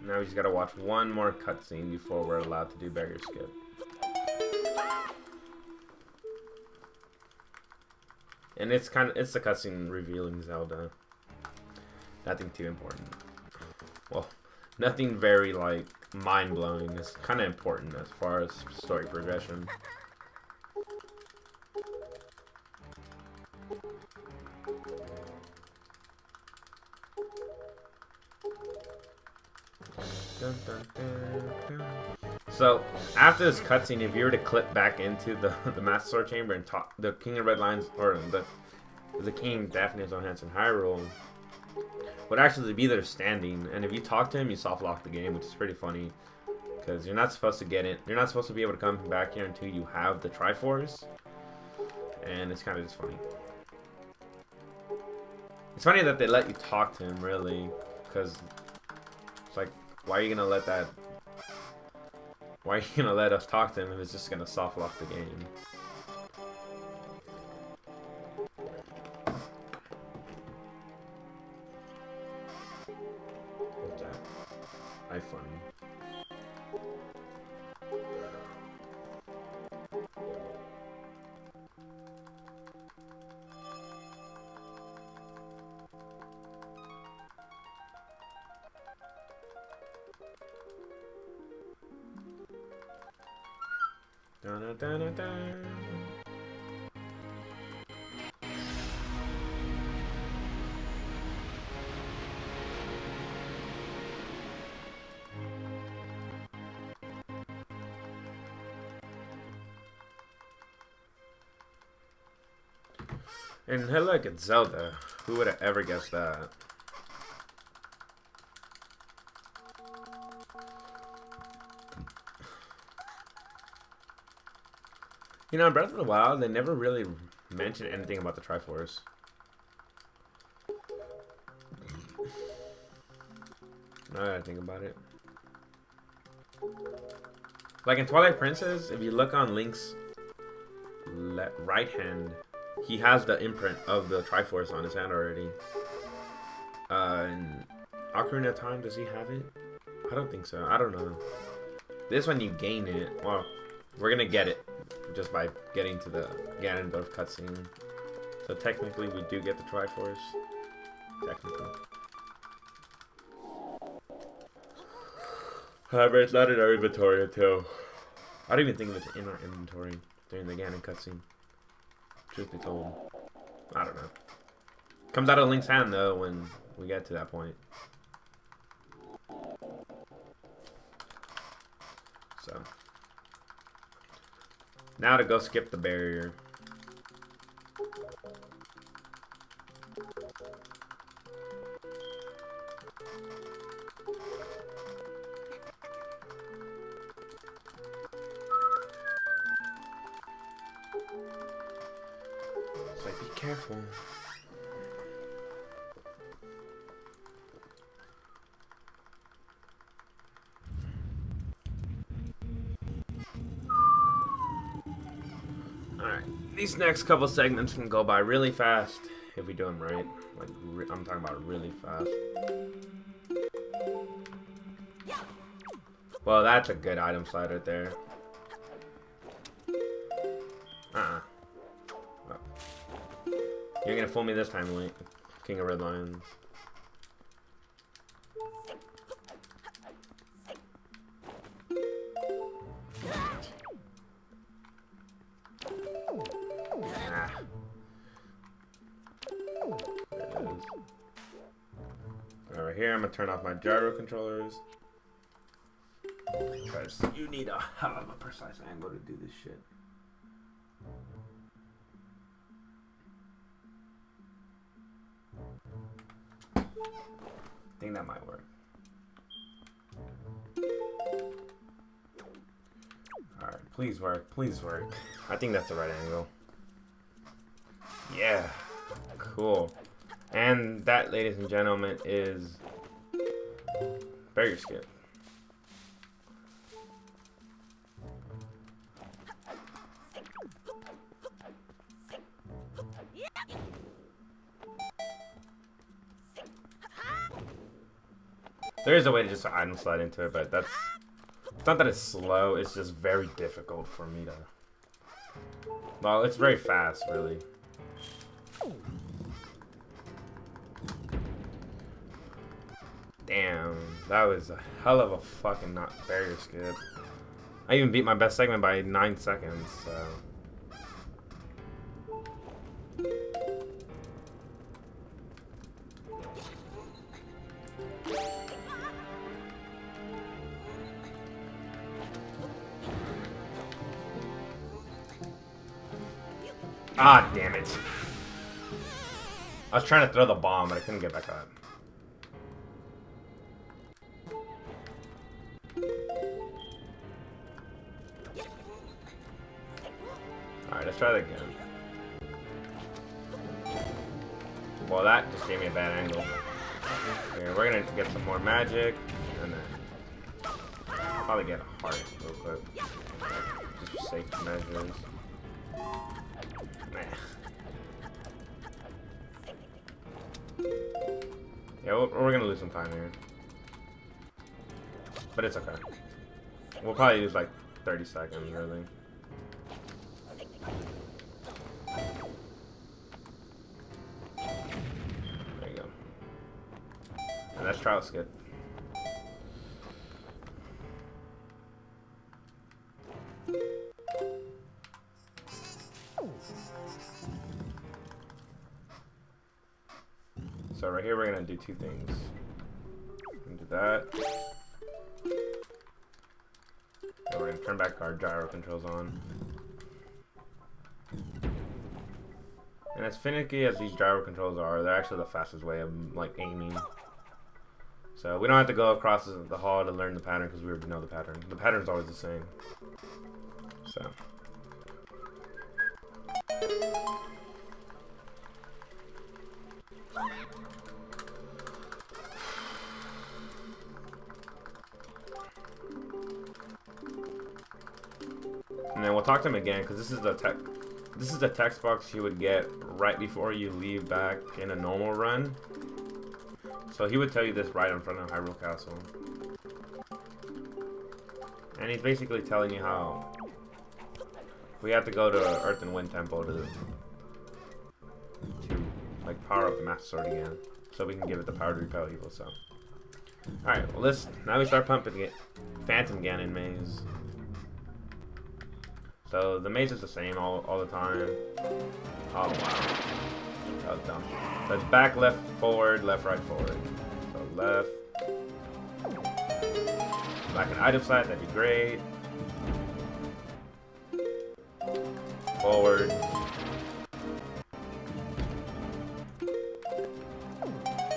Now we just gotta watch one more cutscene before we're allowed to do barrier skip. And it's the cutscene revealing Zelda. Nothing too important. Well, nothing very like mind-blowing. It's kind of important as far as story progression. Dun, dun, dun, dun. So after this cutscene, if you were to clip back into the Master Sword Chamber and talk, the King of Red Lions, or the King Daphne of Hanson Hyrule would actually be there standing, and if you talk to him, you soft lock the game, which is pretty funny because you're not supposed to get in. You're not supposed to be able to come back here until you have the Triforce, and it's kind of just funny. It's funny that they let you talk to him, really, because it's like, why are you gonna let that? Why are you gonna let us talk to him if it's just gonna soft lock the game? What's that? iPhone. Dun, dun, dun, dun, dun. And hey, look, it's Zelda. Who would have ever guessed that? You know, in Breath of the Wild, they never really mentioned anything about the Triforce. Now that I think about it. Like in Twilight Princess, if you look on Link's right hand, he has the imprint of the Triforce on his hand already. In Ocarina of Time, does he have it? I don't think so. I don't know. This one you gain it. Well, we're gonna get it just by getting to the Ganondorf cutscene. So technically we do get the Triforce. Technically. However, it's not in our inventory until... I don't even think it's in our inventory during the Ganon cutscene. Truth be told. I don't know. Comes out of Link's hand though when we get to that point. So. Now to go skip the barrier. It's like, be careful. Alright, these next couple segments can go by really fast if we do them right. Like, I'm talking about really fast. Well, that's a good item slide right there. Oh. You're gonna fool me this time, Link. King of Red Lions. Over here, I'm gonna turn off my gyro controllers. Because you need a hell of a precise angle to do this shit. I think that might work. Alright, please work, please work. I think that's the right angle. Yeah, cool. And that, ladies and gentlemen, is barrier skip. There is a way to just item slide into it, but that's... It's not that it's slow, it's just very difficult for me to... Well, it's very fast, really. Damn, that was a hell of a fucking not barrier skip. I even beat my best segment by 9 seconds, so... Ah, damn it. I was trying to throw the bomb, but I couldn't get back up. Alright, let's try that again. Well, that just gave me a bad angle. Okay, we're gonna get some more magic, and then probably get a heart real quick. Just for safety measures. Yeah, we're gonna lose some time here. But it's okay. We'll probably use like 30 seconds, really. There you go. And that's trial skip. So right here we're gonna do two things. We're gonna do that. And we're gonna turn back our gyro controls on. And as finicky as these gyro controls are, they're actually the fastest way of like aiming. So we don't have to go across the hall to learn the pattern because we already know the pattern. The pattern's always the same. So. And then we'll talk to him again because this is the text box you would get right before you leave back in a normal run. So he would tell you this right in front of Hyrule Castle. And he's basically telling you how We have to go to Earth and Wind Temple to like power up the Master Sword again, so we can give it the power to repel evil. So, all right, well now we start pumping it. Phantom Ganon maze. So the maze is the same all the time. Oh wow, that was dumb. So it's back, left, forward, left, right, forward. So left. Back an item slot, that'd be great. Forward.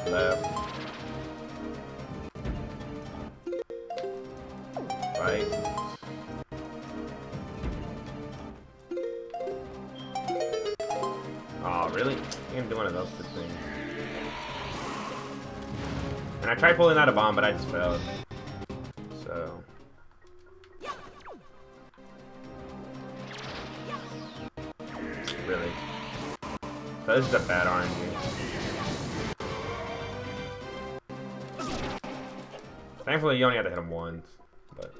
Left. Right. Oh, really? I'm gonna do one of those good things. And I tried pulling out a bomb, but I just failed. So. Really. So this is a bad RNG. Thankfully, you only had to hit him once, but.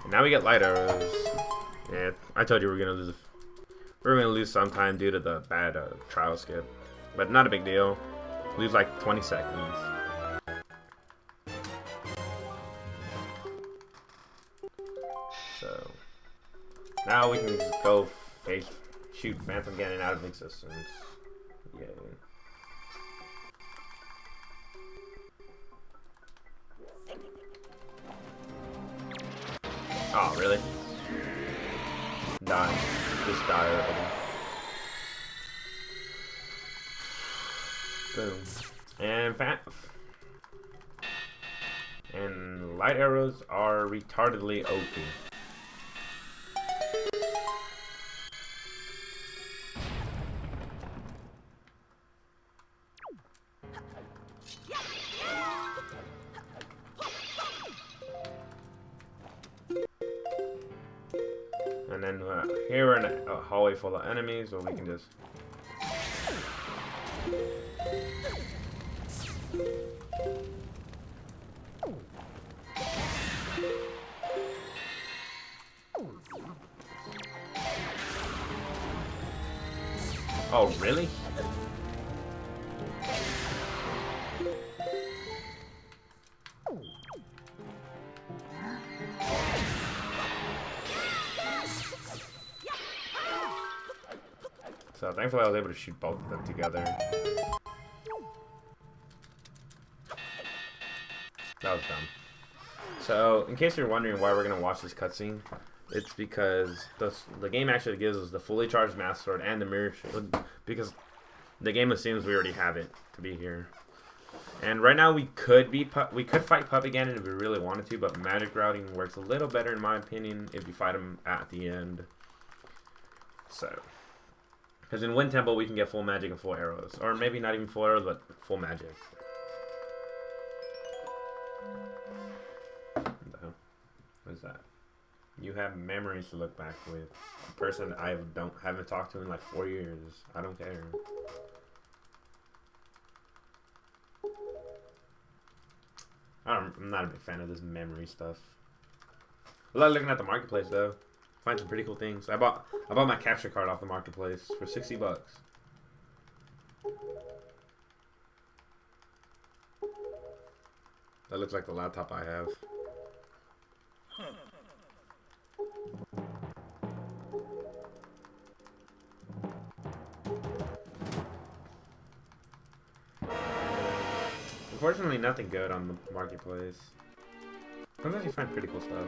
And now we get light arrows. Yeah, I told you we were gonna lose. We were gonna lose sometime due to the bad trial skip, but not a big deal. Lose like 20 seconds. So now we can just go shoot Phantom Ganon out of existence. Yay. Oh, really? Die. Just die already. Boom. And light arrows are retardedly OP. And then here we're in a hallway full of enemies, so we can just. Oh, really? So thankfully I was able to shoot both of them together. That was dumb. So, in case you're wondering why we're going to watch this cutscene, it's because the game actually gives us the fully charged Master Sword and the Mirror Shield, because the game assumes we already have it to be here. And right now we could fight Pup again if we really wanted to, but magic routing works a little better in my opinion if you fight him at the end. So, because in Wind Temple we can get full magic and full arrows, or maybe not even full arrows, but full magic. What is that? You have memories to look back with. A person I haven't talked to in like 4 years. I don't care. I'm not a big fan of this memory stuff. I like looking at the marketplace though. Find some pretty cool things. I bought my capture card off the marketplace for $60. That looks like the laptop I have. Unfortunately, nothing good on the marketplace. Sometimes you find pretty cool stuff.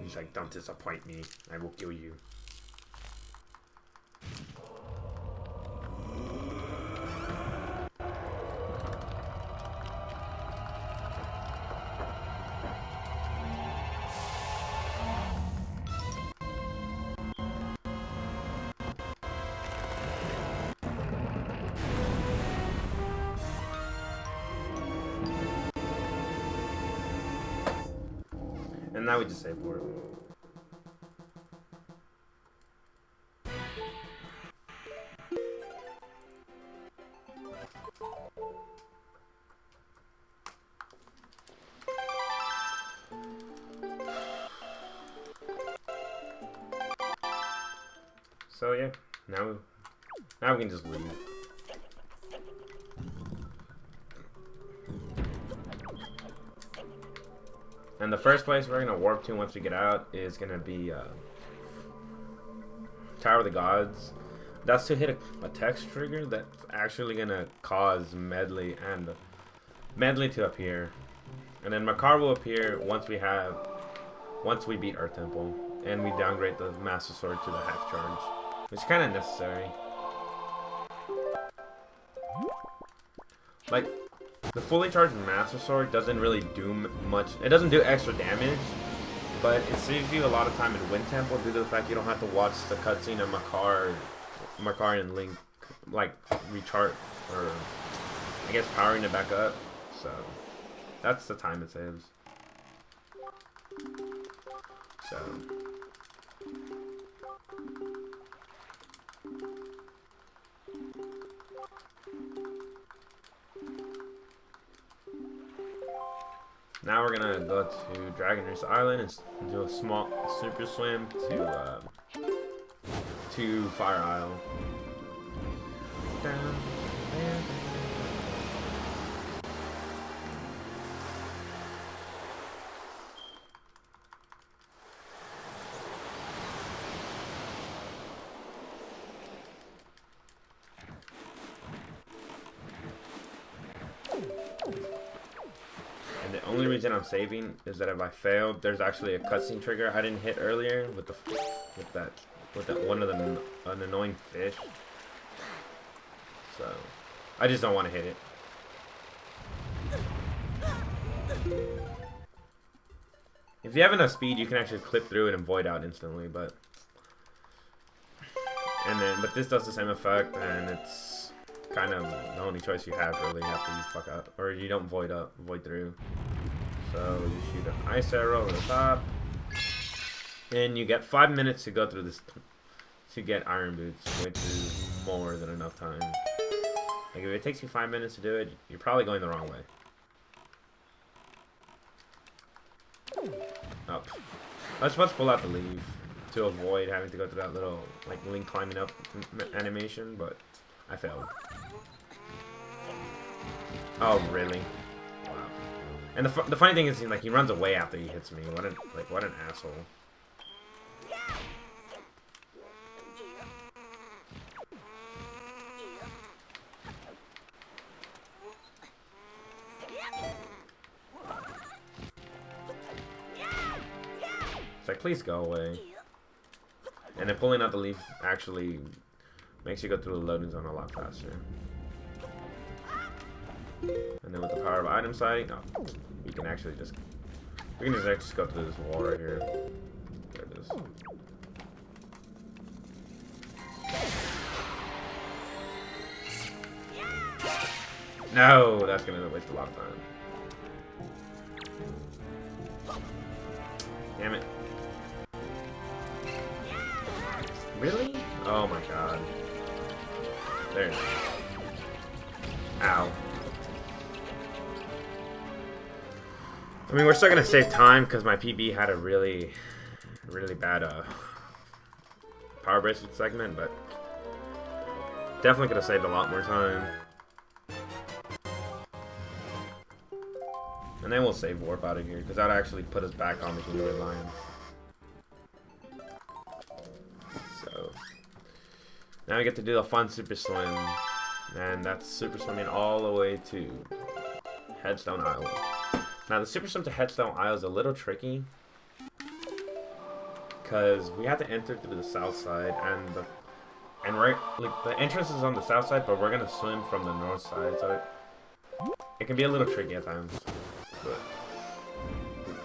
He's like, don't disappoint me. I will kill you. And now we just save for it. So yeah, now we can just leave. And the first place we're gonna warp to once we get out is gonna be Tower of the Gods. That's to hit a text trigger that's actually gonna cause Medley to appear, and then Makar will appear once we beat Earth Temple and we downgrade the Master Sword to the half charge, which is kind of necessary. Like, the fully charged Master Sword doesn't really do much. It doesn't do extra damage, but it saves you a lot of time in Wind Temple due to the fact you don't have to watch the cutscene of Makar and Link, like, recharge, or I guess powering it back up. So, that's the time it saves. So. Now we're gonna go to Dragon Race Island and do a small super swim to Fire Isle. And the only reason I'm saving is that if I failed, there's actually a cutscene trigger I didn't hit earlier with one of an annoying fish. So I just don't want to hit it. If you have enough speed, you can actually clip through it and void out instantly, but this does the same effect, and it's kind of the only choice you have really after you fuck up, or you don't void through. So you shoot an ice arrow over the top, and you get 5 minutes to go through this to get Iron Boots, which is more than enough time. Like, if it takes you 5 minutes to do it, you're probably going the wrong way. Oh, let's pull out the leaf to avoid having to go through that little, like, Link climbing up animation, but I failed. Oh, really? Wow. And the funny thing is, like, he runs away after he hits me. What an asshole. It's like, please go away. And then pulling out the leaf actually makes you go through the loading zone a lot faster. And then with the power of item sight, we can actually just go through this wall right here. There it is. No, that's gonna waste a lot of time. Damn it. Really? Oh my god. There it is. Ow. I mean, we're still gonna save time because my PB had a really bad power bracelet segment, but definitely could have saved a lot more time. And then we'll save warp out of here because that actually put us back on the King Red Lion. So now we get to do the fun super swim, and that's super swimming all the way to Headstone Isle. Now the super swim to Headstone Isle is a little tricky because we have to enter through the south side, and the entrance is on the south side, but we're gonna swim from the north side, so it can be a little tricky at times. But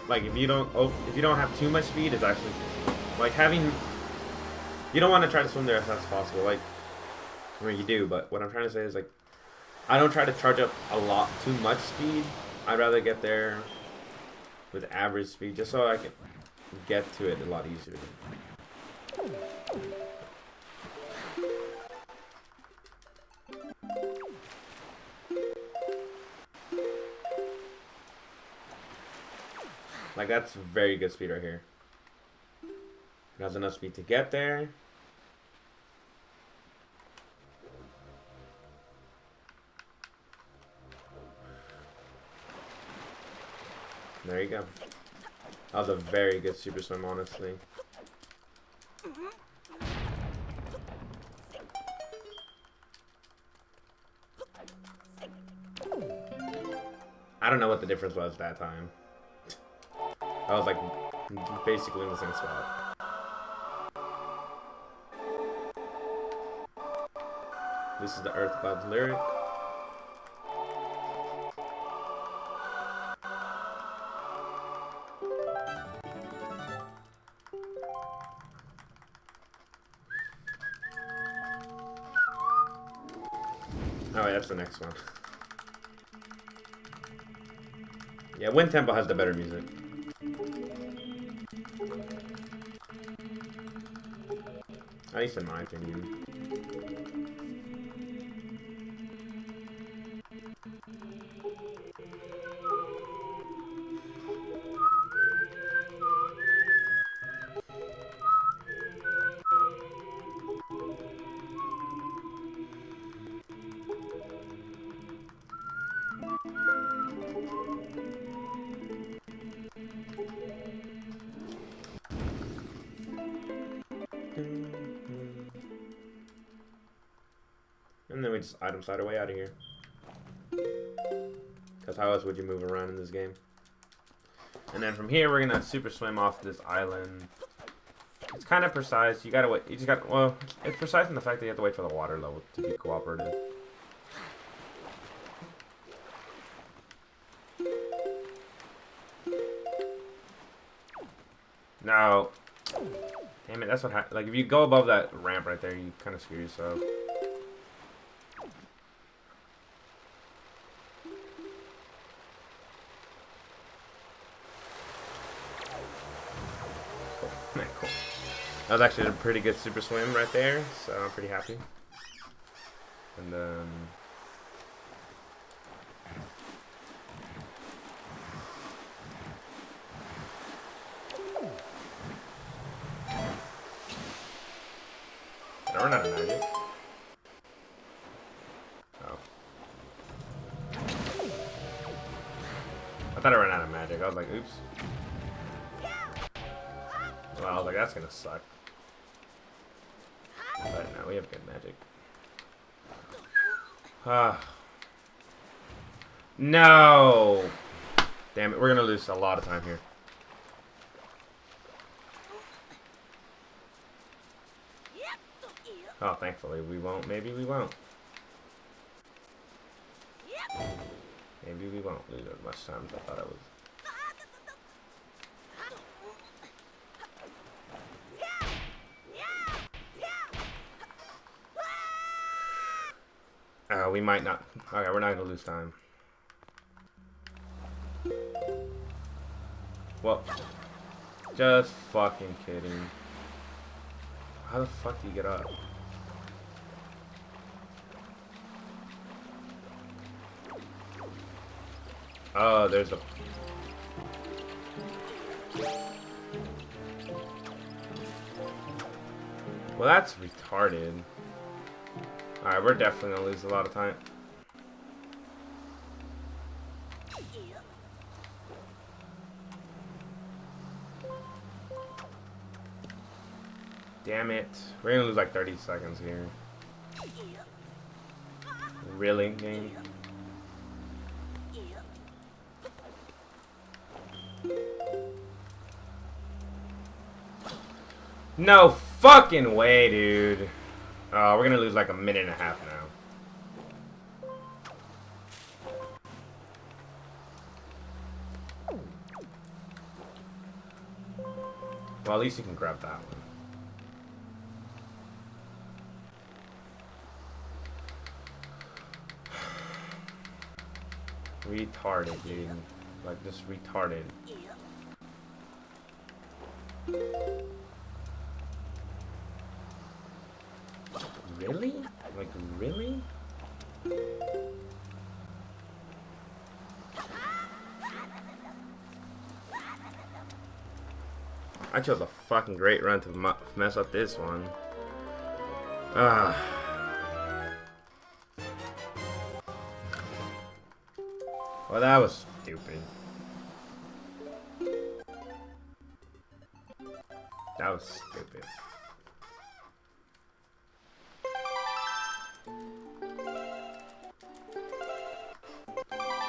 like if you don't have too much speed, it's actually like you don't want to try to swim there as fast as possible. Like, I mean, you do, but what I'm trying to say is, like, I don't try to charge up too much speed. I'd rather get there with average speed, just so I can get to it a lot easier. Like, that's very good speed right here. It has enough speed to get there, There you go. That was a very good super swim, honestly. I don't know what the difference was that time. I was like basically in the same spot. This is the Earth God's lyric. Oh, wait, that's the next one. Yeah, Wind Temple has the better music. At least in my opinion. And then we just item slide our way out of here. Because how else would you move around in this game? And then from here, we're gonna super swim off this island. It's kind of precise. You gotta wait. You just got. Well, it's precise in the fact that you have to wait for the water level to be cooperative. No. Damn it, that's what happens. Like, if you go above that ramp right there, you kind of screw yourself. Cool. Cool. That was actually a pretty good super swim right there, so I'm pretty happy. And then... Did I run out of magic? Oh. I thought I ran out of magic. I was like, oops. Well, I was like, that's gonna suck. But no, we have good magic. No! Damn it, we're gonna lose a lot of time here. Oh, thankfully we won't. Maybe we won't. Maybe we won't lose as much time as I thought I would. We might not. Okay, we're not gonna lose time. Well, just fucking kidding. How the fuck do you get up? Oh, there's a... Well, that's retarded. Alright, we're definitely gonna lose a lot of time. Damn it. We're gonna lose like 30 seconds here. Really, game? No fucking way, dude. Oh, we're gonna lose like a minute and a half now. Well, at least you can grab that one. Retarded, dude. Like, just retarded. Really? Like, really? I chose a fucking great run to mess up this one. Ah. Well, that was stupid. That was stupid.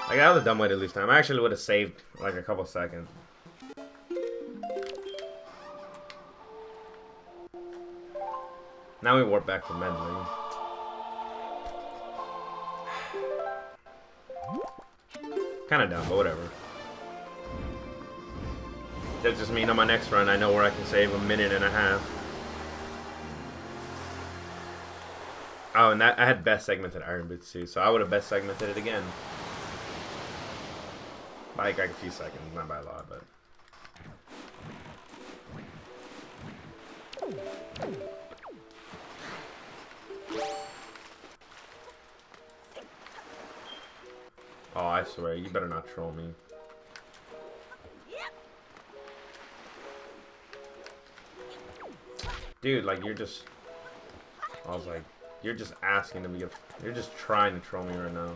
Like, that was a dumb way to lose time. I actually would have saved like a couple seconds. Now we warp back to Medley. Kind of dumb, but whatever. That just means on my next run, I know where I can save 1.5 minutes. Oh, and that I had best segmented Iron Boots too, so I would have best segmented it again. By like a few seconds, not by a lot, but. Oh, I swear, you better not troll me. Dude, like, you're just... I was like, you're just asking to be... You're just trying to troll me right now.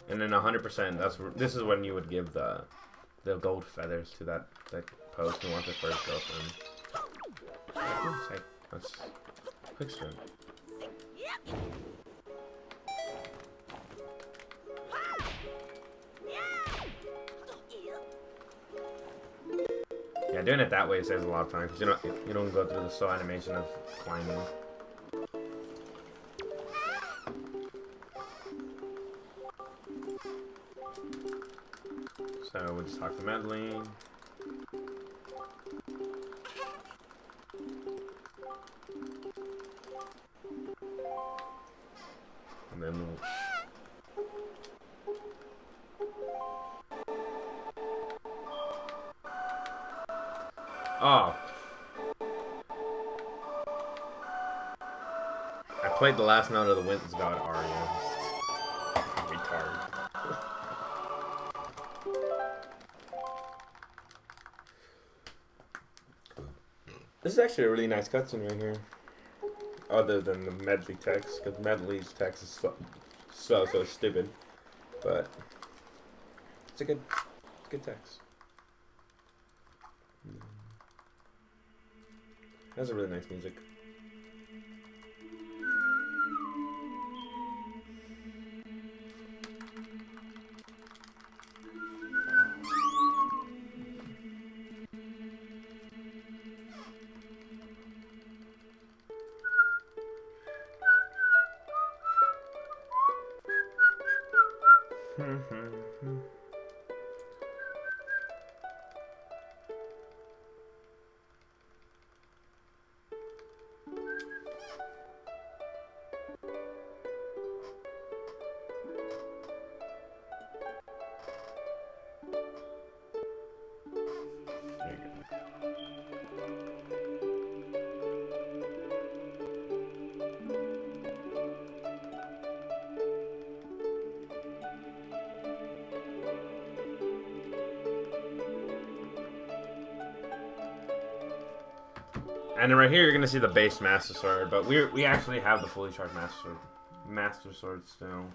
And then 100%, this is when you would give the gold feathers to that post who wants their first girlfriend. Let's quick spin. Yeah, doing it that way saves a lot of time because you don't go through the slow animation of climbing. So we'll just talk to Medley. And then oh. I played the last note of the Wind's God aria. Retard. This is actually a really nice cutscene right here. Other than the Medley text, because Medley's text is so stupid. But it's a good text. That's a really nice music. And then right here, you're gonna see the base Master Sword, but we actually have the fully charged Master Sword still.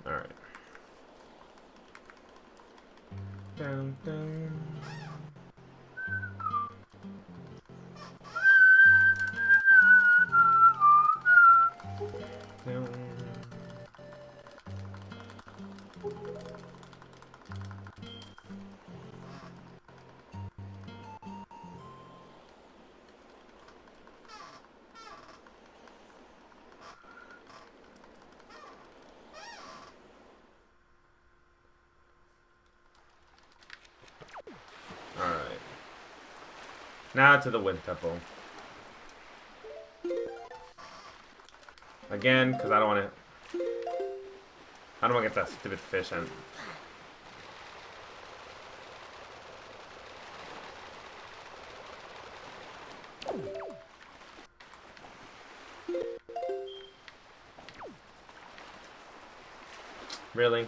Alright. Dun, dun. Dun. Now to the Wind Temple. Again, because I don't want to... I don't want to get that stupid fish in. Really?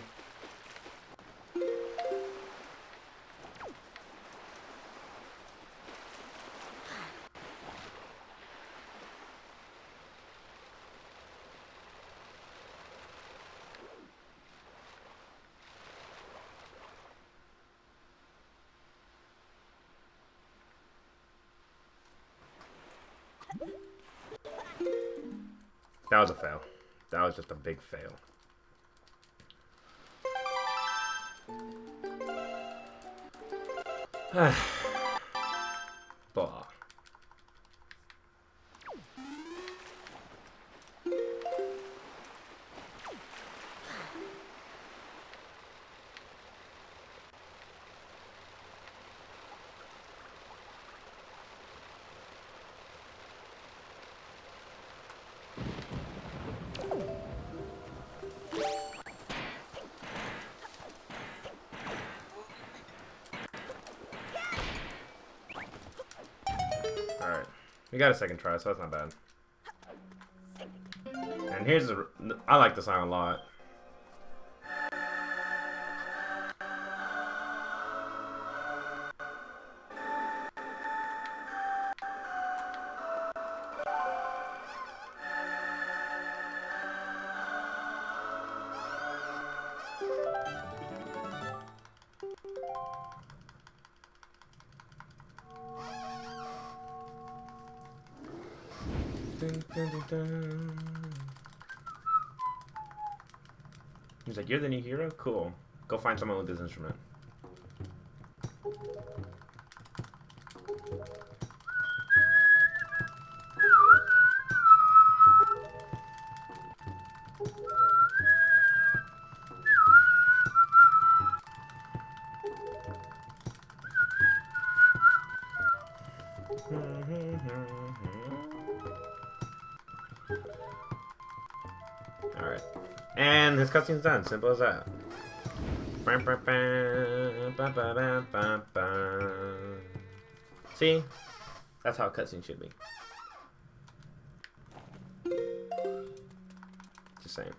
That was a fail. That was just a big fail. Blah. Alright. We got a second try, so that's not bad. And here's the... I like the song a lot. Dun, dun, dun, dun. He's like, you're the new hero? Cool. Go find someone with this instrument. Alright. And his cutscene's done. Simple as that. See? That's how a cutscene should be. Just saying.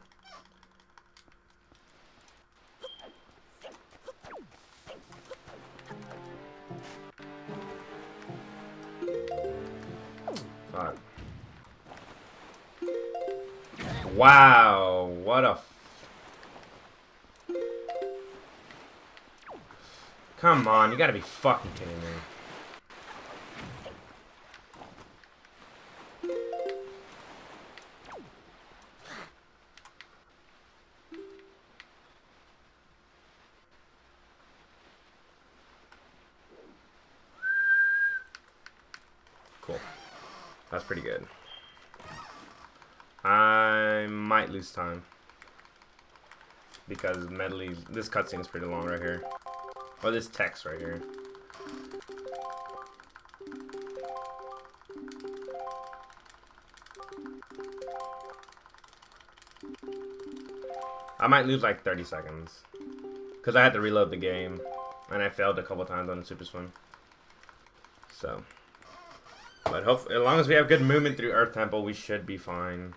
Fuck. Wow, what a... Come on, you gotta be fucking kidding me. Cool. That's pretty good. I might lose time. Because medley, this cutscene is pretty long right here. Or this text right here. I might lose like 30 seconds. Because I had to reload the game. And I failed a couple times on the Super Swim. So. But hopefully, as long as we have good movement through Earth Temple, we should be fine.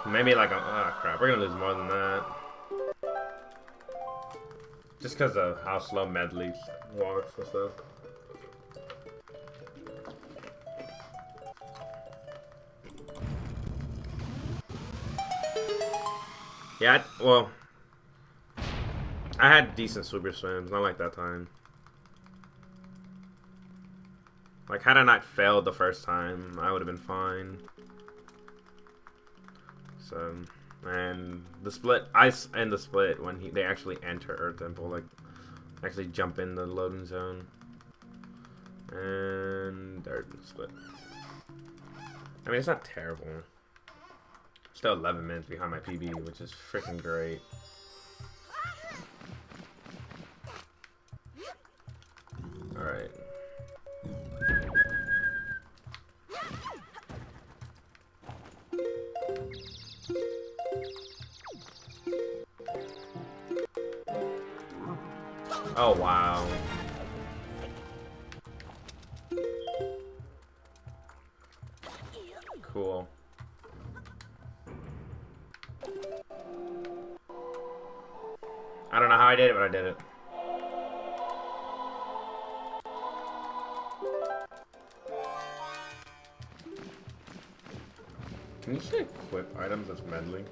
Maybe like, oh crap, we're gonna lose more than that. Just because of how slow medley walks and stuff. Yeah, well, I had decent super swims, not like that time. Like, had I not failed the first time, I would have been fine. So, and the split, ice and the split when they actually enter Earth Temple, like, actually jump in the loading zone. And there's the split. I mean, it's not terrible. Still 11 minutes behind my PB, which is freaking great. Alright. Oh, wow. Cool. I don't know how I did it, but I did it. Can you say equip items as medley?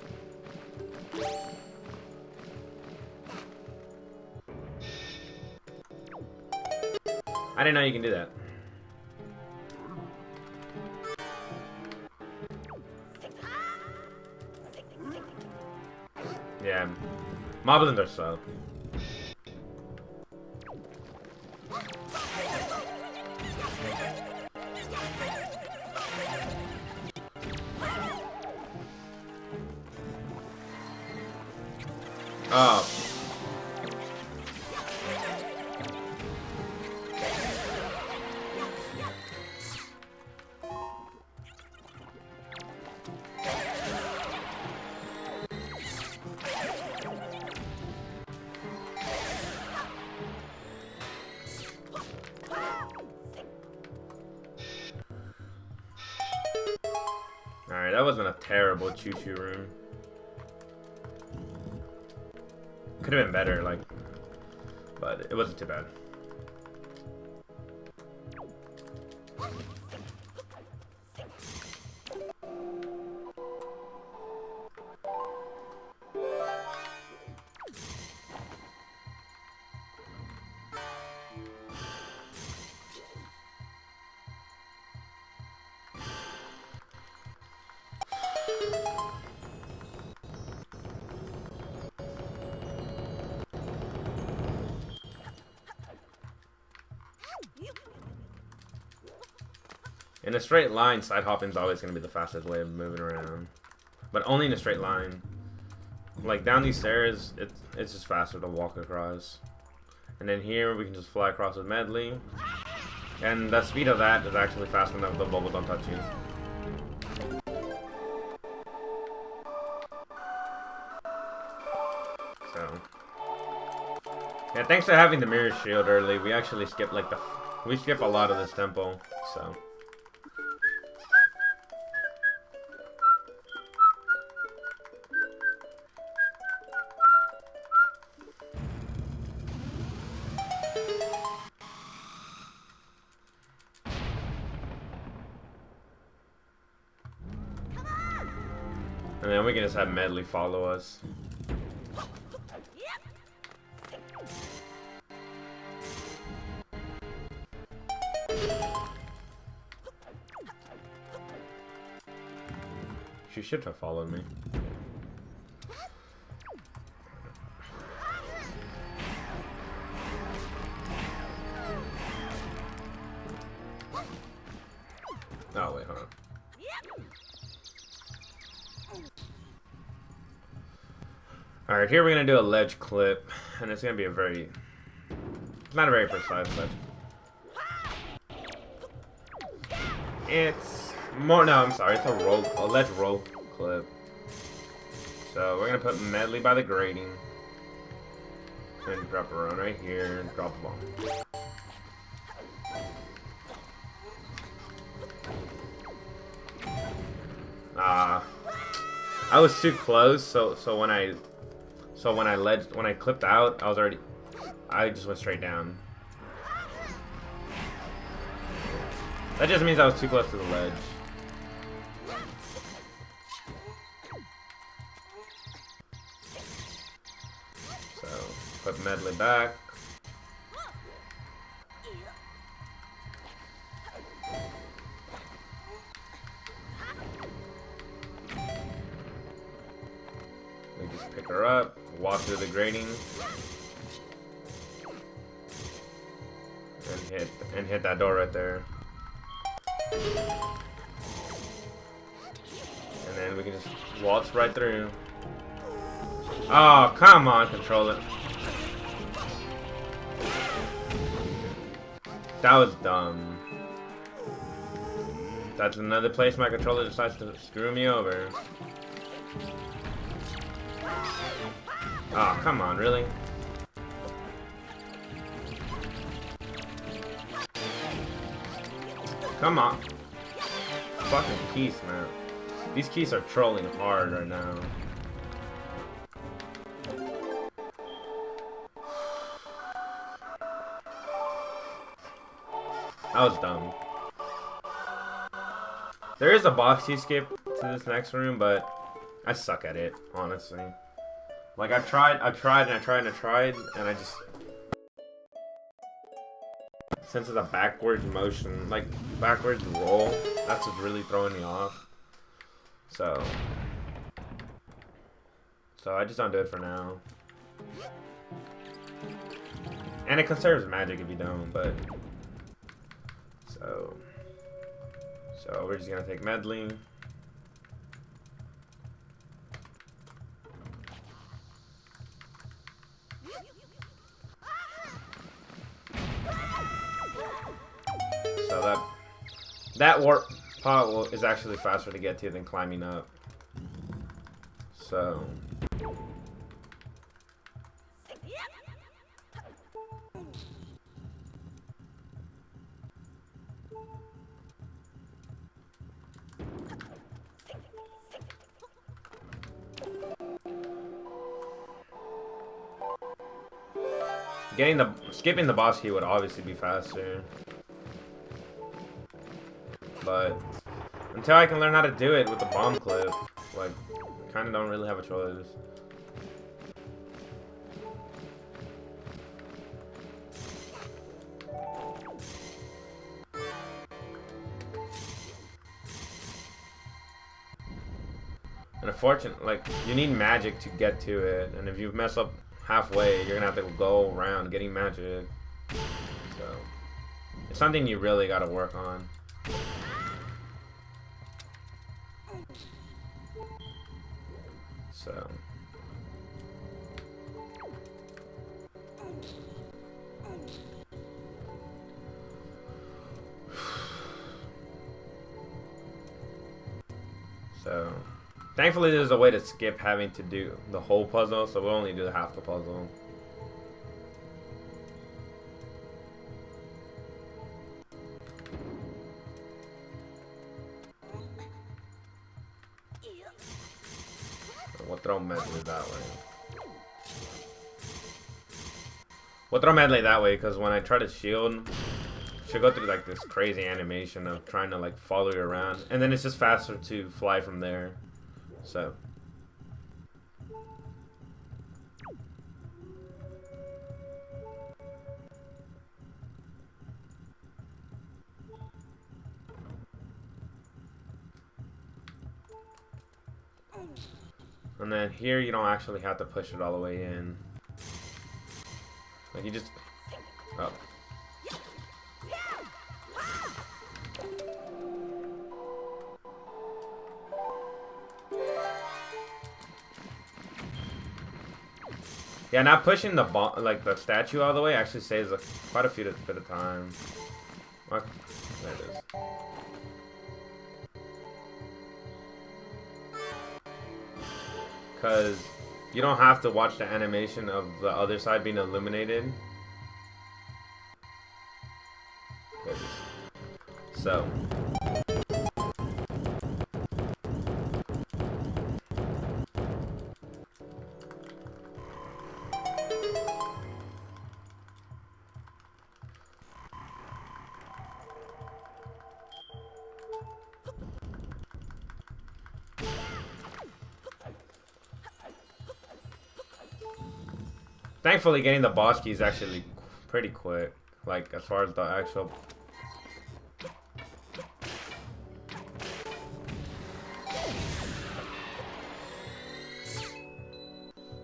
I didn't know you can do that. Yeah, moblins are slow. Oh. Alright, that wasn't a terrible choo-choo room. Could have been better, like, but it wasn't too bad. In a straight line, side hopping is always going to be the fastest way of moving around. But only in a straight line. Like, down these stairs, it's just faster to walk across. And then here, we can just fly across with medley. And the speed of that is actually fast enough the bubbles don't touch you. So. Yeah, thanks for having the mirror shield early. We actually skipped, like, we skip a lot of this tempo, so. And then we can just have medley follow us. She should have followed me. Oh, wait, hold on. Alright, here we're gonna do a ledge clip, and it's gonna be not a very precise ledge. It's more, no, I'm sorry, it's a ledge roll clip. So we're gonna put medley by the grating, and drop around right here, and drop the bomb. I was too close, so when I clipped out, I just went straight down. That just means I was too close to the ledge. So, put medley back. We just pick her up, walk through the grating, and hit that door right there. and we can just waltz right through. Oh, come on, controller. That was dumb. That's another place my controller decides to screw me over. Oh, come on, really? Come on. Fucking keys, man. These keys are trolling hard right now. That was dumb. There is a box key skip to this next room, but I suck at it, honestly. Like, I tried, and I just... Since it's a backwards motion, like, backwards roll, that's what's really throwing me off. So I just don't do it for now. And it conserves magic if you don't, but... So we're just gonna take meddling. So that warp pot is actually faster to get to than climbing up. So skipping the boss key would obviously be faster. But until I can learn how to do it with the bomb clip, like, kind of don't really have a choice. And unfortunately, like, you need magic to get to it, and if you mess up halfway, you're gonna have to go around getting magic. So it's something you really gotta work on. So thankfully there's a way to skip having to do the whole puzzle, so we'll only do half the puzzle. We'll throw medley that way. We'll throw medley that way because when I try to shield, she'll go through like this crazy animation of trying to like follow you around, and then it's just faster to fly from there. So and then here you don't actually have to push it all the way in. Like you just oh. Yeah, not pushing the like the statue all the way actually saves quite a bit of time. Okay. There it is. Because you don't have to watch the animation of the other side being illuminated. There it is. So. Thankfully, getting the boss key is actually pretty quick. Like, as far as the actual...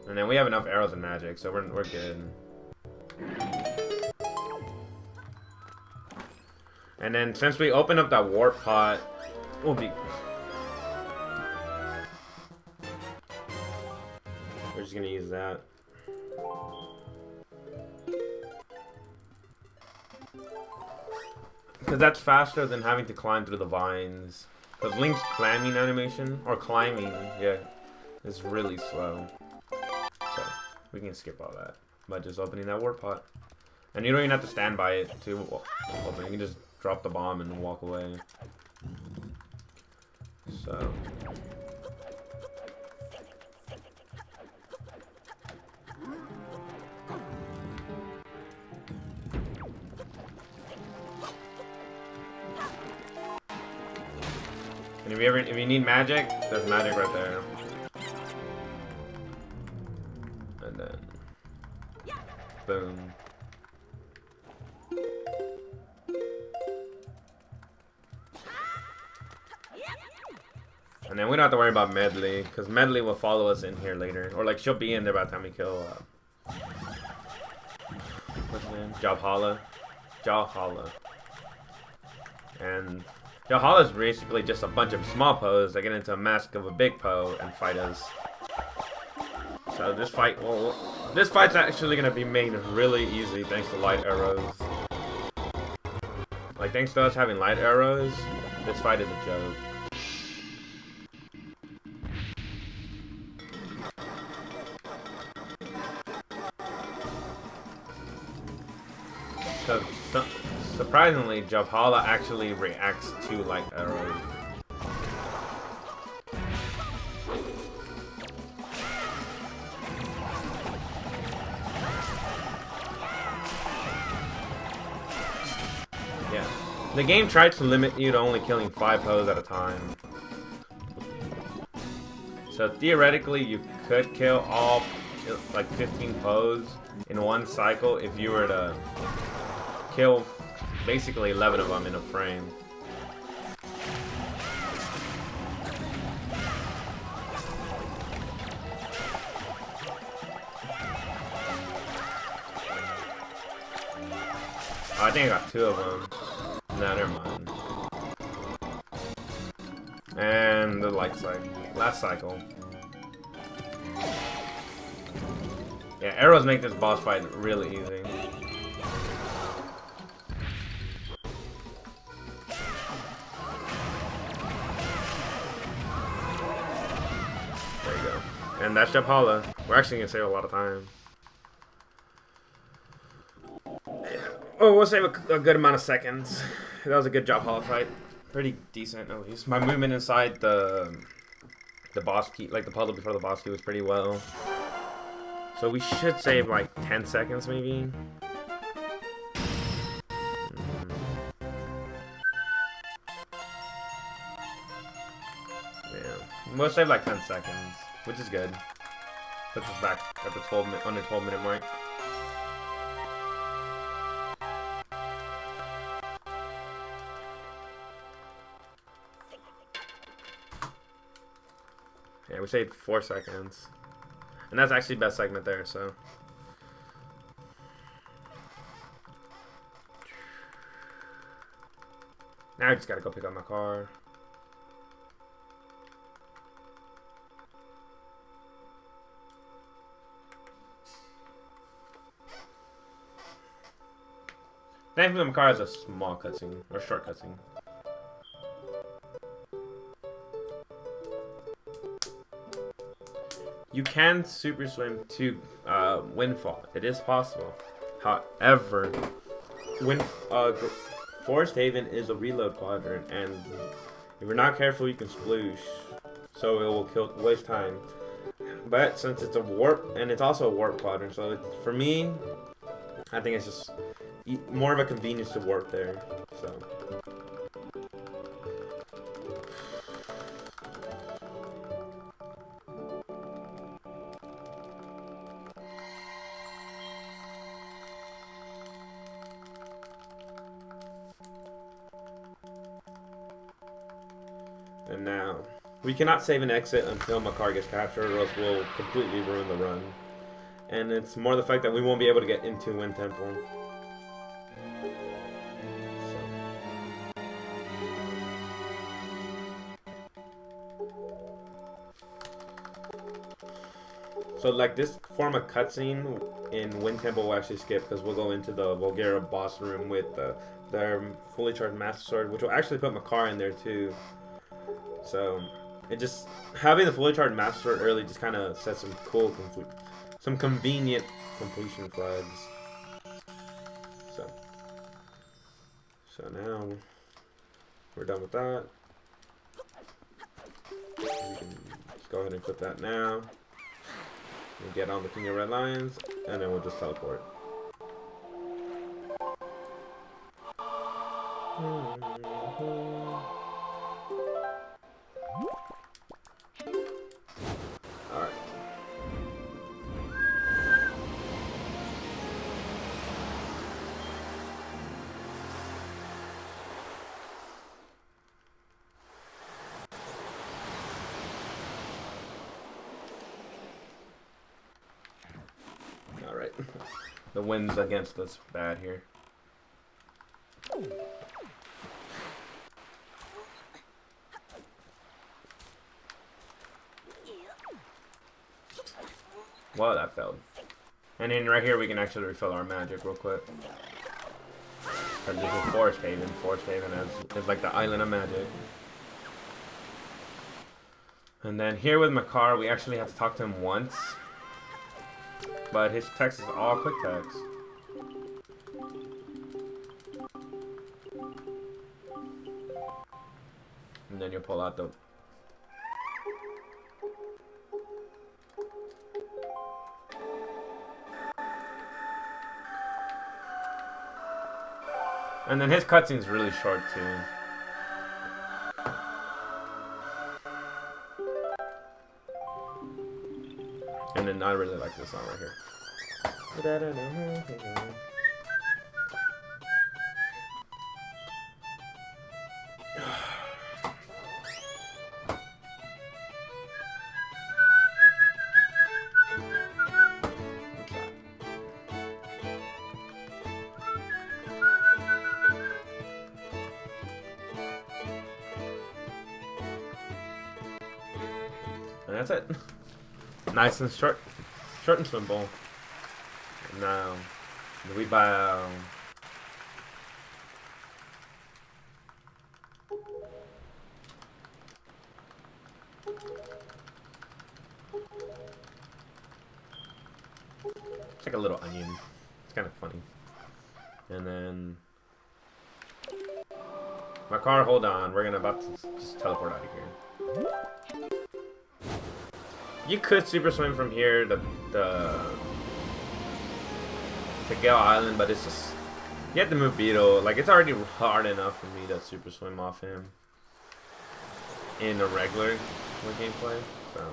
And then we have enough arrows and magic, so we're good. And then, since we opened up that warp pot, we'll be... We're just gonna use that. Because that's faster than having to climb through the vines. Because Link's climbing animation, or climbing, yeah, is really slow. So, we can skip all that by just opening that warp pot. And you don't even have to stand by it to open. You can just drop the bomb and walk away. So. And if you need magic, there's magic right there. And then, boom. And then we don't have to worry about Medley, because Medley will follow us in here later. Or like she'll be in there by the time we kill what's his name? Jawhala. And Jawhala is basically just a bunch of small Poes that get into a mask of a big Poe and fight us. So this fight's actually gonna be made really easy thanks to light arrows. Like thanks to us having light arrows, this fight is a joke. Because surprisingly, Jawhala actually reacts to light arrows. Yeah. The game tries to limit you to only killing 5 Poes at a time. So theoretically, you could kill all like 15 Poes in one cycle if you were to kill basically 11 of them in a frame. Oh, I think I got 2 of them. No, never mind. And the light cycle. Last cycle. Yeah, arrows make this boss fight really easy. There you go. And that's Jawhala. We're actually gonna save a lot of time. Oh, we'll save a good amount of seconds. That was a good Jawhala fight. Pretty decent, at least. My movement inside the boss key, like the puzzle before the boss key, was pretty well. So we should save like 10 seconds, maybe. Yeah, we'll save like 10 seconds, which is good. Puts us back at the 12-minute mark. Yeah, we saved 4 seconds. And that's actually the best segment there, so. Now I just gotta go pick up my car. Thankfully my car has a small cutscene, or short cutscene. You can super swim to Windfall. It is possible. However, Forest Haven is a reload quadrant, and if you're not careful, you can sploosh. So it will waste time. But since it's a warp, and it's also a warp quadrant, so for me, I think it's just more of a convenience to warp there. So. And now, we cannot save an exit until my car gets captured, or else we'll completely ruin the run. And it's more the fact that we won't be able to get into Wind Temple. So. So like this form of cutscene in Wind Temple will actually skip because we'll go into the Volgara boss room with their fully charged Master Sword, which will actually put Makar in there too. So it just having the fully charged Master Sword early just kind of sets some cool, some convenient completion flags. So now we're done with that. We can just go ahead and put that now. We'll get on the King of Red Lions, and then we'll just teleport. Alright. Alright. The wind's against us bad here. Wow, that failed. And then right here we can actually refill our magic real quick. This is Forest Haven. Forest Haven is like the island of magic. And then here with Makar, we actually have to talk to him once. But his text is all quick text. And then you'll pull out the... And then his cutscene's really short too. And then I really like this song right here. And that's it. Nice and short and simple. Now, we bow. It's like a little onion. It's kind of funny. And then Makar, hold on. We're about to just teleport out of here. You could super swim from here to Gale Island, but it's just you have to move Beetle. Like it's already hard enough for me to super swim off him in a regular gameplay. So.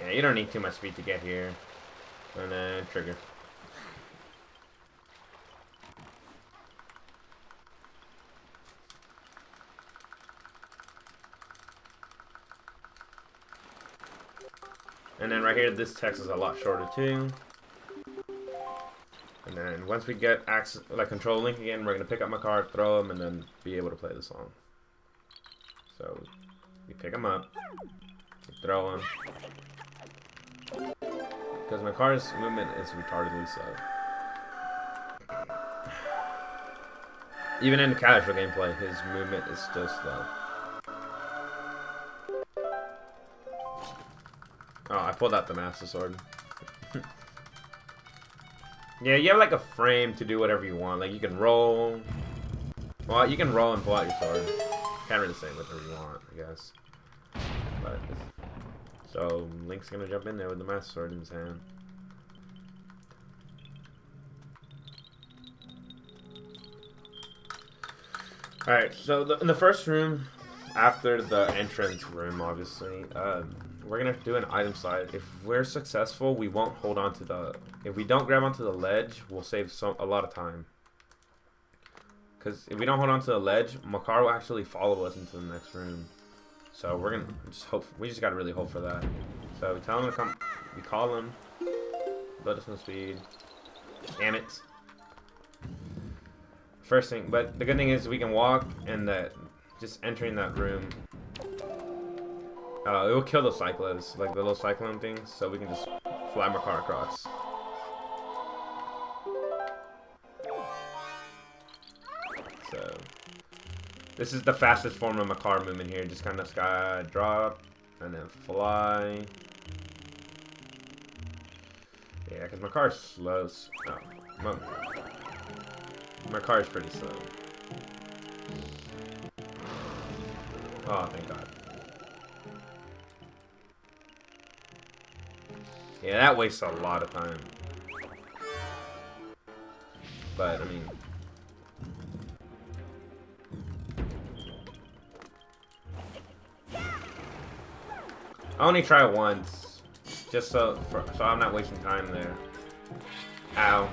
Yeah, you don't need too much speed to get here. And then trigger. And then right here, this text is a lot shorter too. And then once we get access, like control Link again, we're gonna pick up my card, throw him, and then be able to play the song. So we pick him up, we throw him, because my car's movement is retardedly slow. Even in the casual gameplay, his movement is still slow. Oh, I pulled out the Master Sword. Yeah, you have like a frame to do whatever you want. Like you can roll. Well, you can roll and pull out your sword. Can't really say whatever you want, I guess. But so Link's gonna jump in there with the Master Sword in his hand. All right, so in the first room, after the entrance room, obviously, we're gonna do an item slide. If we're successful, we won't hold on to the. If we don't grab onto the ledge, we'll save a lot of time. Because if we don't hold on to the ledge, Makar will actually follow us into the next room. So we're gonna just hope. We just gotta really hope for that. So we tell him to come. We call him. Build us some speed. Damn it. First thing, but the good thing is we can walk, and that just entering that room, it will kill the cyclists, like the little cyclone things. So we can just fly Makar across. So this is the fastest form of Makar movement here. Just kind of sky drop and then fly. Yeah, because Makar is slow. No, Makar is pretty slow. Oh, thank God. Yeah, that wastes a lot of time. But I mean. I only try it once, just so I'm not wasting time there. Ow.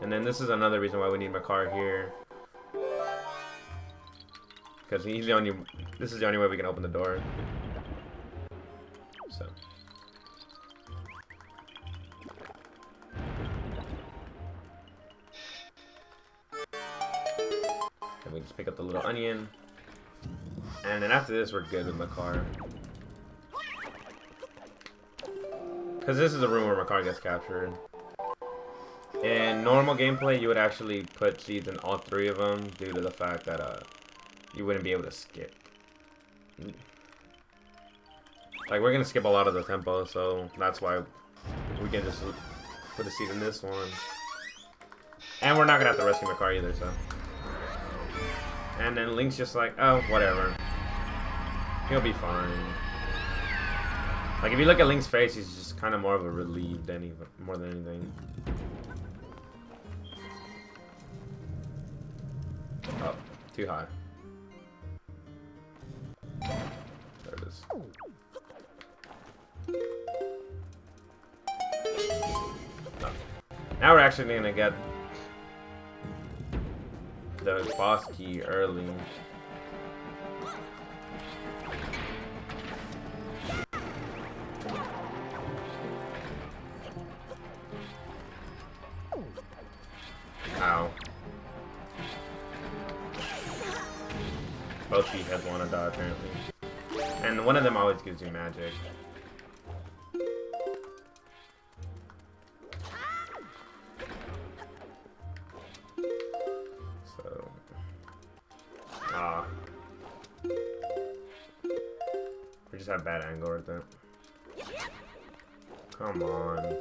And then this is another reason why we need Makar here, because he's the only. This is the only way we can open the door. So. And we just pick up the little onion. And then after this, we're good with Makar. Because this is a room where Makar gets captured. In normal gameplay, you would actually put seeds in all three of them due to the fact that you wouldn't be able to skip. Like, we're going to skip a lot of the tempo, so that's why we can just put a seed in this one. And we're not going to have to rescue Makar either, so. And then Link's just like, oh, whatever. He'll be fine. Like, if you look at Link's face, he's just kind of more of a relieved more than anything. Oh, too high. There it is. Oh. Now we're actually gonna get the boss key early. Ow. Both heads want to die apparently. And one of them always gives you magic. So. We just have bad angle right there. Come on.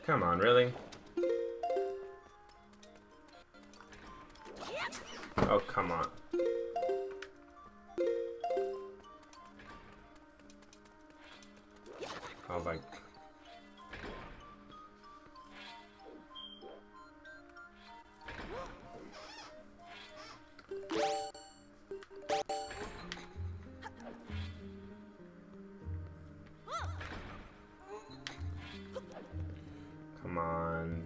Come on, really? Oh, come on. Oh, like. Come on.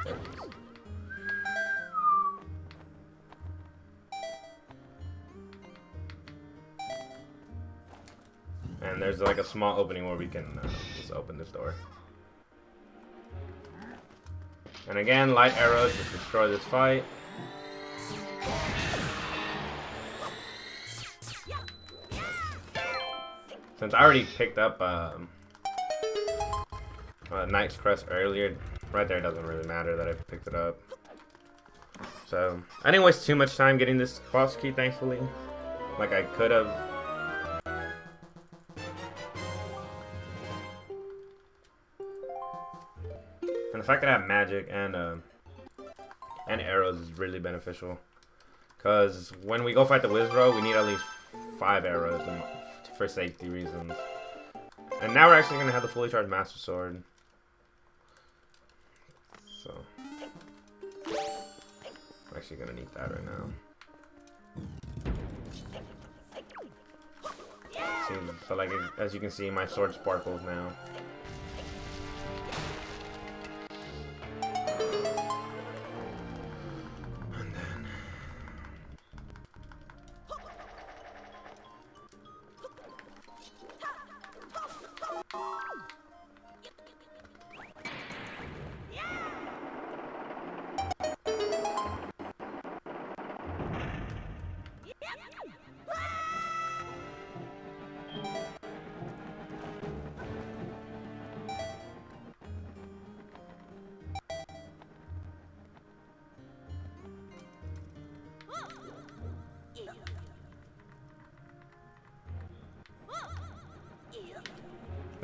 There it is. And there's like a small opening where we can just open this door. And again, light arrows just destroy this fight. Since I already picked up Knight's Crest earlier, right there doesn't really matter that I picked it up. So, I didn't waste too much time getting this boss key, thankfully. Like I could have. And the fact that I have magic and arrows is really beneficial. Because when we go fight the Wizbro, we need at least 5 arrows for safety reasons. And now we're actually going to have the fully charged Master Sword. So. I'm actually going to need that right now. see. So like as you can see, my sword sparkles now. And then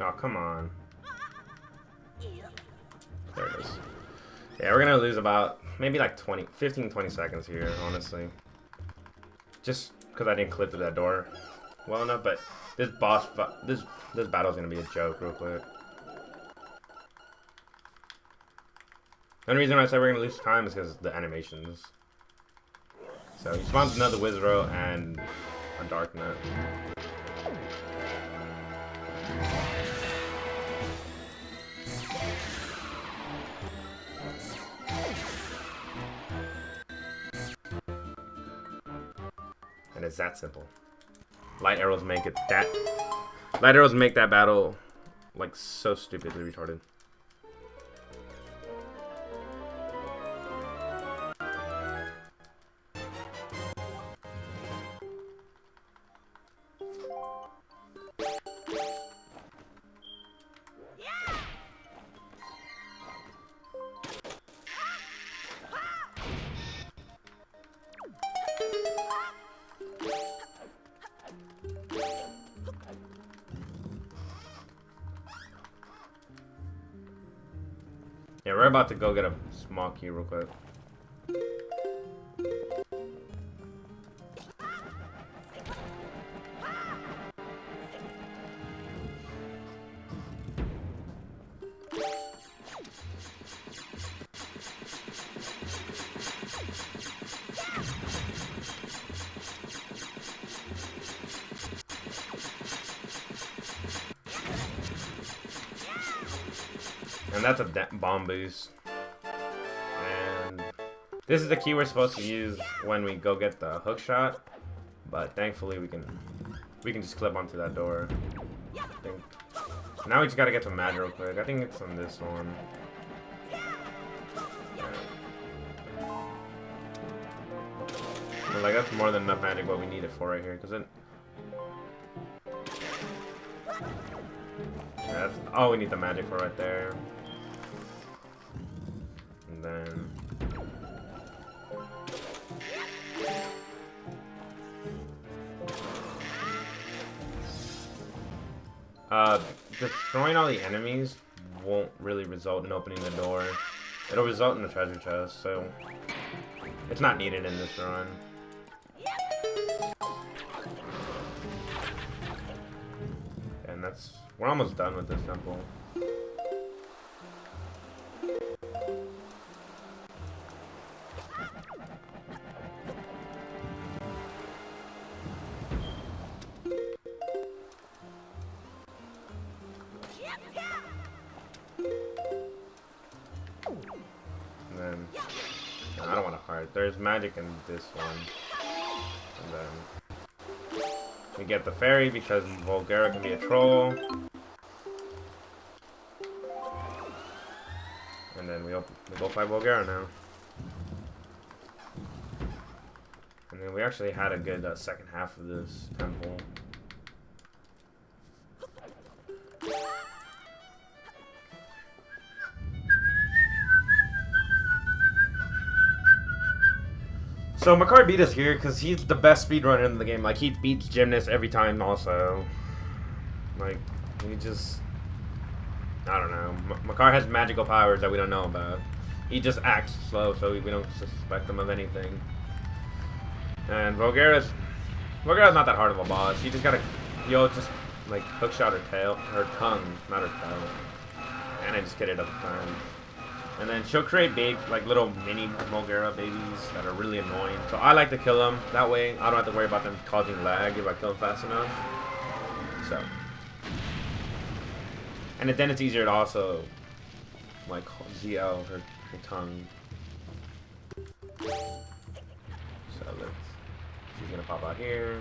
oh, come on. There it is. Yeah, we're gonna lose about maybe like 15-20 seconds here, honestly. Just because I didn't clip through that door well enough, but this this battle's gonna be a joke real quick. The only reason I say we're gonna lose time is because the animations. So he spawns another Wizro and a Dark Knight. And it's that simple. Light arrows make that battle like so stupidly retarded. Yeah, we're about to go get a small key real quick. And that's a bomb boost. And this is the key we're supposed to use when we go get the hook shot. But thankfully we can just clip onto that door. I think. Now we just gotta get some magic real quick. I think it's on this one. But like that's more than enough magic what we need it for right here, cause it. Yeah, that's all we need the magic for right there. And then destroying all the enemies won't really result in opening the door. It'll result in the treasure chest, so it's not needed in this run. And we're almost done with this temple. And then, no, I don't want to heart. There's magic in this one. And then we get the fairy because Volgara can be a troll. And then we go fight Volgara now. And then we actually had a good second half of this temple. So Makar beat us here because he's the best speedrunner in the game. Like, he beats Gymnast every time also. Like, he just... I don't know. Makar has magical powers that we don't know about. He just acts slow, so we don't suspect him of anything. And Volgara's not that hard of a boss. You just gotta... just, like, hookshot her tail. Her tongue, not her tail. And I just get it up time. And then she'll create like little mini Volgara babies that are really annoying. So I like to kill them. That way I don't have to worry about them causing lag if I kill them fast enough. So, and then it's easier to also like ZL her tongue. So she's gonna pop out here.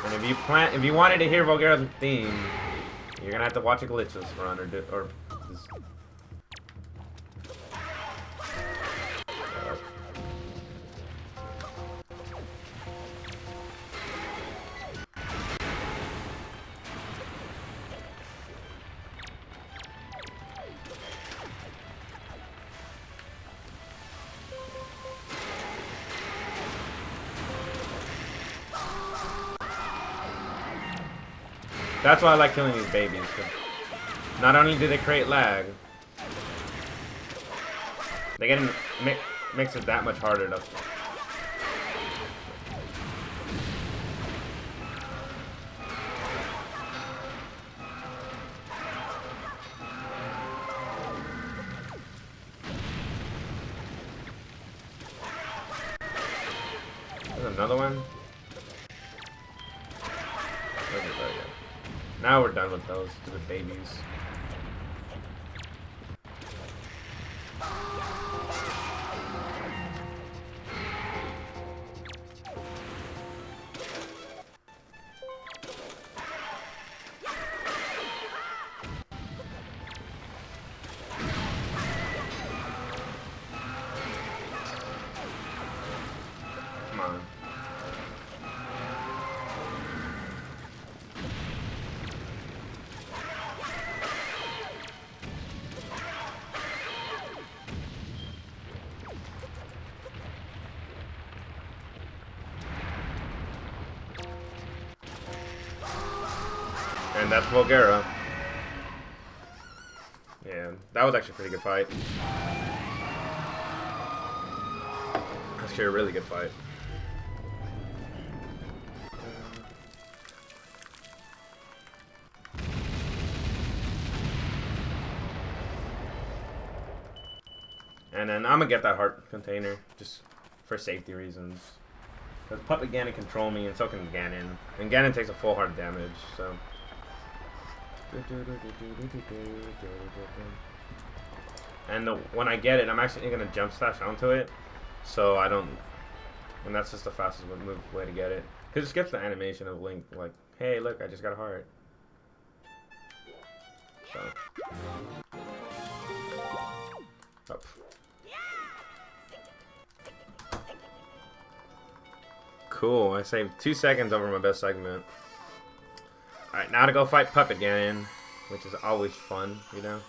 And if you wanted to hear Volgara's theme, you're gonna have to watch a glitchless run or this. That's why I like killing these babies. Not only do they create lag, they get makes it that much harder to. There's another one. Now we're done with those stupid babies. Come on. And that's Volgara. Yeah, that was actually a pretty good fight. Actually, a really good fight. And then I'm gonna get that heart container just for safety reasons. Because Puppet Ganon control me, and so can Ganon. And Ganon takes a full heart of damage, so. And when I get it, I'm actually gonna jump slash onto it, so I don't. And that's just the fastest way to get it. Cause it skips the animation of Link, like, hey, look, I just got a heart. So. Up. Cool. I saved 2 seconds over my best segment. Alright, now to go fight Puppet Ganon, which is always fun, you know?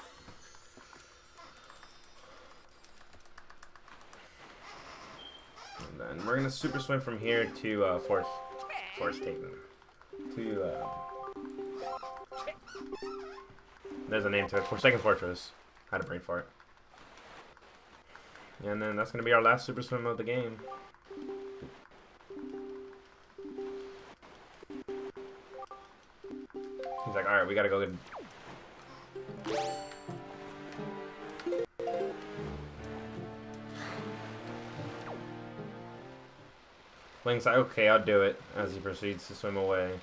And then we're gonna super swim from here to Forest Haven. There's a name to it. Forsaken Fortress. Had a brain fart. And then that's gonna be our last super swim of the game. He's like, alright, we gotta go get... Link's like, okay, I'll do it, as he proceeds to swim away.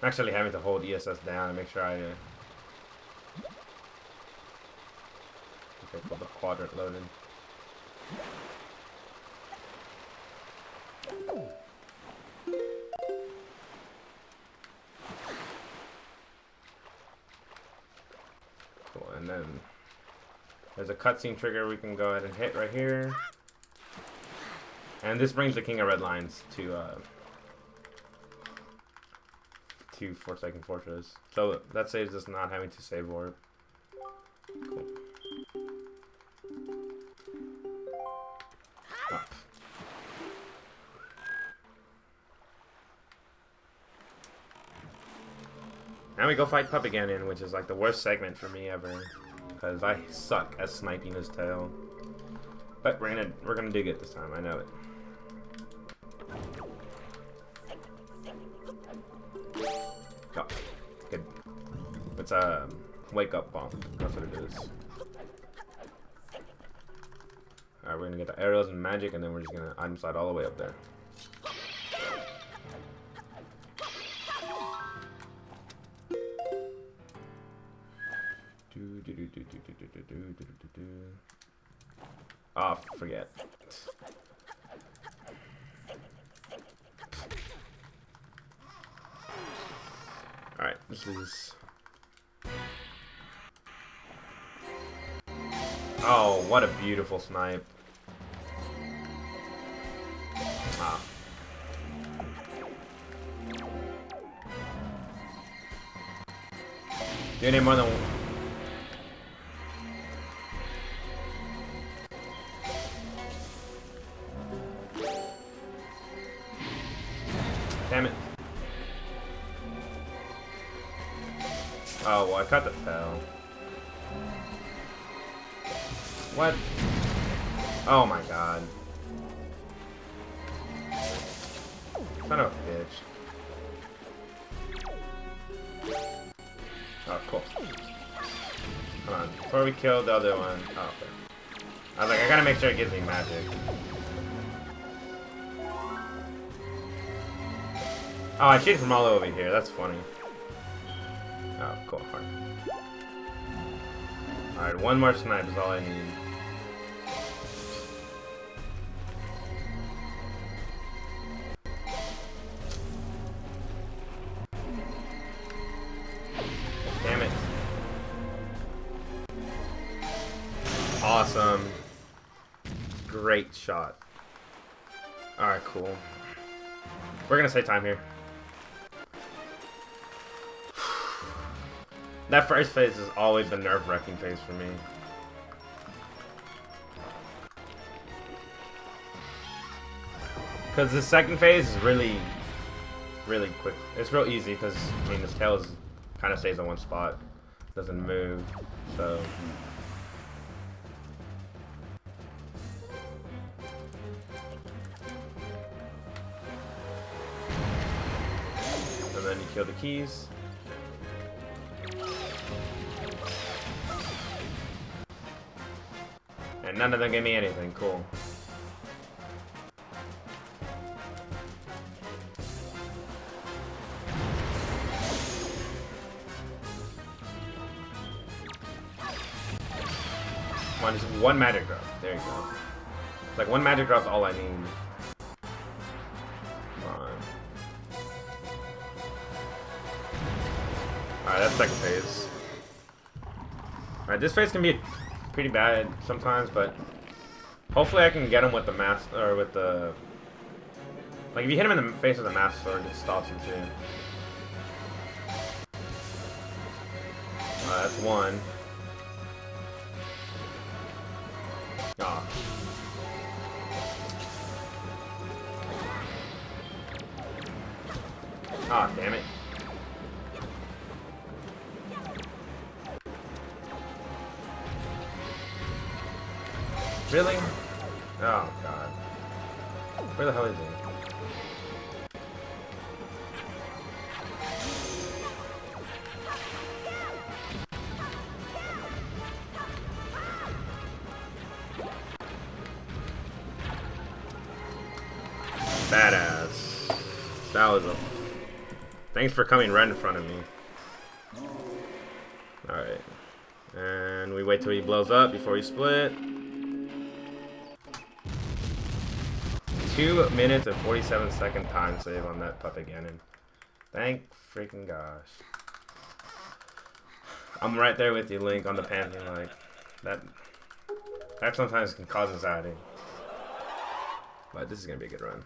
I'm actually having to hold ESS down and make sure I... Okay, put the quadrant loaded. Cool, and then there's a cutscene trigger we can go ahead and hit right here. And this brings the King of Red Lines to Forsaken Fortress. So that saves us not having to save warp. Cool. Up. Now we go fight Puppet Ganon, which is like the worst segment for me ever, because I suck at sniping his tail. But we're gonna dig it this time. I know it. Oh, good. It's a wake up bomb. That's what it is. gonna get the arrows and magic, and then we're just gonna item slide all the way up there. Oh, forget. Alright, this is... Oh, what a beautiful snipe. Ah. Do you need more than... Damn it. Oh, well, I cut the tail. What? Oh my god. Son of a bitch. Oh, cool. Come on. Before we kill the other one. Oh, okay. I was like, I gotta make sure it gives me magic. Oh, I shoot from all over here. That's funny. Oh, cool. Alright, one more snipe is all I need. Damn it. Awesome. Great shot. Alright, cool. We're gonna save time here. That first phase has always been nerve-wracking phase for me. Because the second phase is really quick. It's real easy because, I mean, his tail kind of stays in one spot. Doesn't move, so... And then you kill the keys. And none of them gave me anything. Cool. Come on, just one magic drop. There you go. It's like one magic drop's all I need. Come on. Alright, that's second phase. Alright, this phase can be pretty bad sometimes, but hopefully I can get him with the mask, or with the... Like, if you hit him in the face with the mask sword, it stops him too. That's one. Ah. Ah, damn it. Really? Oh god. Where the hell is he? Badass. That was a... Thanks for coming right in front of me. Alright. And we wait till he blows up before we split. 2 minutes and 47-second time save on that puppet cannon. Thank freaking gosh. I'm right there with you, Link, on the Pantheon. Like, that sometimes can cause anxiety. But this is gonna be a good run.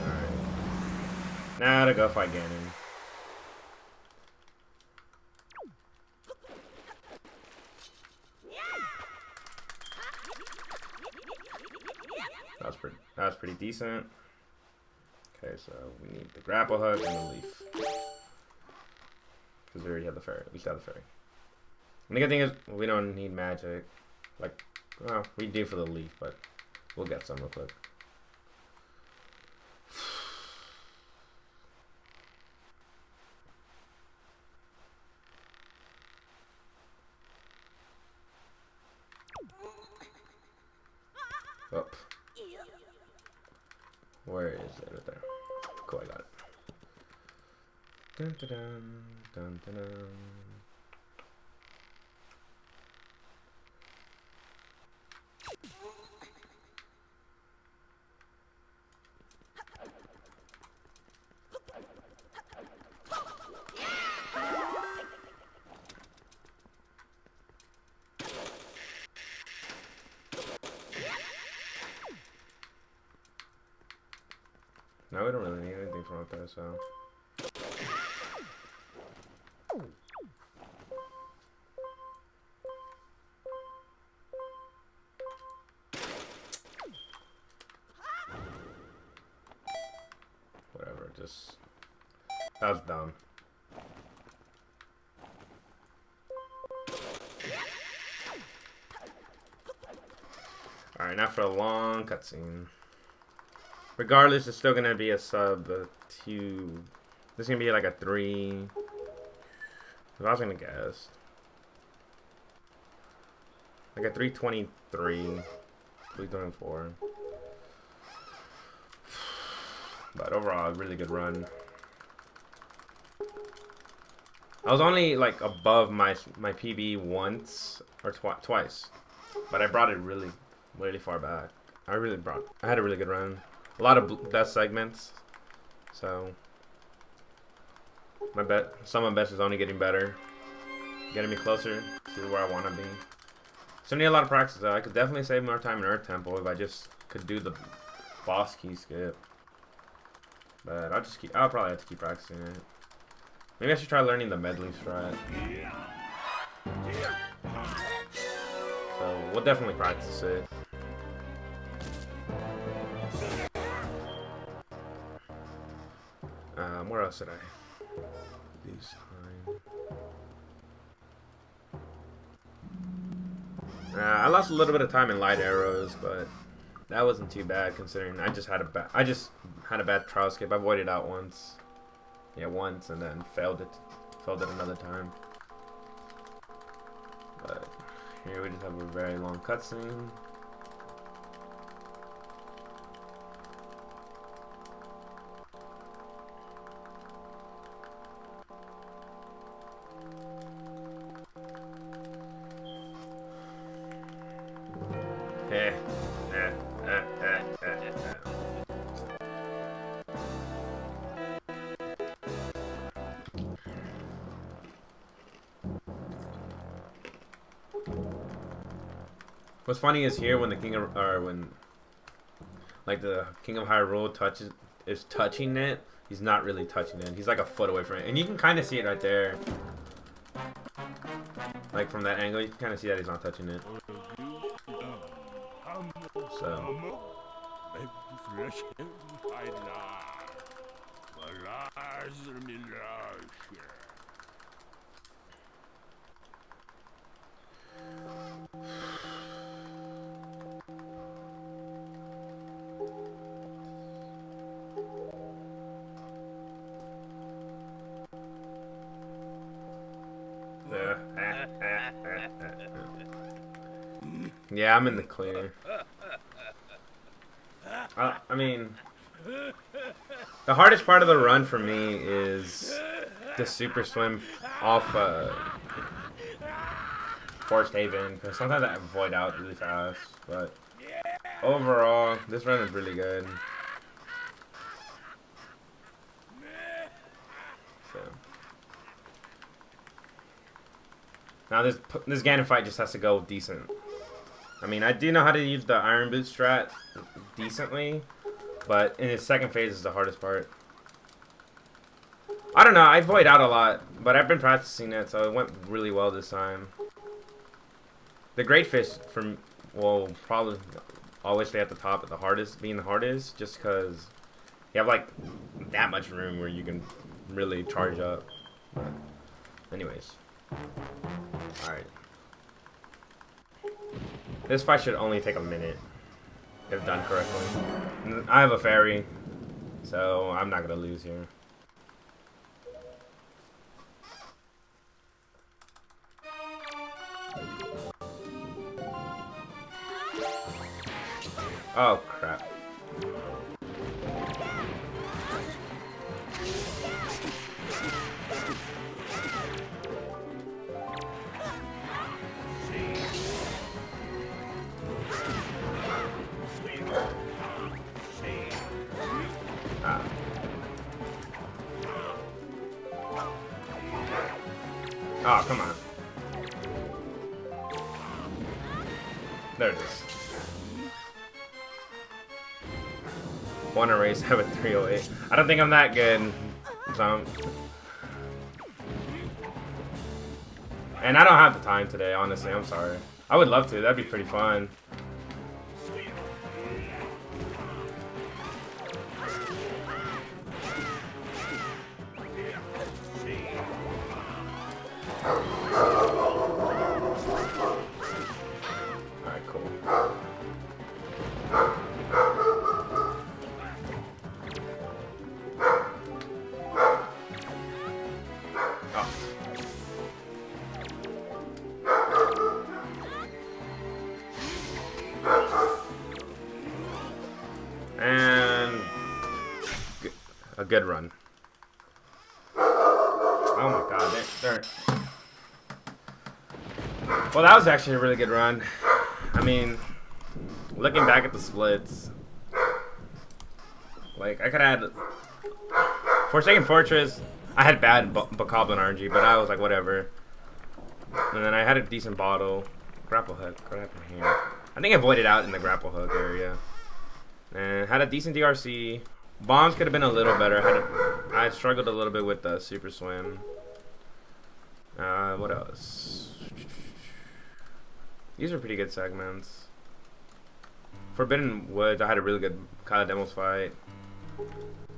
Alright. Now to go fight Ganon. That was pretty decent. Okay, so we need the grapple hook and the leaf. Because we already have the fairy. We still have the fairy. And the good thing is, we don't need magic. Like, well, we do for the leaf, but we'll get some real quick. Where is it? Right there. Cool, I got it. Dun, dun, dun, dun, dun, dun. No, we don't really need anything from up there, so. Whatever, just. That was dumb. Alright, now for a long cutscene. Regardless, it's still gonna be a sub 2. This is gonna be like a 3. If I was gonna guess. Like a 323. 324. But overall, a really good run. I was only like above my PB once or twice. But I brought it really far back. I had a really good run. A lot of best segments. So some of my best is only getting better. Getting me closer to where I want to be. Still need a lot of practice though. I could definitely save more time in Earth Temple if I just could do the boss key skip. But I'll probably have to keep practicing it. Maybe I should try learning the medley strat. So we'll definitely practice it. Where else did I lose time? I lost a little bit of time in light arrows, but that wasn't too bad considering I just had a bad trial skip. I avoided out once. Yeah, once and then failed it another time. But here we just have a very long cutscene. What's funny is here when the King of the King of Hyrule is touching it, he's not really touching it. He's like a foot away from it, and you can kind of see it right there. Like from that angle, you can kind of see that he's not touching it. So. Yeah, I'm in the clear. I mean, the hardest part of the run for me is the super swim off Forest Haven, because sometimes I void out really fast. But overall, this run is really good. So. Now this Ganon fight just has to go decent. I mean, I do know how to use the Iron Boot strat decently, but in his second phase is the hardest part. I don't know, I void out a lot, but I've been practicing it, so it went really well this time. The Great Fish will probably always stay at the top at the hardest, being the hardest, just because you have like that much room where you can really charge up. But anyways. Alright. This fight should only take a minute, if done correctly. I have a fairy, so I'm not going to lose here. Oh, crap. Oh, come on. There it is. Won a race, have a 308. I don't think I'm that good. So, and I don't have the time today, honestly. I'm sorry. I would love to. That'd be pretty fun. Alright, cool. And a good run. Oh my god, they're... Well, that was actually a really good run. I mean, looking back at the splits, like, I could have had... Forsaken Fortress, I had bad Bokoblin RNG, but I was like, whatever. And then I had a decent bottle. Grapple hook, grapple hand. I think I voided out in the grapple hook area. And had a decent DRC. Bombs could have been a little better. I struggled a little bit with the super swim. What else? These are pretty good segments. Forbidden Woods, I had a really good Kyle Demos fight.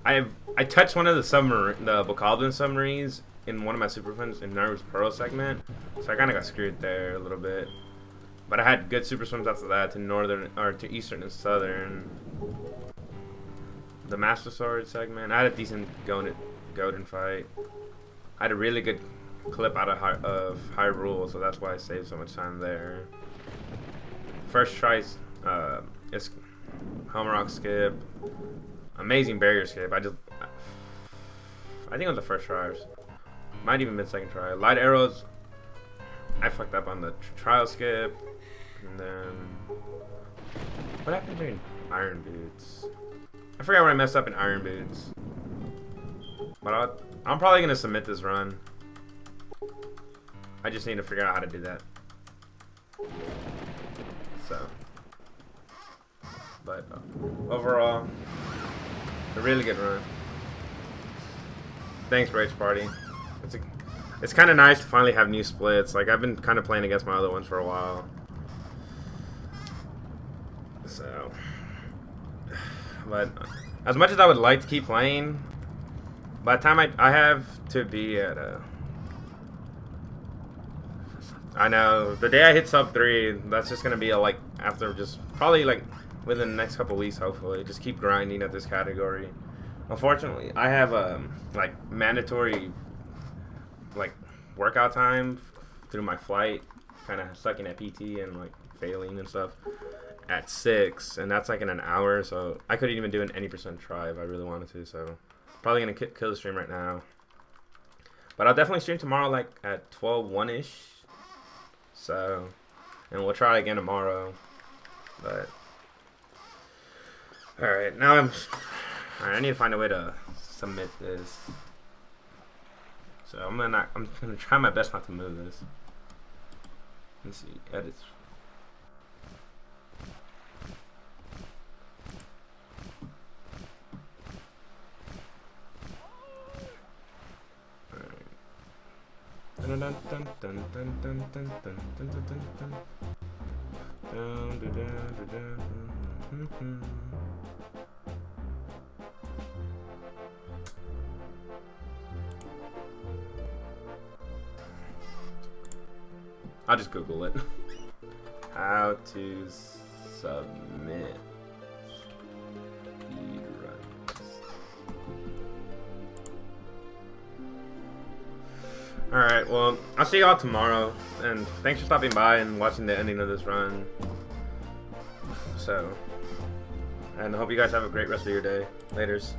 I touched one of the Bokoblin submarines in one of my super swims in Nervous Pearl segment, so I kind of got screwed there a little bit. But I had good super swims after that to northern or to eastern and southern. The Master Sword segment, I had a decent Godin fight. I had a really good clip out of Hyrule, so that's why I saved so much time there. First try, it's Helmrock skip, amazing barrier skip. I think it was the first try. Might even been second try. Light arrows, I fucked up on the trial skip. And then, what happened during Iron Boots? I forgot where I messed up in Iron Boots. But I'm probably going to submit this run. I just need to figure out how to do that. So. But overall, a really good run. Thanks, Rage Party. It's kind of nice to finally have new splits. Like, I've been kind of playing against my other ones for a while. So, but as much as I would like to keep playing, by the time I have to be at I know the day I hit sub 3, that's just gonna be like after just probably like within the next couple weeks, hopefully. Just keep grinding at this category. Unfortunately, I have like mandatory like workout time through my flight, kind of sucking at PT and like failing and stuff at 6, and that's like in an hour, so I couldn't even do an any percent try if I really wanted to. So probably gonna kill the stream right now, but I'll definitely stream tomorrow like at 12:01ish. So, and we'll try again tomorrow. But all right, now alright, I need to find a way to submit this. So I'm gonna try my best not to move this. Let's see, edits. I'll just Google it. How to submit speedruns. Alright, well, I'll see y'all tomorrow, and thanks for stopping by and watching the ending of this run. So, and I hope you guys have a great rest of your day. Laters.